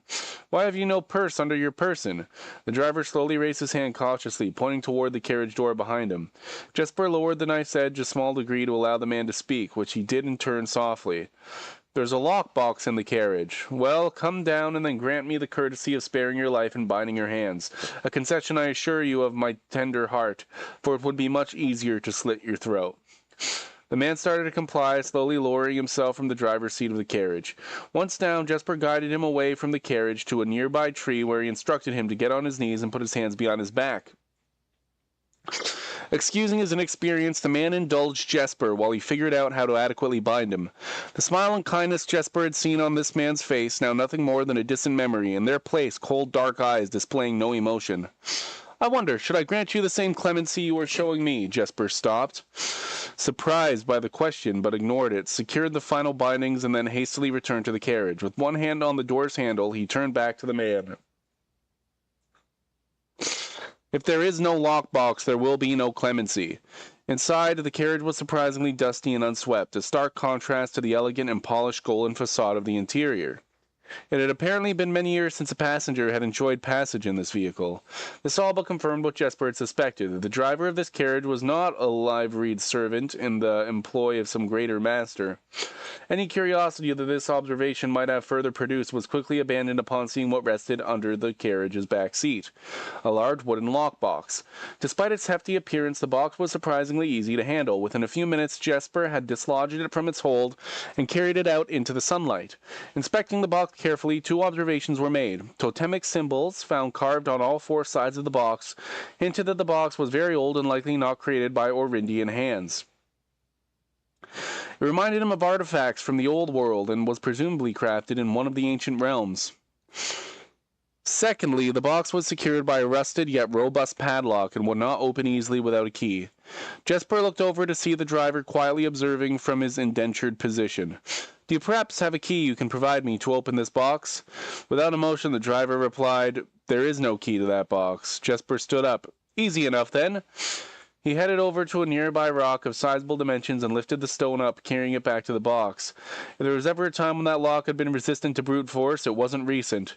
Why have you no purse under your person? The driver slowly raised his hand cautiously, pointing toward the carriage door behind him. Jesper lowered the knife's edge a small degree to allow the man to speak, which he did in turn softly. There's a lockbox in the carriage. Well, come down and then grant me the courtesy of sparing your life and binding your hands. A concession, I assure you, of my tender heart, for it would be much easier to slit your throat. The man started to comply, slowly lowering himself from the driver's seat of the carriage. Once down, Jesper guided him away from the carriage to a nearby tree where he instructed him to get on his knees and put his hands behind his back. Excusing his inexperience, the man indulged Jesper while he figured out how to adequately bind him. The smile and kindness Jesper had seen on this man's face, now nothing more than a distant memory, in their place cold dark eyes displaying no emotion. I wonder, should I grant you the same clemency you are showing me? Jesper stopped, surprised by the question, but ignored it, secured the final bindings, and then hastily returned to the carriage. With one hand on the door's handle, he turned back to the man. If there is no lockbox, there will be no clemency. Inside, the carriage was surprisingly dusty and unswept, a stark contrast to the elegant and polished golden facade of the interior. It had apparently been many years since a passenger had enjoyed passage in this vehicle. This all but confirmed what Jesper had suspected. The driver of this carriage was not a liveried servant in the employ of some greater master. Any curiosity that this observation might have further produced was quickly abandoned upon seeing what rested under the carriage's back seat. A large wooden lockbox. Despite its hefty appearance, the box was surprisingly easy to handle. Within a few minutes, Jesper had dislodged it from its hold and carried it out into the sunlight. Inspecting the box carefully, two observations were made. Totemic symbols, found carved on all four sides of the box, hinted that the box was very old and likely not created by Orindian hands. It reminded him of artifacts from the old world and was presumably crafted in one of the ancient realms. Secondly, the box was secured by a rusted yet robust padlock and would not open easily without a key. Jesper looked over to see the driver quietly observing from his indentured position. Do you perhaps have a key you can provide me to open this box? Without emotion, the driver replied, There is no key to that box. Jesper stood up. Easy enough, then. He headed over to a nearby rock of sizable dimensions and lifted the stone up, carrying it back to the box. If there was ever a time when that lock had been resistant to brute force, it wasn't recent.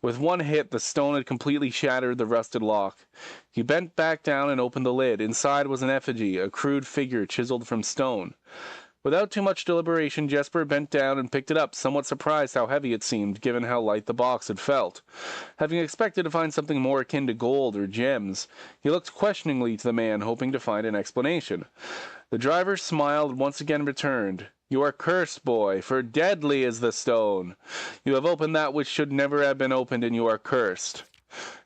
With one hit, the stone had completely shattered the rusted lock. He bent back down and opened the lid. Inside was an effigy, a crude figure chiseled from stone. Without too much deliberation, Jesper bent down and picked it up, somewhat surprised how heavy it seemed, given how light the box had felt. Having expected to find something more akin to gold or gems, he looked questioningly to the man, hoping to find an explanation. The driver smiled and once again returned. You are cursed, boy, for deadly is the stone. You have opened that which should never have been opened, and you are cursed.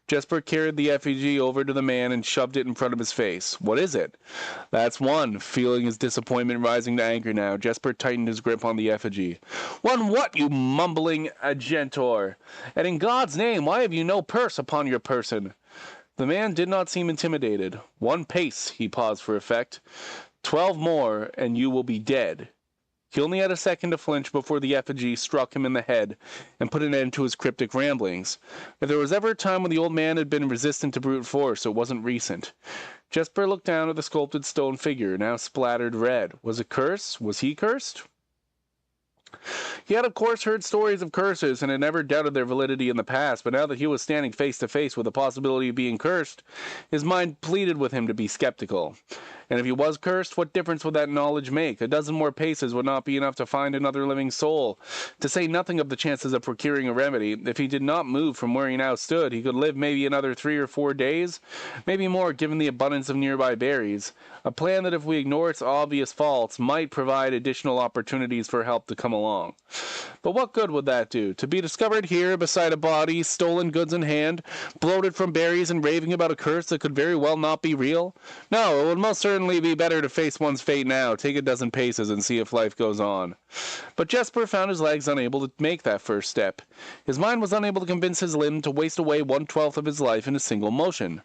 Jesper carried the effigy over to the man and shoved it in front of his face. What is it? That's one. Feeling his disappointment rising to anger now, Jesper tightened his grip on the effigy. One what, you mumbling agentor? And in God's name, why have you no purse upon your person? The man did not seem intimidated. 1 pace, he paused for effect. 12 more, and you will be dead. He only had a second to flinch before the effigy struck him in the head and put an end to his cryptic ramblings. If there was ever a time when the old man had been resistant to brute force, it wasn't recent. Jesper looked down at the sculpted stone figure, now splattered red. Was it curse? Was he cursed? He had of course heard stories of curses and had never doubted their validity in the past, but now that he was standing face to face with the possibility of being cursed, his mind pleaded with him to be skeptical. And if he was cursed, what difference would that knowledge make? 12 more paces would not be enough to find another living soul. To say nothing of the chances of procuring a remedy, if he did not move from where he now stood, he could live maybe another 3 or 4 days, maybe more given the abundance of nearby berries. A plan that, if we ignore its obvious faults, might provide additional opportunities for help to come along. But what good would that do? To be discovered here beside a body, stolen goods in hand, bloated from berries and raving about a curse that could very well not be real? No, it would most certainly be better to face one's fate now, take a dozen paces and see if life goes on. But Jesper found his legs unable to make that first step. His mind was unable to convince his limb to waste away 1/12 of his life in a single motion.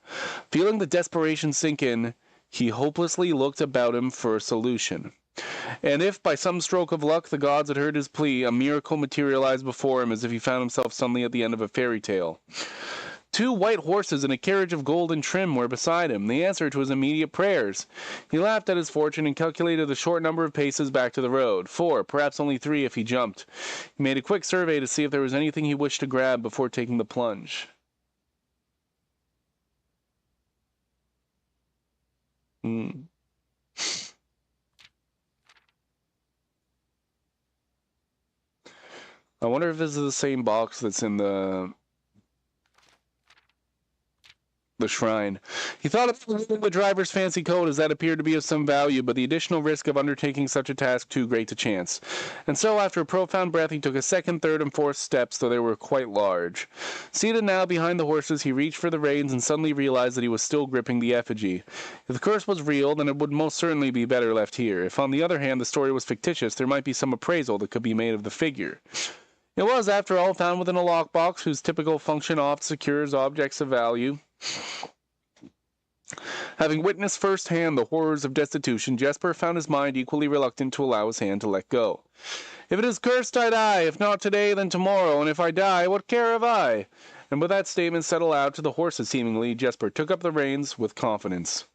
Feeling the desperation sink in, he hopelessly looked about him for a solution. And if, by some stroke of luck, the gods had heard his plea, a miracle materialized before him as if he found himself suddenly at the end of a fairy tale. 2 white horses and a carriage of golden trim were beside him, the answer to his immediate prayers. He laughed at his fortune and calculated the short number of paces back to the road. 4, perhaps only 3 if he jumped. He made a quick survey to see if there was anything he wished to grab before taking the plunge. I wonder if this is the same box that's in the shrine. He thought of the driver's fancy coat as that appeared to be of some value, but the additional risk of undertaking such a task too great to chance. And so, after a profound breath, he took a second, third, and fourth steps, though they were quite large. Seated now behind the horses, he reached for the reins and suddenly realized that he was still gripping the effigy. If the curse was real, then it would most certainly be better left here. If, on the other hand, the story was fictitious, there might be some appraisal that could be made of the figure. It was, after all, found within a lockbox whose typical function oft secures objects of value. Having witnessed firsthand the horrors of destitution, Jesper found his mind equally reluctant to allow his hand to let go. If it is cursed, I die. If not today, then tomorrow. And if I die, what care have I? And with that statement said aloud to the horses seemingly, Jesper took up the reins with confidence.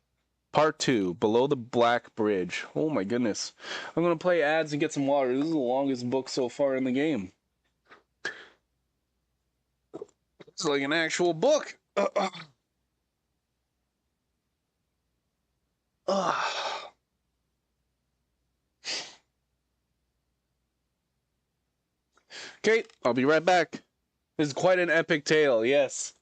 Part 2, Below the Black Bridge. Oh my goodness. I'm going to play ads and get some water. This is the longest book so far in the game. It's like an actual book. Okay, I'll be right back. This is quite an epic tale, yes.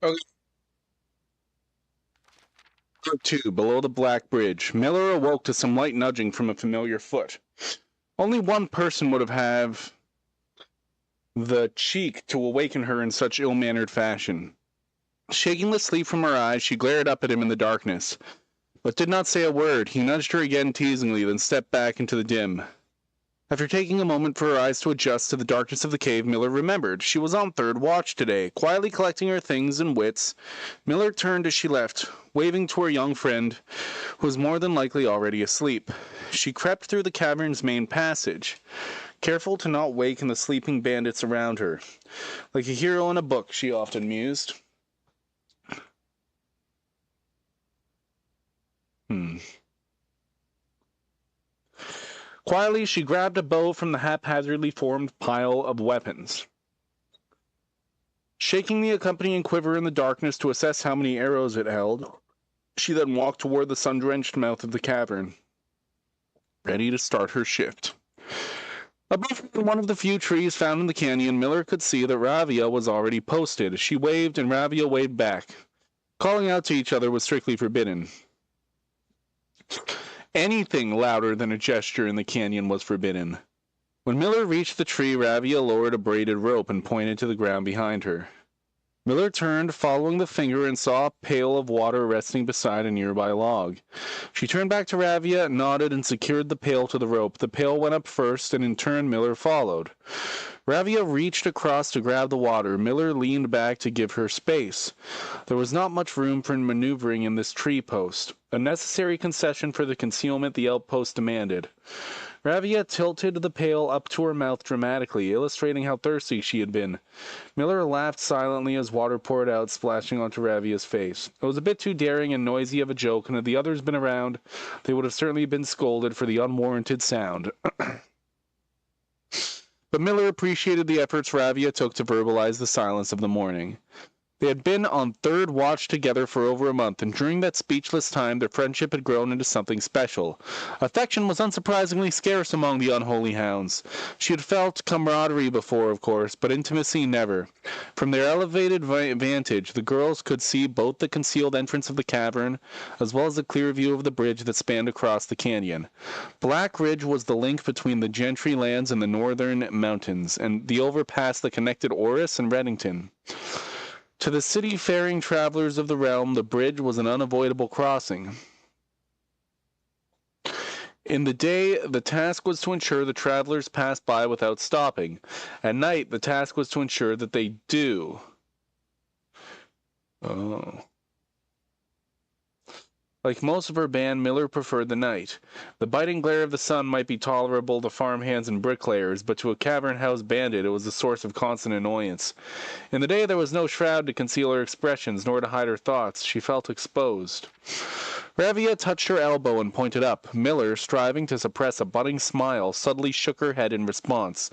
Okay. 2, below the Black Bridge. Miller awoke to some light nudging from a familiar foot. Only one person would have the cheek to awaken her in such ill-mannered fashion. Shaking the sleep from her eyes, she glared up at him in the darkness, but did not say a word. He nudged her again teasingly, then stepped back into the dim. After taking a moment for her eyes to adjust to the darkness of the cave, Miller remembered. She was on third watch today, quietly collecting her things and wits. Miller turned as she left, waving to her young friend, who was more than likely already asleep. She crept through the cavern's main passage, careful to not waken the sleeping bandits around her. Like a hero in a book, she often mused. Quietly, she grabbed a bow from the haphazardly formed pile of weapons. Shaking the accompanying quiver in the darkness to assess how many arrows it held, she then walked toward the sun-drenched mouth of the cavern, ready to start her shift. Above one of the few trees found in the canyon, Miller could see that Ravia was already posted. She waved, and Ravia waved back. Calling out to each other was strictly forbidden. Anything louder than a gesture in the canyon was forbidden. When Miller reached the tree, Ravia lowered a braided rope and pointed to the ground behind her. Miller turned, following the finger, and saw a pail of water resting beside a nearby log. She turned back to Ravia, nodded, and secured the pail to the rope. The pail went up first, and in turn Miller followed. Ravia reached across to grab the water. Miller leaned back to give her space. There was not much room for maneuvering in this tree post, a necessary concession for the concealment the outpost demanded. Ravia tilted the pail up to her mouth dramatically, illustrating how thirsty she had been. Miller laughed silently as water poured out, splashing onto Ravia's face. It was a bit too daring and noisy of a joke, and had the others been around, they would have certainly been scolded for the unwarranted sound. But Miller appreciated the efforts Ravia took to verbalize the silence of the morning. They had been on third watch together for over a month, and during that speechless time their friendship had grown into something special. Affection was unsurprisingly scarce among the unholy hounds. She had felt camaraderie before, of course, but intimacy never. From their elevated vantage, the girls could see both the concealed entrance of the cavern, as well as a clear view of the bridge that spanned across the canyon. Black Ridge was the link between the Gentry lands and the northern mountains, and the overpass that connected Orris and Reddington. To the city-faring travelers of the realm, the bridge was an unavoidable crossing. In the day, the task was to ensure the travelers passed by without stopping. At night, the task was to ensure that they do. Oh. Like most of her band, Miller preferred the night. The biting glare of the sun might be tolerable to farmhands and bricklayers, but to a cavern-house bandit it was a source of constant annoyance. In the day there was no shroud to conceal her expressions, nor to hide her thoughts. She felt exposed. Ravia touched her elbow and pointed up. Miller, striving to suppress a budding smile, suddenly shook her head in response.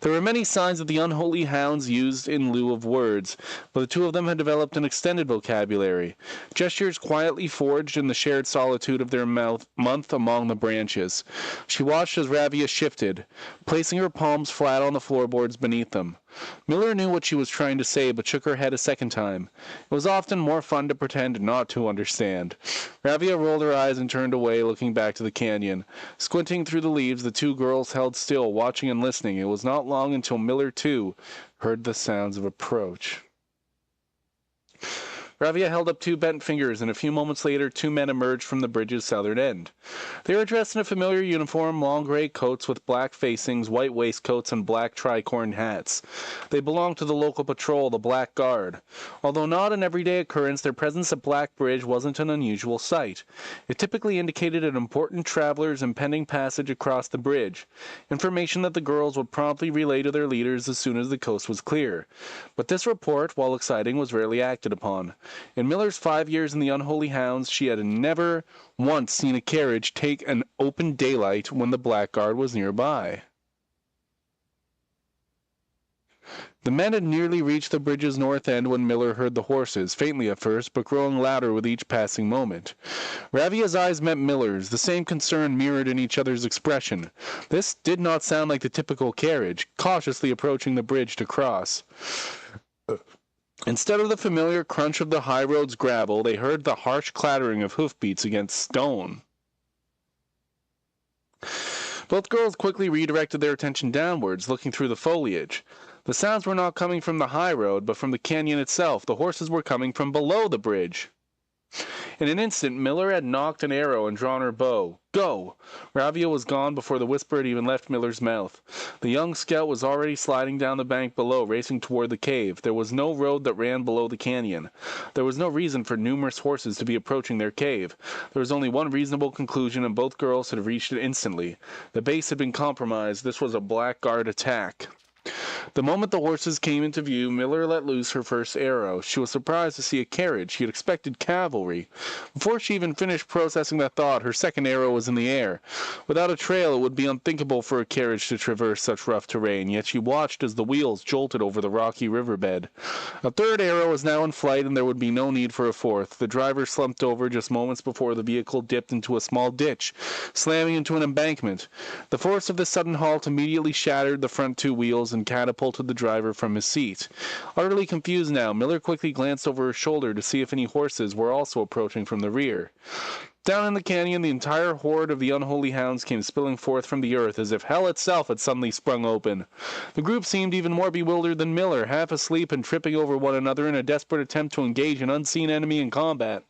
There were many signs that the unholy hounds used in lieu of words, but the two of them had developed an extended vocabulary. Gestures quietly forged in the shared solitude of their month among the branches. She watched as Ravia shifted, placing her palms flat on the floorboards beneath them. Miller knew what she was trying to say, but shook her head a second time. It was often more fun to pretend not to understand. Ravia rolled her eyes and turned away, looking back to the canyon. Squinting through the leaves, the two girls held still, watching and listening. It was not long until Miller, too, heard the sounds of approach. Ravia held up two bent fingers, and a few moments later 2 men emerged from the bridge's southern end. They were dressed in a familiar uniform, long gray coats with black facings, white waistcoats, and black tricorn hats. They belonged to the local patrol, the Black Guard. Although not an everyday occurrence, their presence at Black Bridge wasn't an unusual sight. It typically indicated an important traveler's impending passage across the bridge, information that the girls would promptly relay to their leaders as soon as the coast was clear. But this report, while exciting, was rarely acted upon. In Miller's 5 years in the Unholy Hounds, she had never once seen a carriage take an open daylight when the Blackguard was nearby. The men had nearly reached the bridge's north end when Miller heard the horses, faintly at first, but growing louder with each passing moment. Ravia's eyes met Miller's, the same concern mirrored in each other's expression. This did not sound like the typical carriage, cautiously approaching the bridge to cross. Instead of the familiar crunch of the high road's gravel, they heard the harsh clattering of hoofbeats against stone. Both girls quickly redirected their attention downwards, looking through the foliage. The sounds were not coming from the high road, but from the canyon itself. The horses were coming from below the bridge. In an instant, Miller had knocked an arrow and drawn her bow. Go! Ravia was gone before the whisper had even left Miller's mouth. The young scout was already sliding down the bank below, racing toward the cave. There was no road that ran below the canyon. There was no reason for numerous horses to be approaching their cave. There was only one reasonable conclusion, and both girls had reached it instantly. The base had been compromised. This was a blackguard attack. The moment the horses came into view, Miller let loose her first arrow. She was surprised to see a carriage. She had expected cavalry. Before she even finished processing that thought, her second arrow was in the air. Without a trail, it would be unthinkable for a carriage to traverse such rough terrain, yet she watched as the wheels jolted over the rocky riverbed. A third arrow was now in flight, and there would be no need for a fourth. The driver slumped over just moments before the vehicle dipped into a small ditch, slamming into an embankment. The force of this sudden halt immediately shattered the front two wheels and catapulted the driver from his seat. Utterly confused now, Miller quickly glanced over her shoulder to see if any horses were also approaching from the rear. Down in the canyon, the entire horde of the unholy hounds came spilling forth from the earth as if hell itself had suddenly sprung open. The group seemed even more bewildered than Miller, half asleep and tripping over one another in a desperate attempt to engage an unseen enemy in combat.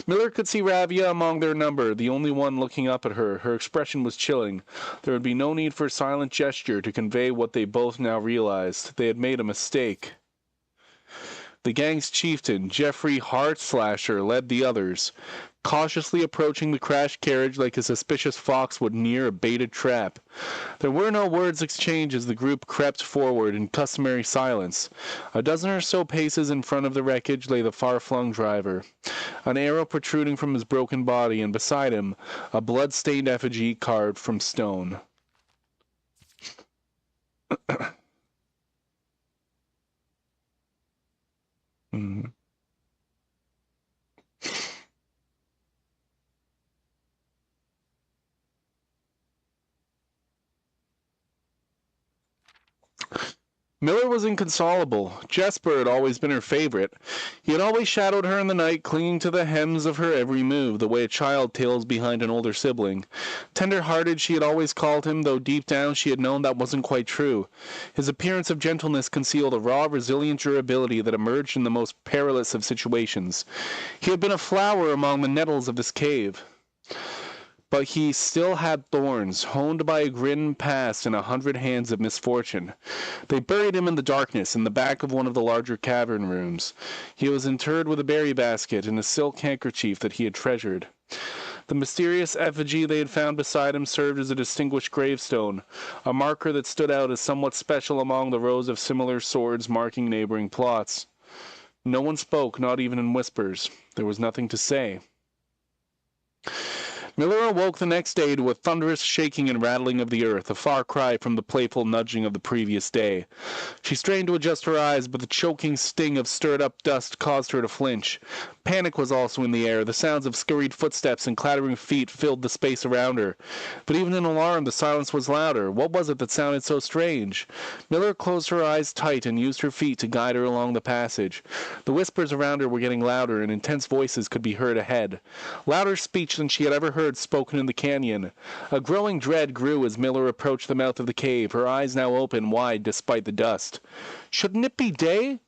Miller could see Ravia among their number, the only one looking up at her. Her expression was chilling. There would be no need for a silent gesture to convey what they both now realized. They had made a mistake. The gang's chieftain, Jeffrey Heartslasher, led the others, cautiously approaching the crashed carriage like a suspicious fox would near a baited trap. There were no words exchanged as the group crept forward in customary silence. A dozen or so paces in front of the wreckage lay the far-flung driver, an arrow protruding from his broken body, and beside him, a blood-stained effigy carved from stone. Miller was inconsolable. Jesper had always been her favorite. He had always shadowed her in the night, clinging to the hems of her every move, the way a child tails behind an older sibling. Tender-hearted she had always called him, though deep down she had known that wasn't quite true. His appearance of gentleness concealed a raw, resilient durability that emerged in the most perilous of situations. He had been a flower among the nettles of this cave. But he still had thorns, honed by a grim past and 100 hands of misfortune. They buried him in the darkness, in the back of one of the larger cavern rooms. He was interred with a berry basket and a silk handkerchief that he had treasured. The mysterious effigy they had found beside him served as a distinguished gravestone, a marker that stood out as somewhat special among the rows of similar swords marking neighboring plots. No one spoke, not even in whispers. There was nothing to say. Miller awoke the next day to a thunderous shaking and rattling of the earth, a far cry from the playful nudging of the previous day. She strained to adjust her eyes, but the choking sting of stirred-up dust caused her to flinch. Panic was also in the air. The sounds of scurried footsteps and clattering feet filled the space around her. But even in alarm, the silence was louder. What was it that sounded so strange? Miller closed her eyes tight and used her feet to guide her along the passage. The whispers around her were getting louder, and intense voices could be heard ahead. Louder speech than she had ever heard spoken in the canyon. A growing dread grew as Miller approached the mouth of the cave, her eyes now open wide despite the dust. Shouldn't it be day?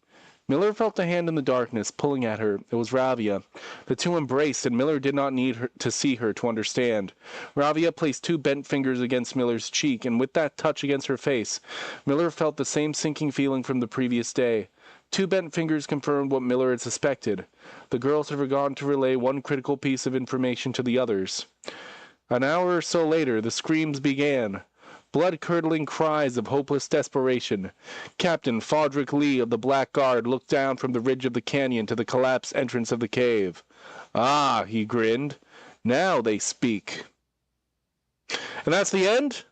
Miller felt a hand in the darkness, pulling at her. It was Ravia. The two embraced, and Miller did not need to see her to understand. Ravia placed two bent fingers against Miller's cheek, and with that touch against her face, Miller felt the same sinking feeling from the previous day. Two bent fingers confirmed what Miller had suspected. The girls had forgotten to relay one critical piece of information to the others. An hour or so later, the screams began. Blood-curdling cries of hopeless desperation. Captain Fodrick Lee of the Black Guard looked down from the ridge of the canyon to the collapsed entrance of the cave. Ah, he grinned. Now they speak. And that's the end?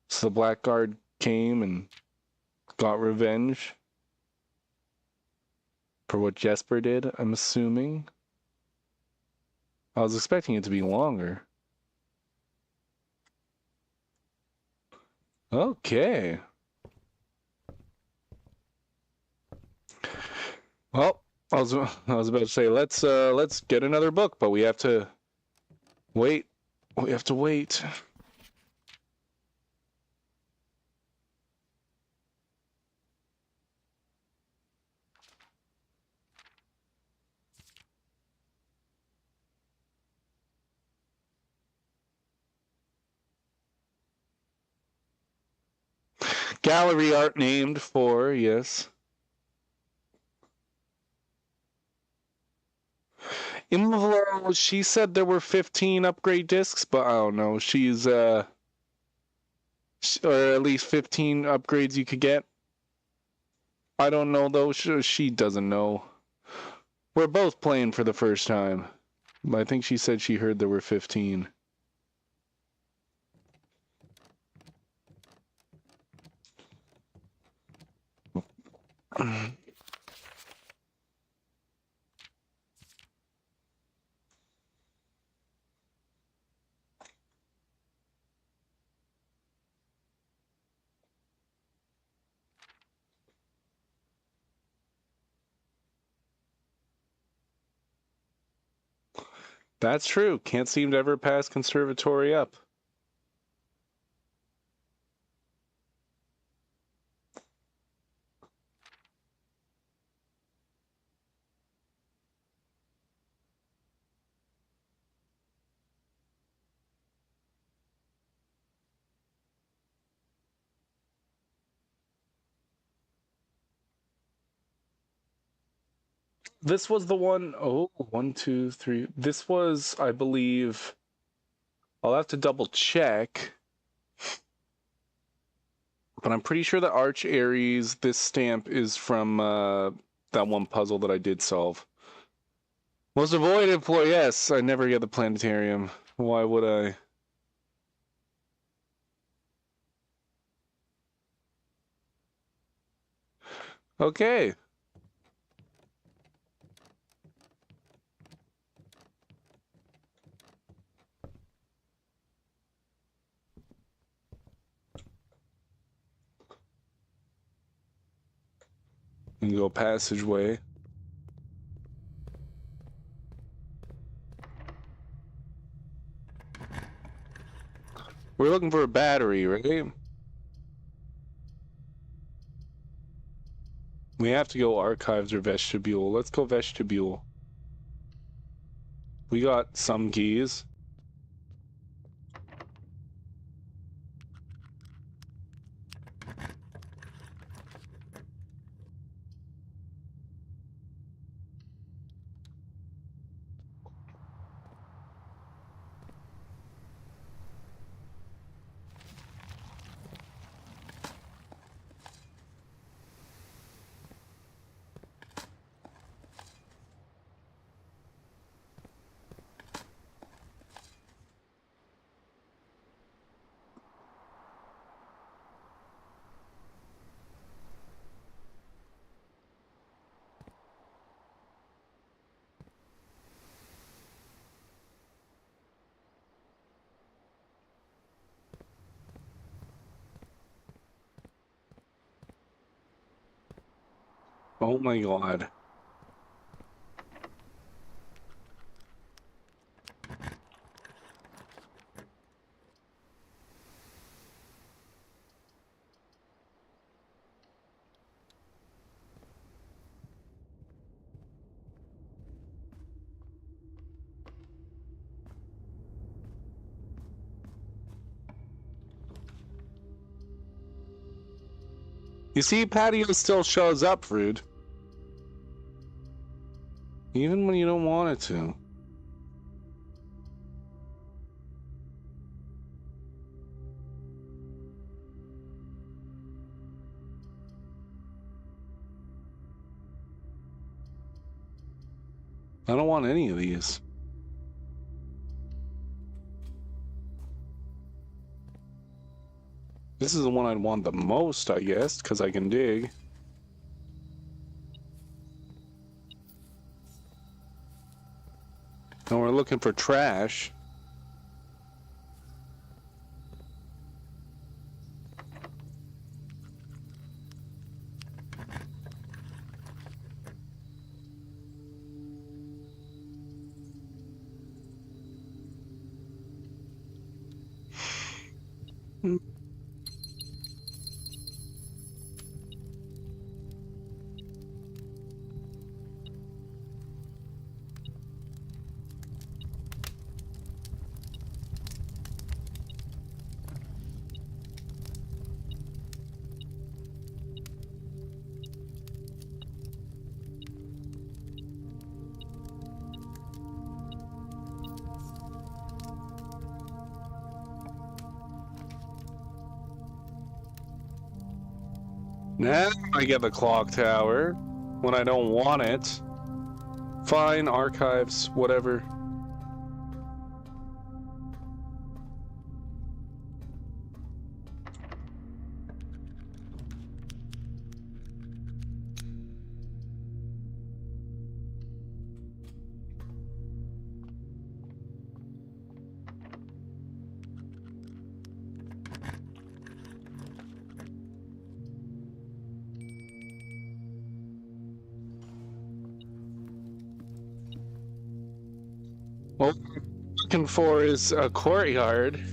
So the Black Guard came and got revenge for what Jesper did, I'm assuming. I was expecting it to be longer. Okay. Well, I was about to say let's get another book, but we have to wait. We have to wait. Gallery art named for, yes. Imvlo, she said there were 15 upgrade discs, but I don't know. She's or at least 15 upgrades you could get. I don't know though. She doesn't know. We're both playing for the first time. I think she said she heard there were 15. That's true. Can't seem to ever pass conservatory up. This was the one, oh, 1, 2, 3. This was, I believe, I'll have to double check. But I'm pretty sure the Arch Ares, this stamp is from that one puzzle that I did solve. Most avoided floor, yes, I never get the planetarium. Why would I? Okay. And go passageway. We're looking for a battery, right? We have to go archives or vestibule. Let's go vestibule. We got some keys. Oh my god. You see, patio still shows up, Rude. Even when you don't want it to. I don't want any of these. This is the one I'd want the most, I guess, because I can dig. And we're looking for trash. Now I get the clock tower when I don't want it. Fine, archives, whatever. What we're looking for is a courtyard.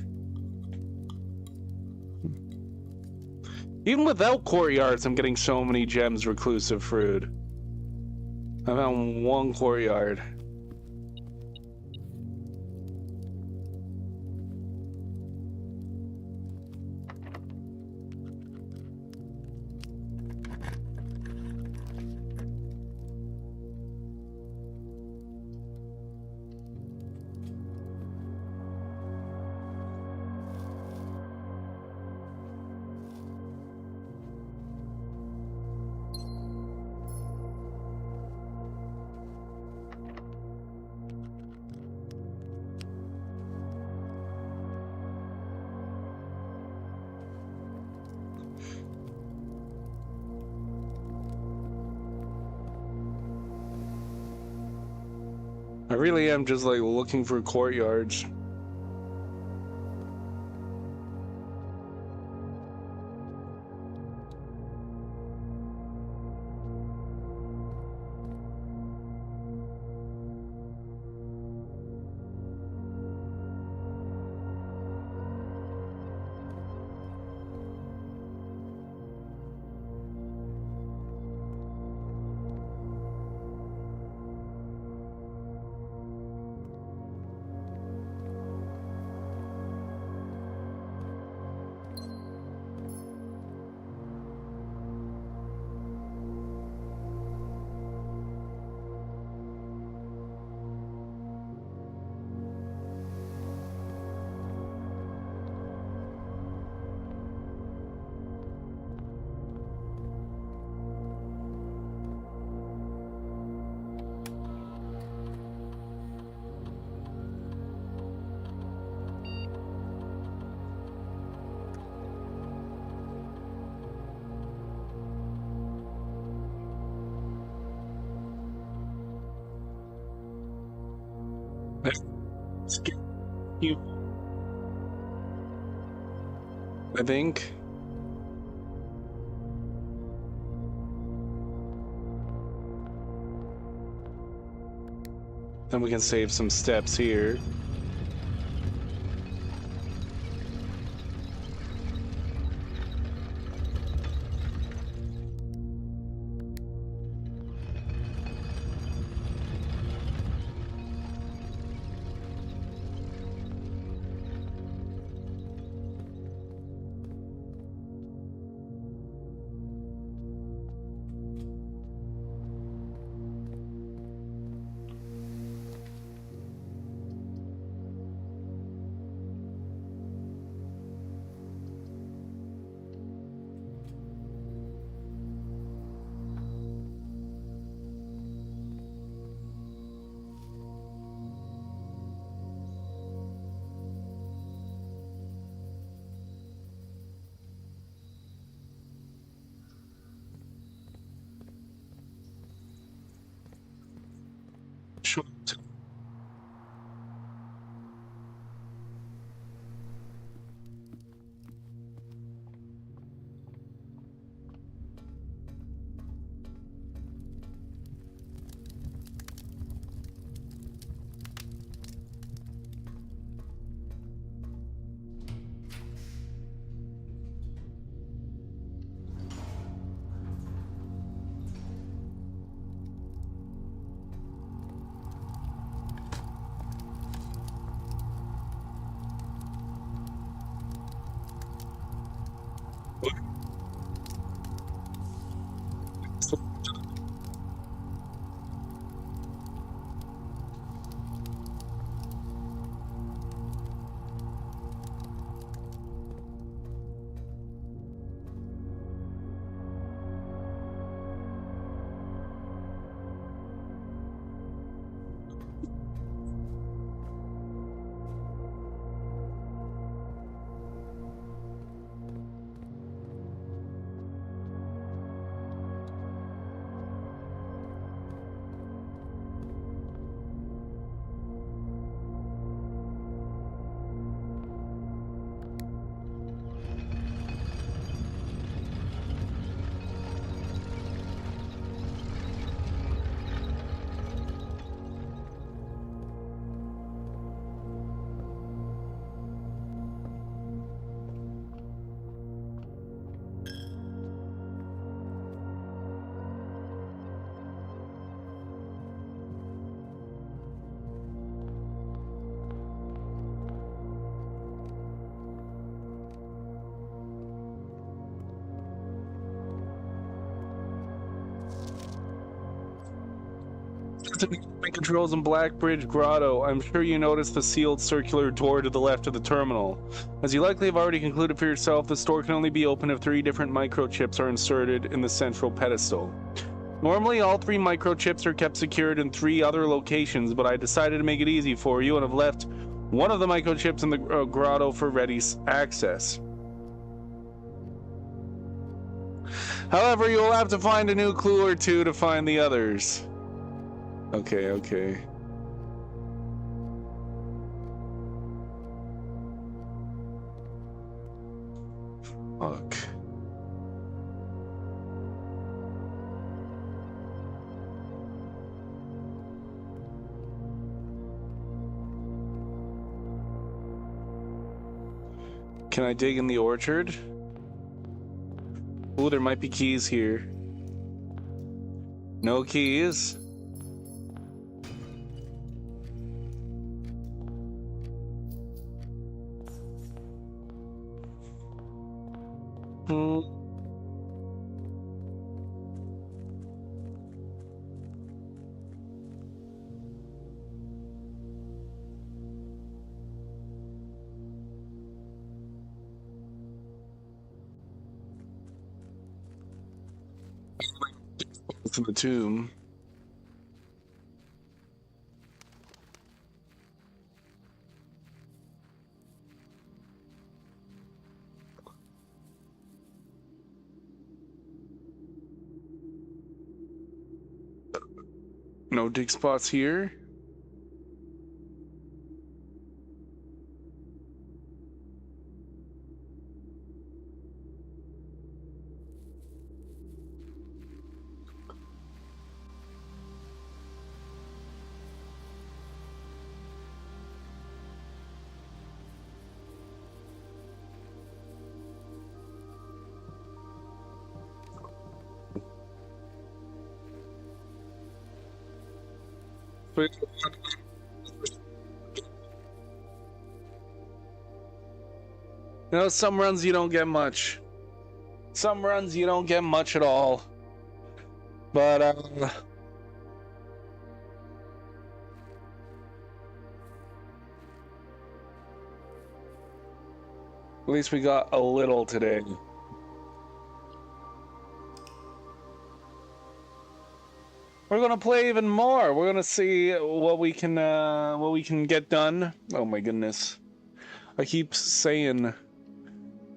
Even without courtyards, I'm getting so many gems, reclusive fruit. I found one courtyard. I really am just like looking for courtyards. You, I think. Then we can save some steps here. Controls in Black Bridge Grotto. I'm sure you noticed the sealed circular door to the left of the terminal. As you likely have already concluded for yourself, the store can only be opened if 3 different microchips are inserted in the central pedestal. Normally, all 3 microchips are kept secured in 3 other locations, but I decided to make it easy for you and have left one of the microchips in the grotto for ready access. However, you will have to find a new clue or 2 to find the others. Okay. Fuck. Can I dig in the orchard? Ooh, there might be keys here. No keys. To the tomb. No dig spots here. You know, some runs you don't get much. Some runs you don't get much at all. But, at least we got a little today. We're gonna play even more. We're gonna see what we can get done. Oh my goodness! I keep saying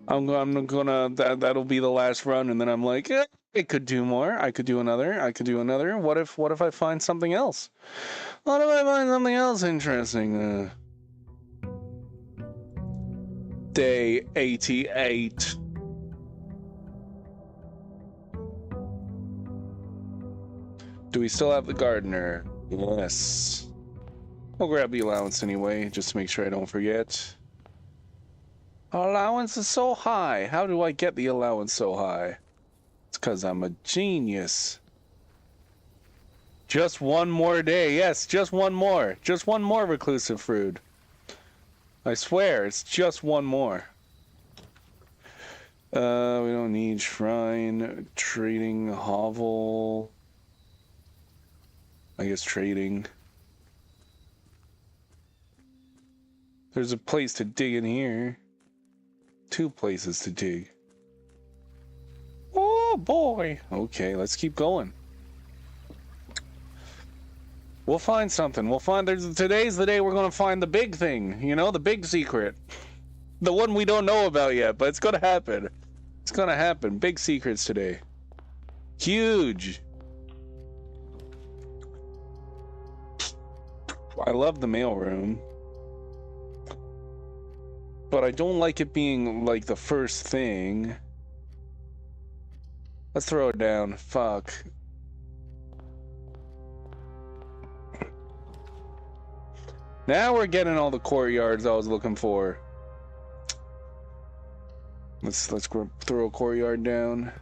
I'm gonna that'll be the last run, and then I'm like, I could do more. I could do another. I could do another. What if I find something else? What if I find something else interesting? Day 88. Do we still have the gardener? Yes. I'll grab the allowance anyway, just to make sure I don't forget. Allowance is so high. How do I get the allowance so high? It's because I'm a genius. Just one more day. Yes, just one more. Just one more reclusive fruit. I swear, it's just one more. We don't need shrine, trading, hovel. I guess trading. There's a place to dig in here. 2 places to dig. Oh boy. Okay, let's keep going. We'll find something. We'll find today's the day we're gonna find the big thing, you know, the big secret. The one we don't know about yet, but it's gonna happen. It's gonna happen. Big secrets today. Huge. I love the mailroom, but I don't like it being like the first thing. Let's throw it down. Fuck. Now we're getting all the courtyards I was looking for. Let's throw a courtyard down.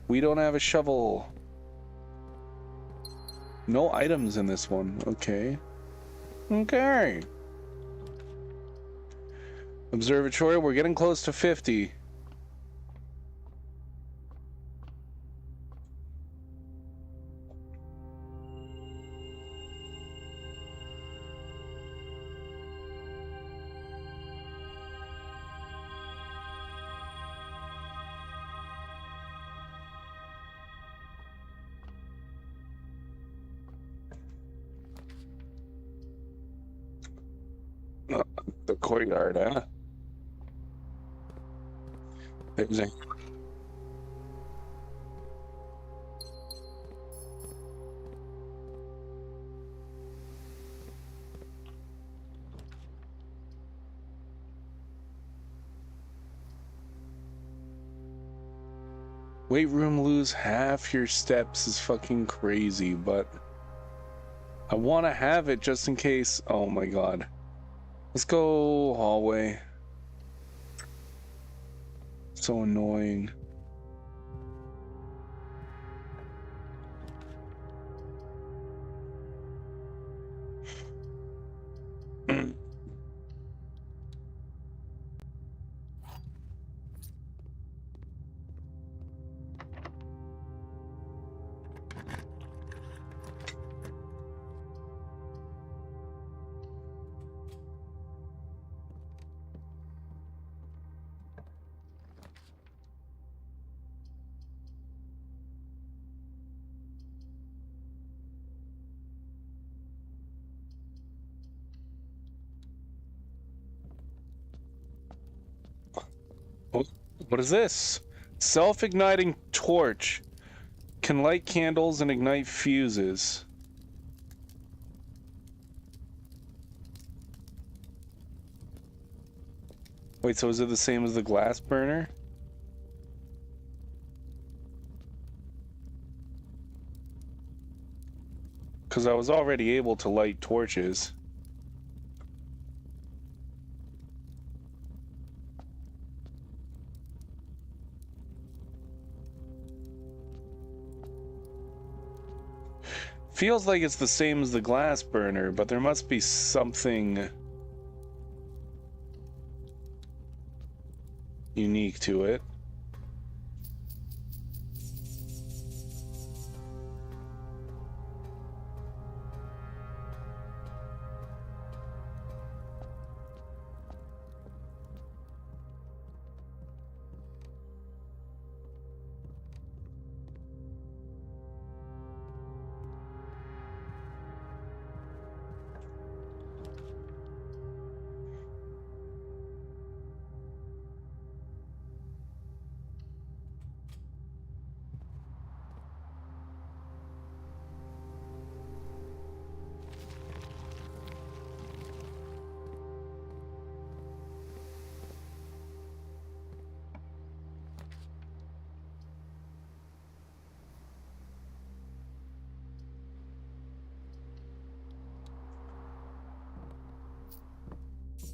We don't have a shovel. No items in this one. Okay. Okay. Observatory, we're getting close to 50. courtyard, huh? There's a... Weight room, lose half your steps is fucking crazy, but I want to have it just in case. Oh my god. Let's go hallway. So annoying. What is this? Self-igniting torch. Can light candles and ignite fuses. Wait, so is it the same as the glass burner? Because I was already able to light torches. Feels like it's the same as the glass burner, but there must be something unique to it.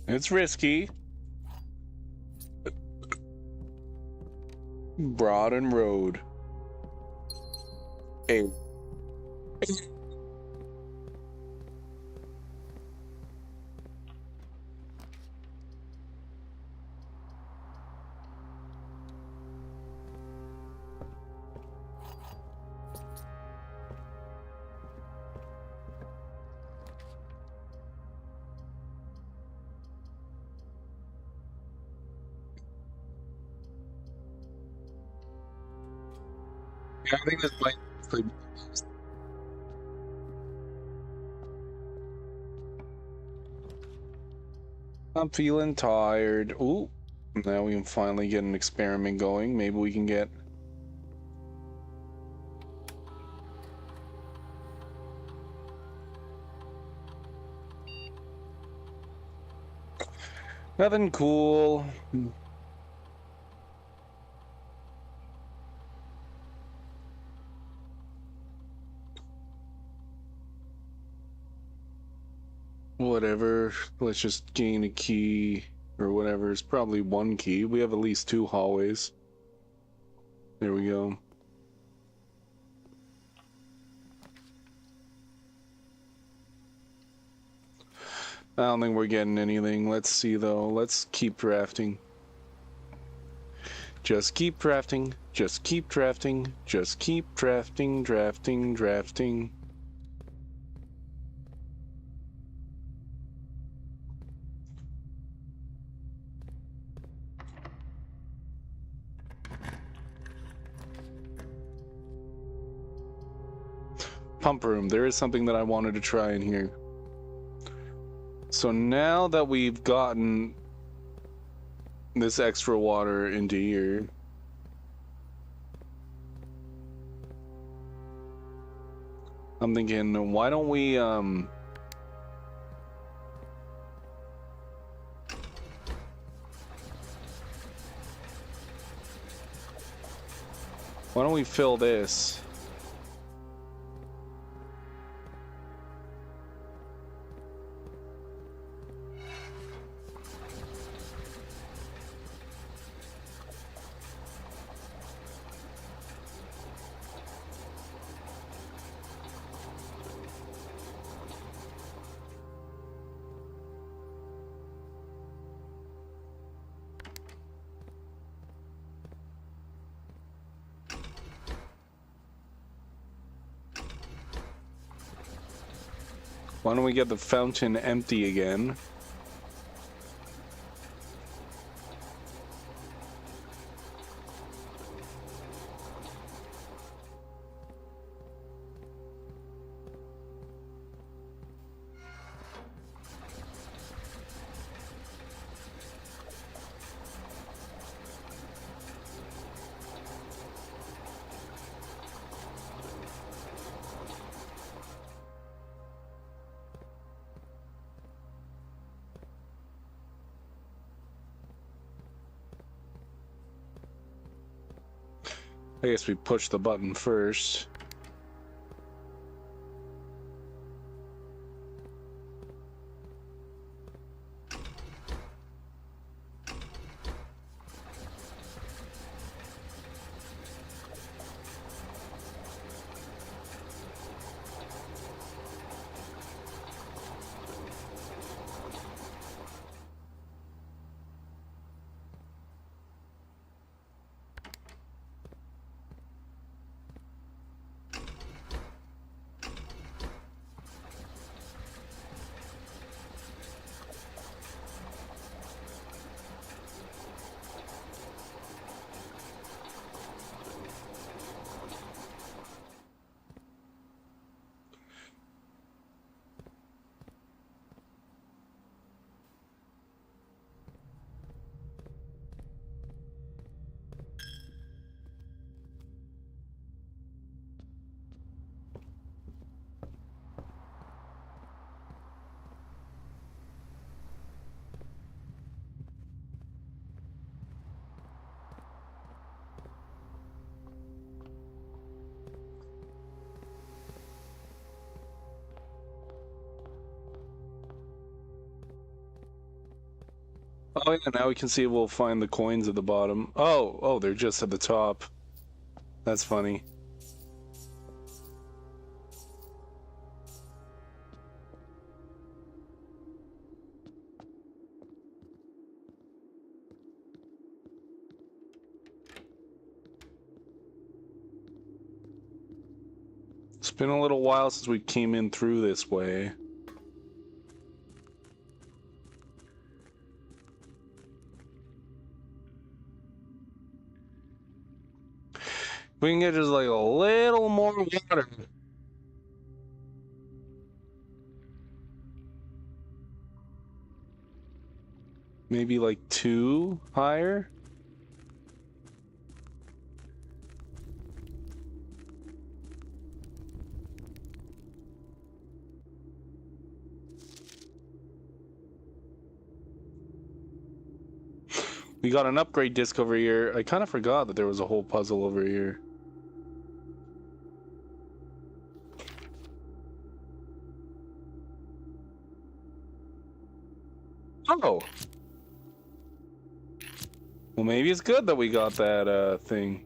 It's risky. Broaden Road. Hey. Yeah, I think this might be... I'm feeling tired. Ooh, now we can finally get an experiment going. Maybe we can get... Nothing cool. Whatever, let's just gain a key or whatever. It's probably one key. We have at least 2 hallways. There we go. I don't think we're getting anything. Let's see though. Let's keep drafting. Just keep drafting. Just keep drafting. Just keep drafting, drafting. Pump room. There is something that I wanted to try in here. So now that we've gotten this extra water into here, I'm thinking, why don't we fill this? Why don't we get the fountain empty again? I guess we push the button first. Oh yeah, now we can see we'll find the coins at the bottom. Oh, they're just at the top. That's funny. It's been a little while since we came in through this way. We can get just like a little more water. Maybe like 2 higher? We got an upgrade disc over here. I kind of forgot that there was a whole puzzle over here. Oh! Well, maybe it's good that we got that thing.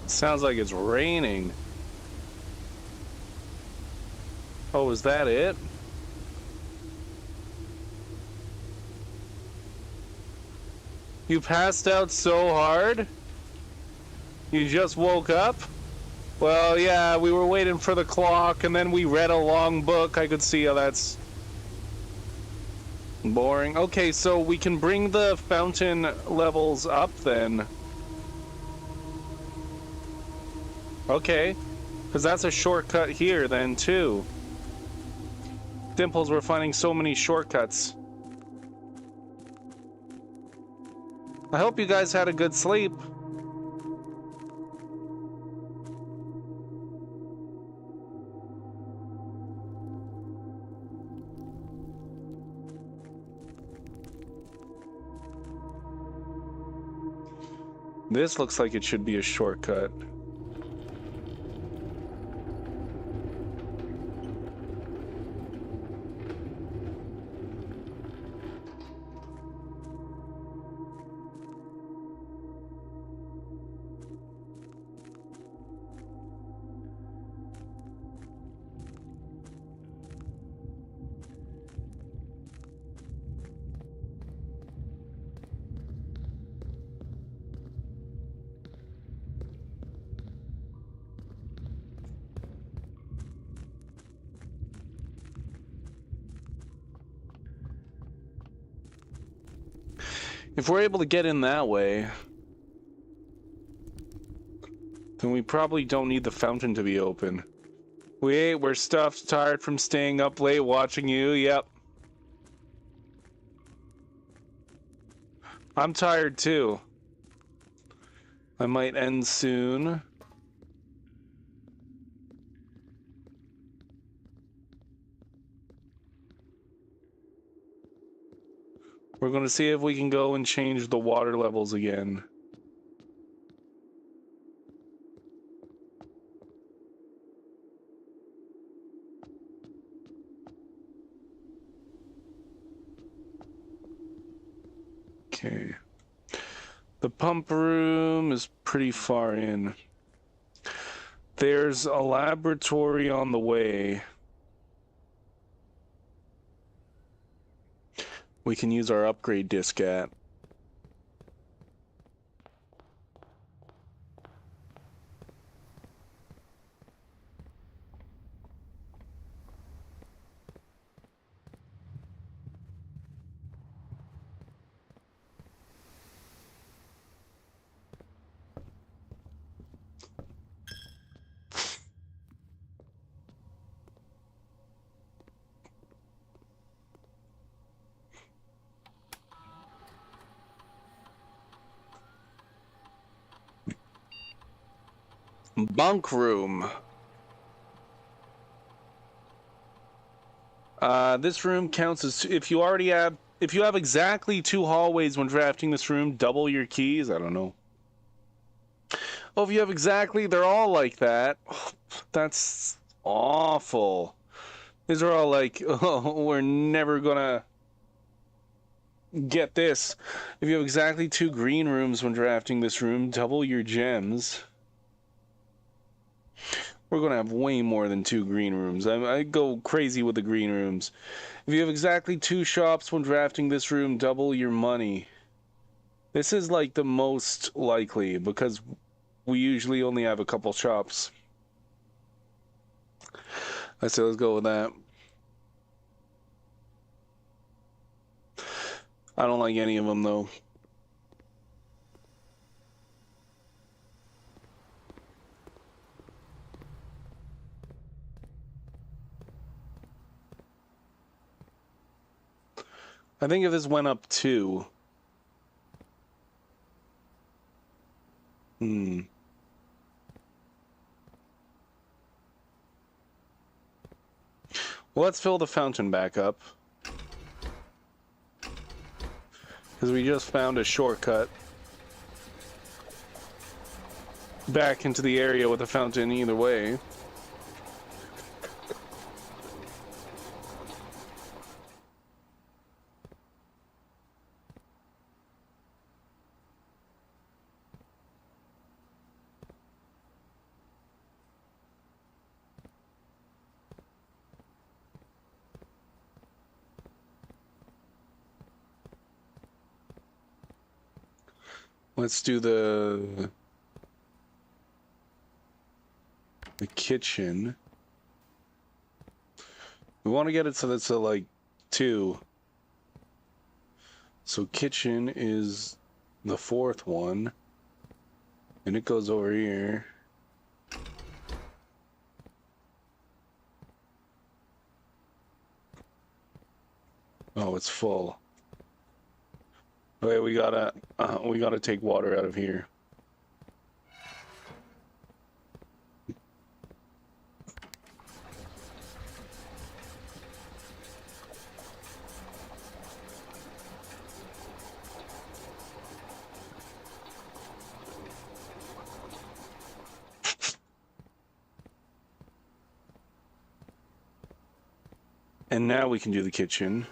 Sounds like it's raining. Oh, is that it? You passed out so hard? You just woke up? Well, yeah, we were waiting for the clock, and then we read a long book. I could see how that's boring. Okay, so we can bring the fountain levels up then. Okay, because that's a shortcut here then, too. Dimples, we're finding so many shortcuts. I hope you guys had a good sleep. This looks like it should be a shortcut. If we're able to get in that way, then we probably don't need the fountain to be open. We're stuffed, tired from staying up late watching you, yep. I'm tired too. I might end soon. We're gonna see if we can go and change the water levels again. Okay. The pump room is pretty far in. There's a laboratory on the way. We can use our upgrade disc at. Bunk room. This room counts as if you have exactly 2 hallways when drafting this room, double your keys. I don't know. Oh, if you have exactly, they're all like that. Oh, that's awful. These are all like, oh, we're never gonna get this. If you have exactly 2 green rooms when drafting this room, double your gems. We're gonna have way more than 2 green rooms. I go crazy with the green rooms. If you have exactly 2 shops when drafting this room, double your money. This is like the most likely because we usually only have a couple shops. I say let's go with that. I don't like any of them though. I think if this went up 2. Well, let's fill the fountain back up. Because we just found a shortcut back into the area with the fountain either way. Let's do the kitchen. We want to get it so that's a like 2. So kitchen is the 4th one, and it goes over here. Oh, it's full. Okay, we gotta take water out of here. And now we can do the kitchen.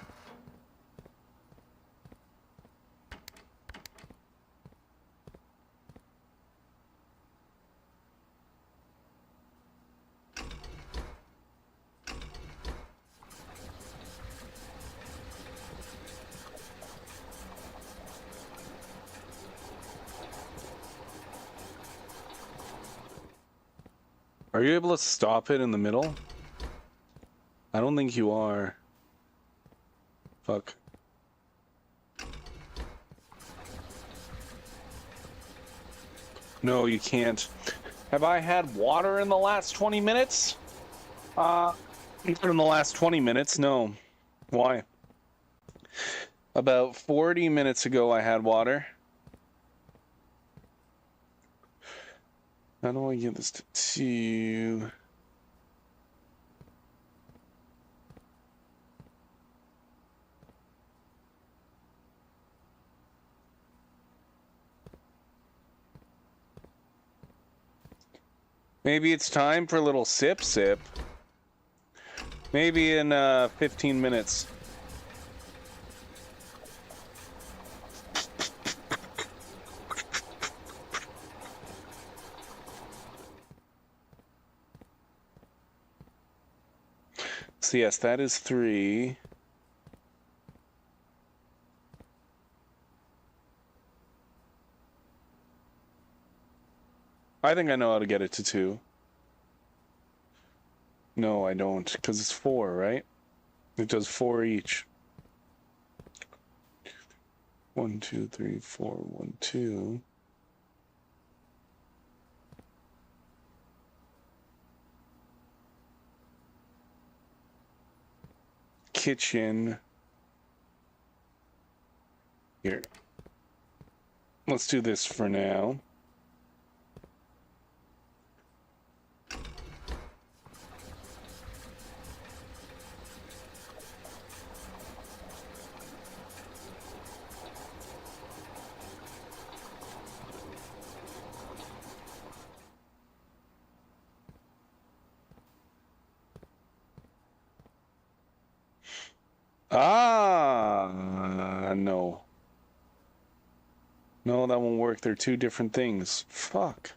Are you able to stop it in the middle? I don't think you are. Fuck. No, you can't. Have I had water in the last 20 minutes? In the last 20 minutes, no. Why? About 40 minutes ago I had water. How do I get this to 2? Maybe it's time for a little sip. Maybe in 15 minutes. So yes, that is 3. I think I know how to get it to 2. No, I don't, because it's 4, right? It does 4 each. 1, 2, 3, 4, 1, 2. Kitchen. Here. Let's do this for now. No. No, that won't work. They're 2 different things. Fuck.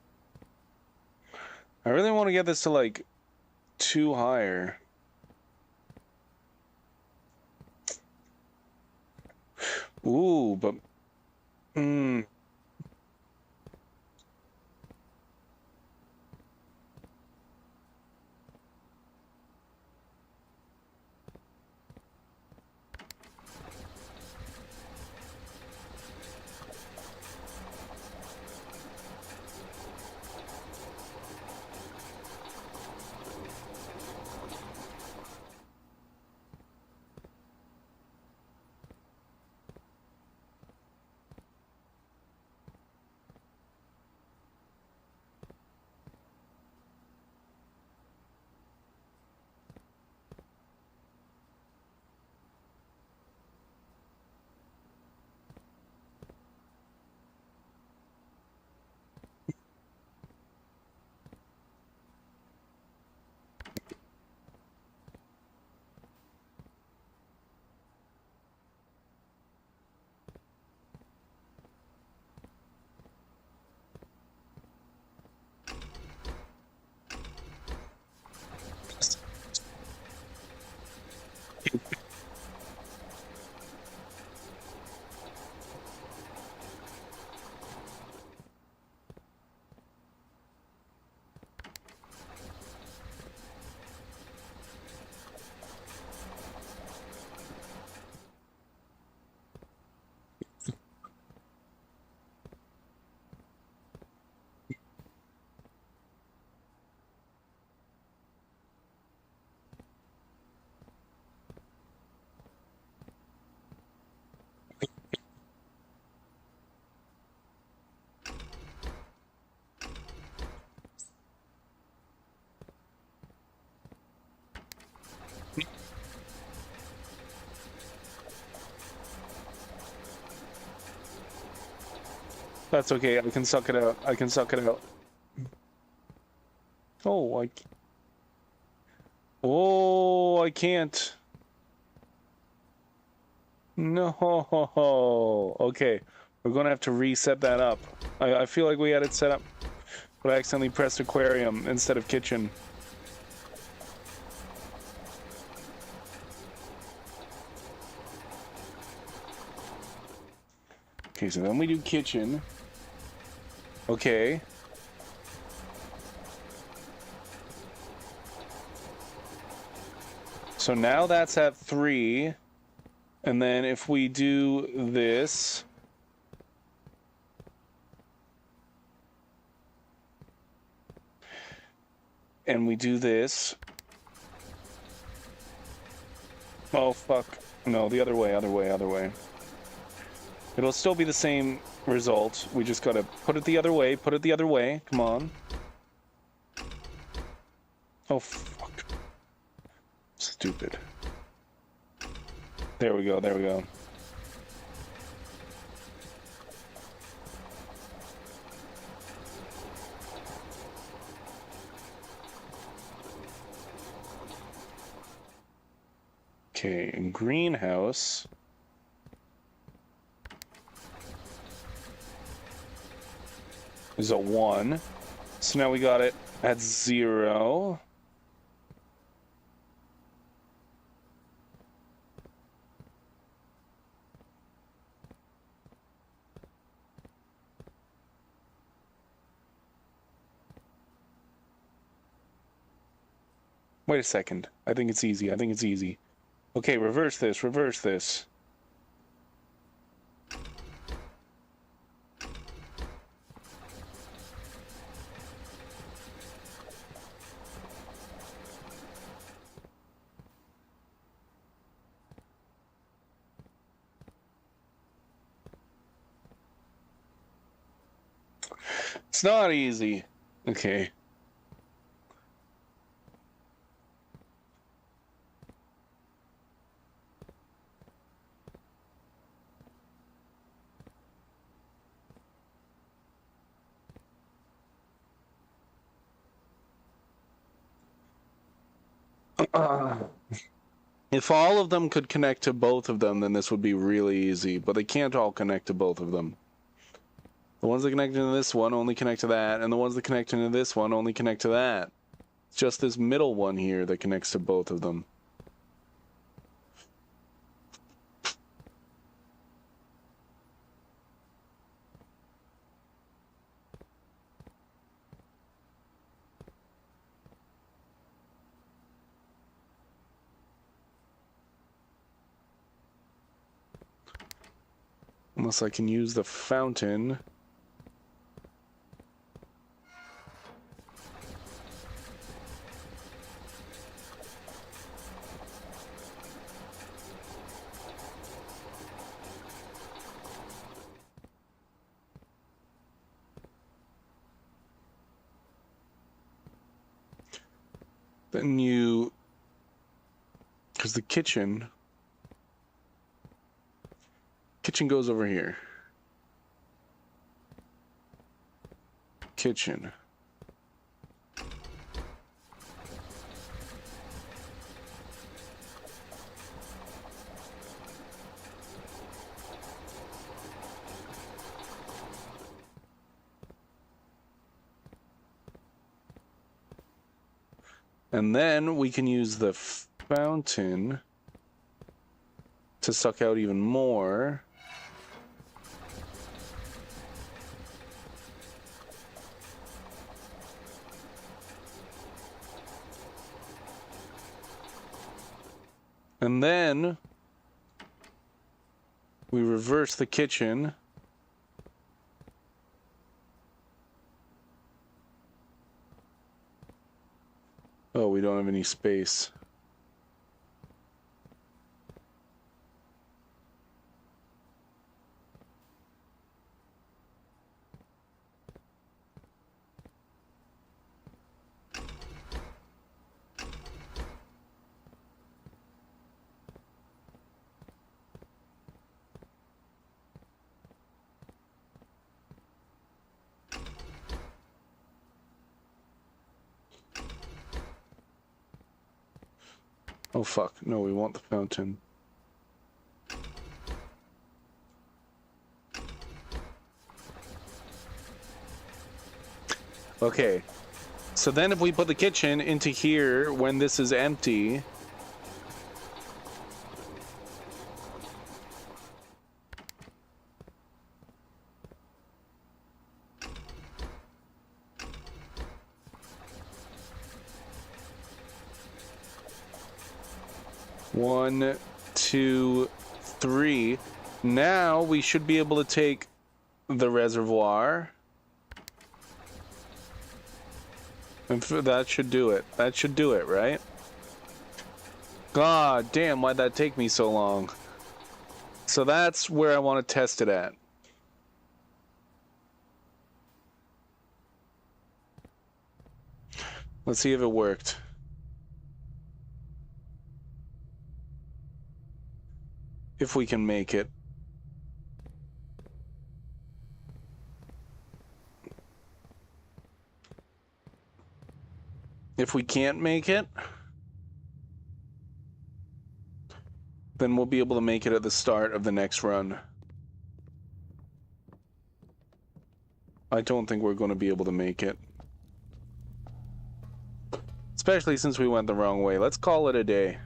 I really want to get this to, like, 2 higher. Ooh, but... That's okay. I can suck it out. I can suck it out. Oh, Oh, I can't. No. Okay. We're gonna have to reset that up. I feel like we had it set up, but I accidentally pressed aquarium instead of kitchen. Okay, so then we do kitchen. Okay. So now that's at 3. And then if we do this... And we do this... Oh, fuck. No, the other way, other way, other way. It'll still be the same result. We just gotta put it the other way, put it the other way. Come on. Oh, fuck. Stupid. There we go, there we go. Okay, in greenhouse... is a 1. So now we got it at 0. Wait a second. I think it's easy. I think it's easy. Okay, reverse this, reverse this. It's not easy. Okay. If all of them could connect to both of them, then this would be really easy, but they can't all connect to both of them. The ones that connect into this one only connect to that, and the ones that connect into this one only connect to that. It's just this middle one here that connects to both of them. Unless I can use the fountain. Then you... because the kitchen goes over here. Kitchen. And then we can use the fountain to suck out even more. And then we reverse the kitchen. Oh, we don't have any space. Oh fuck, no, we want the fountain. Okay, so then if we put the kitchen into here when this is empty... One, two, three. Now we should be able to take the reservoir. And that should do it. That should do it, right? God damn, why'd that take me so long? So that's where I want to test it at. Let's see if it worked. If we can make it. If we can't make it, then we'll be able to make it at the start of the next run. I don't think we're going to be able to make it. Especially since we went the wrong way. Let's call it a day.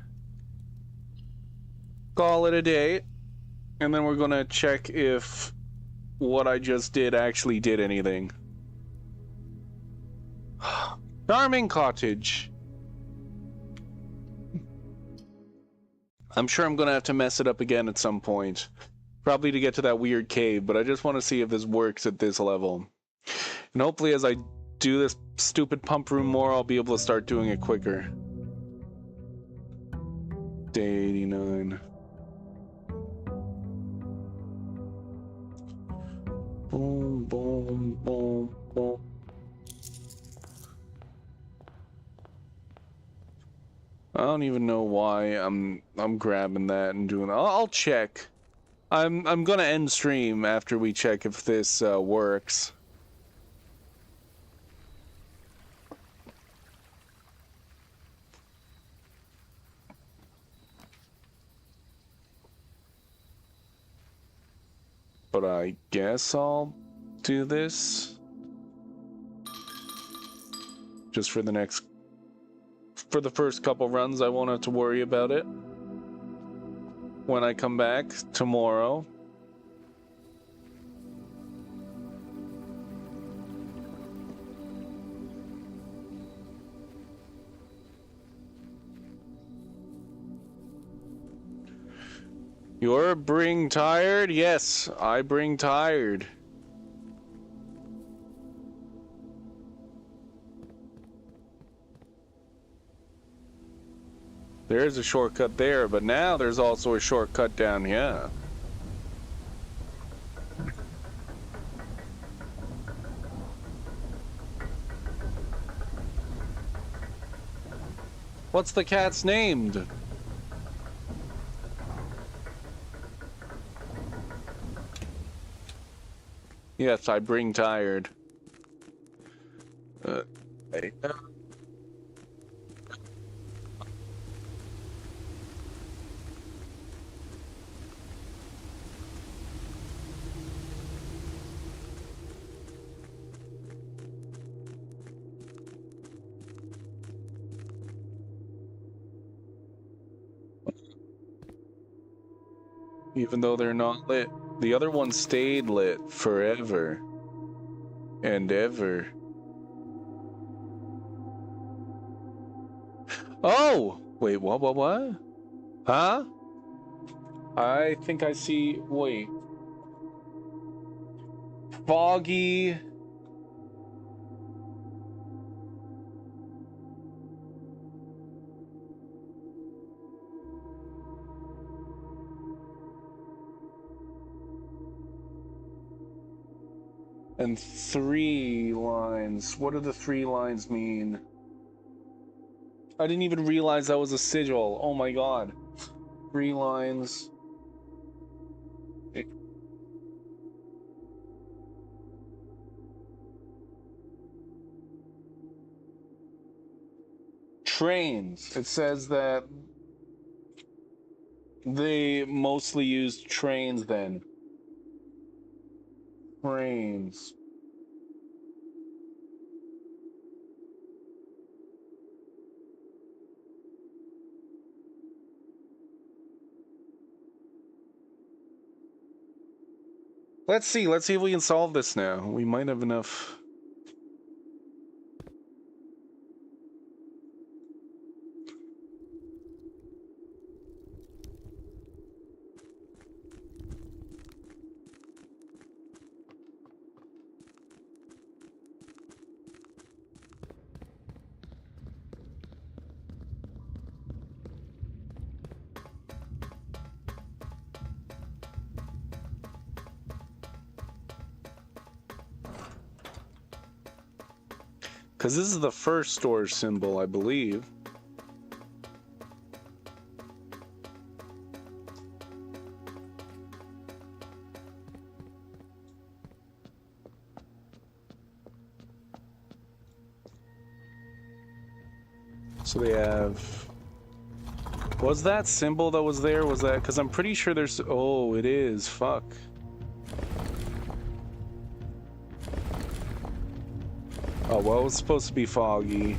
Call it a day. And then we're going to check if what I just did actually did anything. Charming cottage. I'm sure I'm going to have to mess it up again at some point. Probably to get to that weird cave, but I just want to see if this works at this level. And hopefully as I do this stupid pump room more, I'll be able to start doing it quicker. Day 89. Boom, boom, boom, boom. I don't even know why I'm grabbing that and doing that. I'll check. I'm gonna end stream after we check if this works. But I guess I'll do this just for the first couple runs. I won't have to worry about it when I come back tomorrow. You're bring tired? Yes, I bring tired. There's a shortcut there, but now there's also a shortcut down here. What's the cat's named? Yes, I bring tired. Even though they're not lit. The other one stayed lit forever and ever. Oh! Wait, what? Huh? I think I see... Wait. Foggy... And 3 lines. What do the 3 lines mean? I didn't even realize that was a sigil. Oh my god. 3 lines. Trains. It says that They mostly used trains then. Trains. Let's see if we can solve this now. We might have enough. Because this is the first storage symbol, I believe. So they have... Was that symbol that was there? Was that... Because I'm pretty sure there's... Oh, it is. Fuck. Oh, well, it was supposed to be foggy.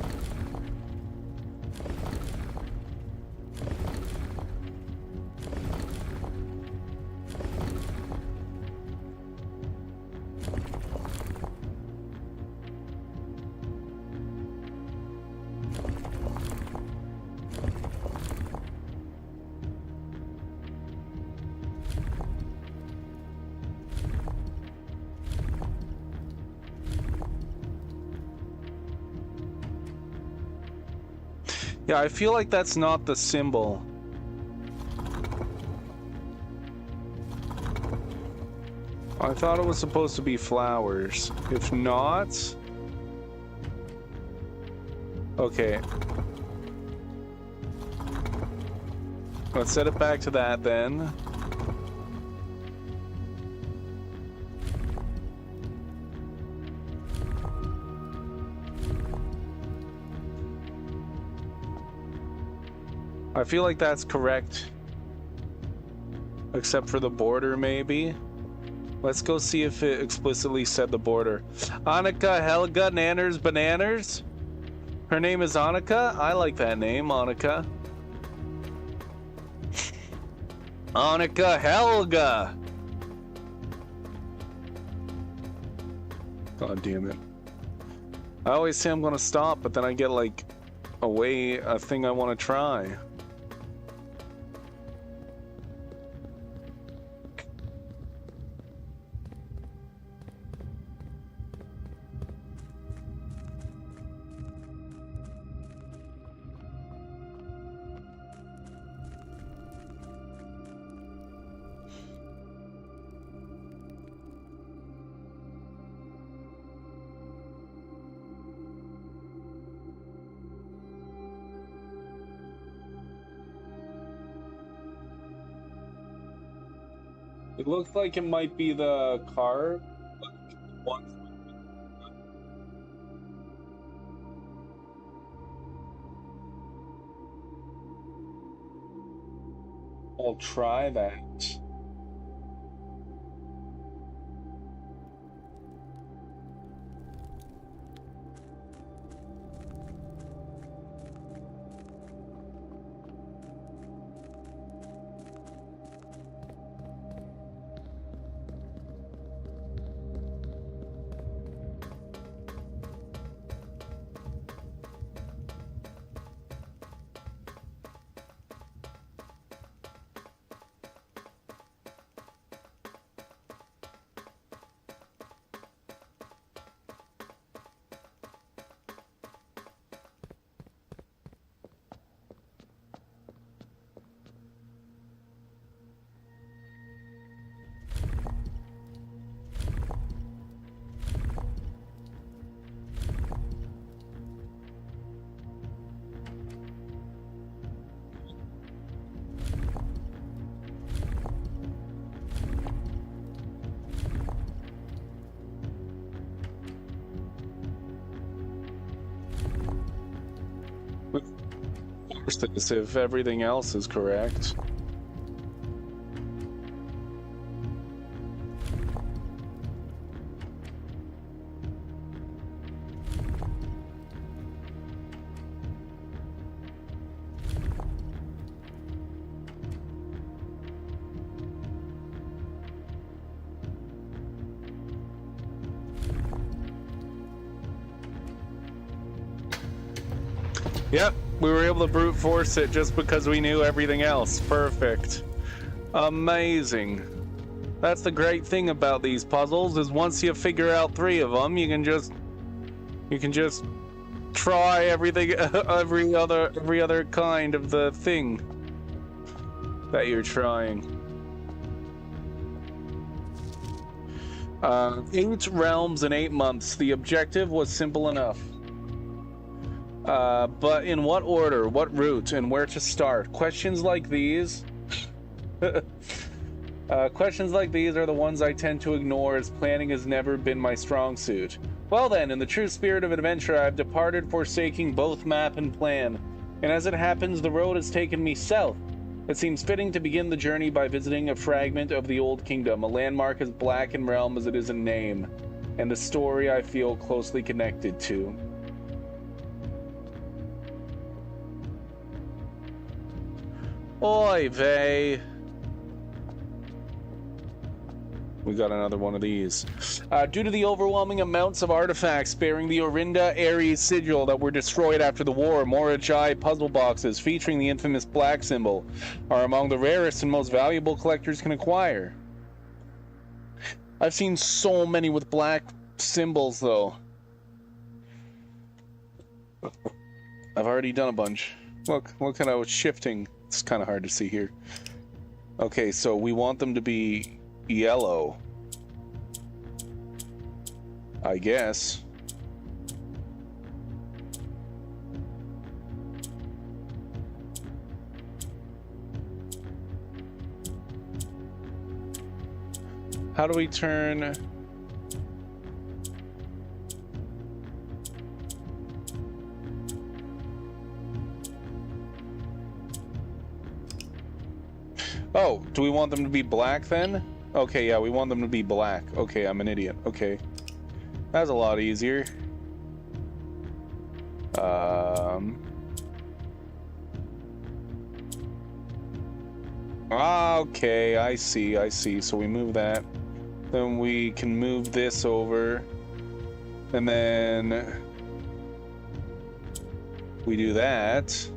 Yeah, I feel like that's not the symbol. I thought it was supposed to be flowers. If not... Okay. Let's set it back to that then. I feel like that's correct. Except for the border, maybe. Let's go see if it explicitly said the border. Annika, Helga, Nanners, Bananers? Her name is Annika? I like that name, Annika. Annika, Helga! God damn it. I always say I'm gonna stop, but then I get like a thing I want to try. It looks like it might be the car. I'll try that. If everything else is correct. Yep, we were able to brute force it just because we knew everything else. Perfect. Amazing. That's the great thing about these puzzles, is once you figure out 3 of them, you can just try everything, every other kind of the thing that you're trying. 8 realms in 8 months. The objective was simple enough. But in what order, what route, and where to start? Questions like these... questions like these are the ones I tend to ignore, as planning has never been my strong suit. Well then, in the true spirit of adventure, I have departed, forsaking both map and plan. And as it happens, the road has taken me south. It seems fitting to begin the journey by visiting a fragment of the Old Kingdom, a landmark as black in realm as it is in name, and a story I feel closely connected to. Oy vey. We got another one of these. Due to the overwhelming amounts of artifacts bearing the Orinda Ares sigil that were destroyed after the war, Morajai puzzle boxes featuring the infamous black symbol are among the rarest and most valuable collectors can acquire. I've seen so many with black symbols, though. I've already done a bunch. Look at how it's shifting. It's kind of hard to see here. Okay, so we want them to be yellow, I guess. How do we turn? Oh, do we want them to be black then? Okay, yeah, we want them to be black. Okay, I'm an idiot. Okay. That's a lot easier. Okay, I see. So we move that. Then we can move this over. And then we do that.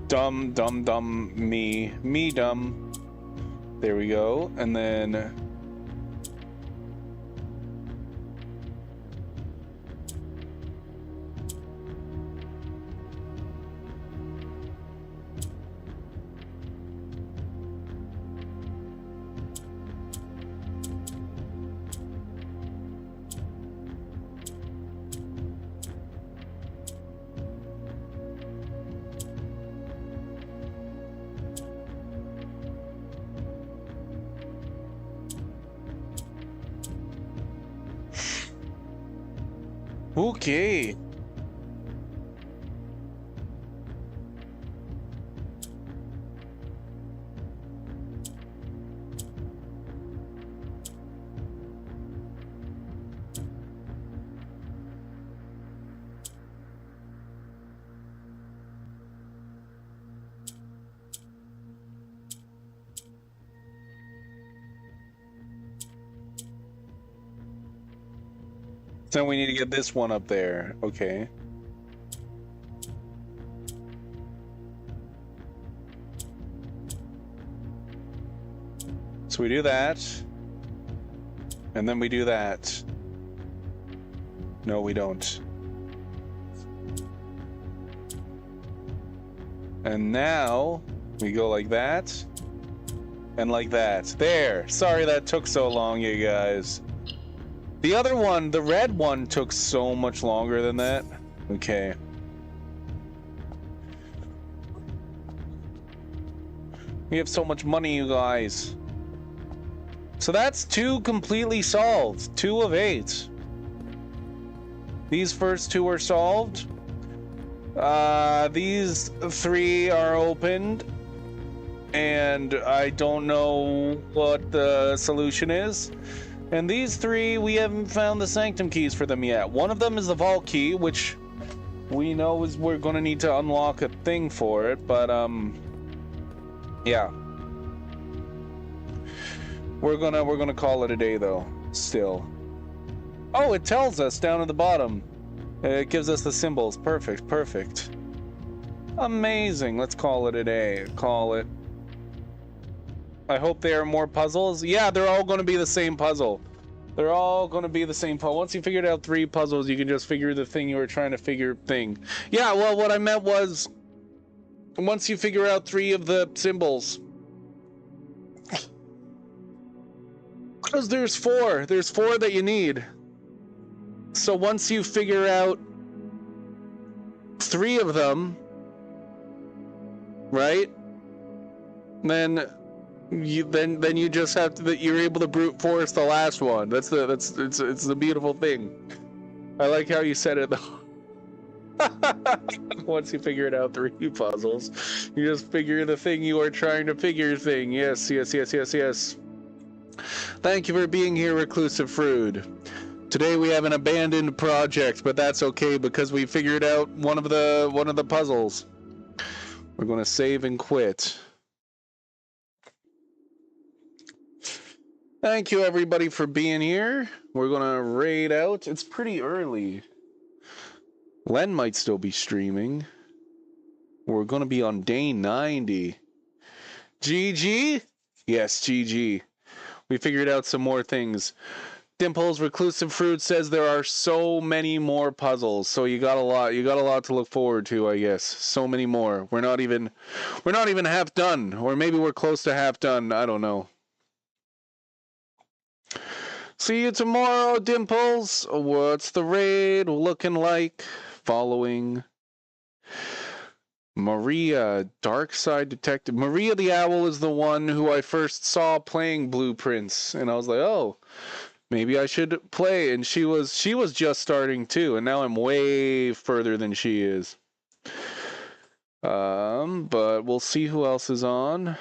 Dumb, me dumb. There we go, and then okay. So we need to get this one up there. Okay. So we do that. And then we do that. No, we don't. And now we go like that. And like that. There. Sorry that took so long, you guys. The other one, the red one, took so much longer than that. Okay. We have so much money, you guys. So that's 2 completely solved. 2 of 8. These first 2 are solved. These 3 are opened. And I don't know what the solution is. And these three, we haven't found the sanctum keys for them yet. One of them is the vault key, which we know is we're gonna need to unlock a thing for it, but yeah. We're gonna call it a day though, still. Oh, it tells us down at the bottom. It gives us the symbols. Perfect, perfect. Amazing. Let's call it a day. Call it. I hope there are more puzzles. Yeah, they're all going to be the same puzzle. They're all going to be the same puzzle. Once you figured out 3 puzzles, you can just figure the thing you were trying to figure thing. Yeah, well, what I meant was, once you figure out 3 of the symbols. Because there's 4. There's 4 that you need. So once you figure out 3 of them, right? Then you just have to, you're able to brute force the last one. It's the beautiful thing. I like how you said it though. Once you figure it out 3 puzzles, you just figure the thing you are trying to figure thing. Yes, yes, yes, yes, yes. Thank you for being here, Reclusive Fruit. Today we have an abandoned project, but that's okay because we figured out one of the puzzles. We're going to save and quit. Thank you everybody for being here. We're going to raid out. It's pretty early. Len might still be streaming. We're going to be on day 90. GG? Yes, GG. We figured out some more things. Dimples Reclusive Fruit says there are so many more puzzles. So you got a lot to look forward to, I guess. So many more. We're not even half done, or maybe we're close to half done. I don't know. See you tomorrow, Dimples. What's the raid looking like? Following Maria, Dark Side Detective. Maria the Owl is the one who I first saw playing Blueprints, and I was like, oh, maybe I should play. And she was just starting too, and now I'm way further than she is. But we'll see who else is on.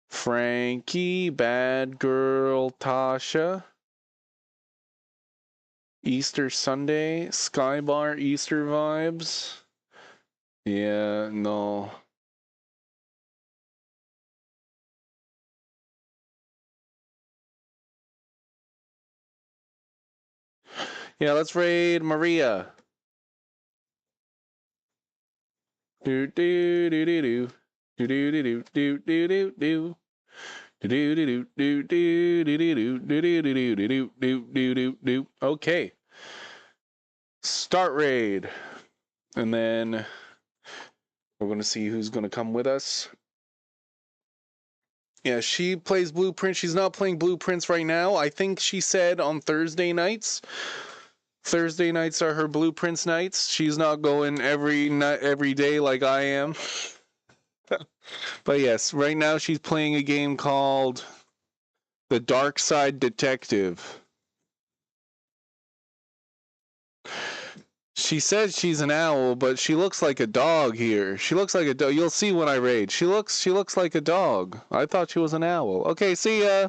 Frankie, Bad Girl, Tasha. Easter Sunday, Skybar, Easter vibes. Yeah, no. Yeah, let's raid Maria. Do do do do do. Do do do do do do do. Okay. Start raid. And then we're going to see who's going to come with us. Yeah, she plays Blueprints. She's not playing Blueprints right now. I think she said on Thursday nights. Thursday nights are her Blueprints nights. She's not going every night, every day like I am. But yes, right now she's playing a game called The Dark Side Detective. She says she's an owl, but she looks like a dog here. She looks like a dog. You'll see when I raid. She looks like a dog. I thought she was an owl. Okay, see ya.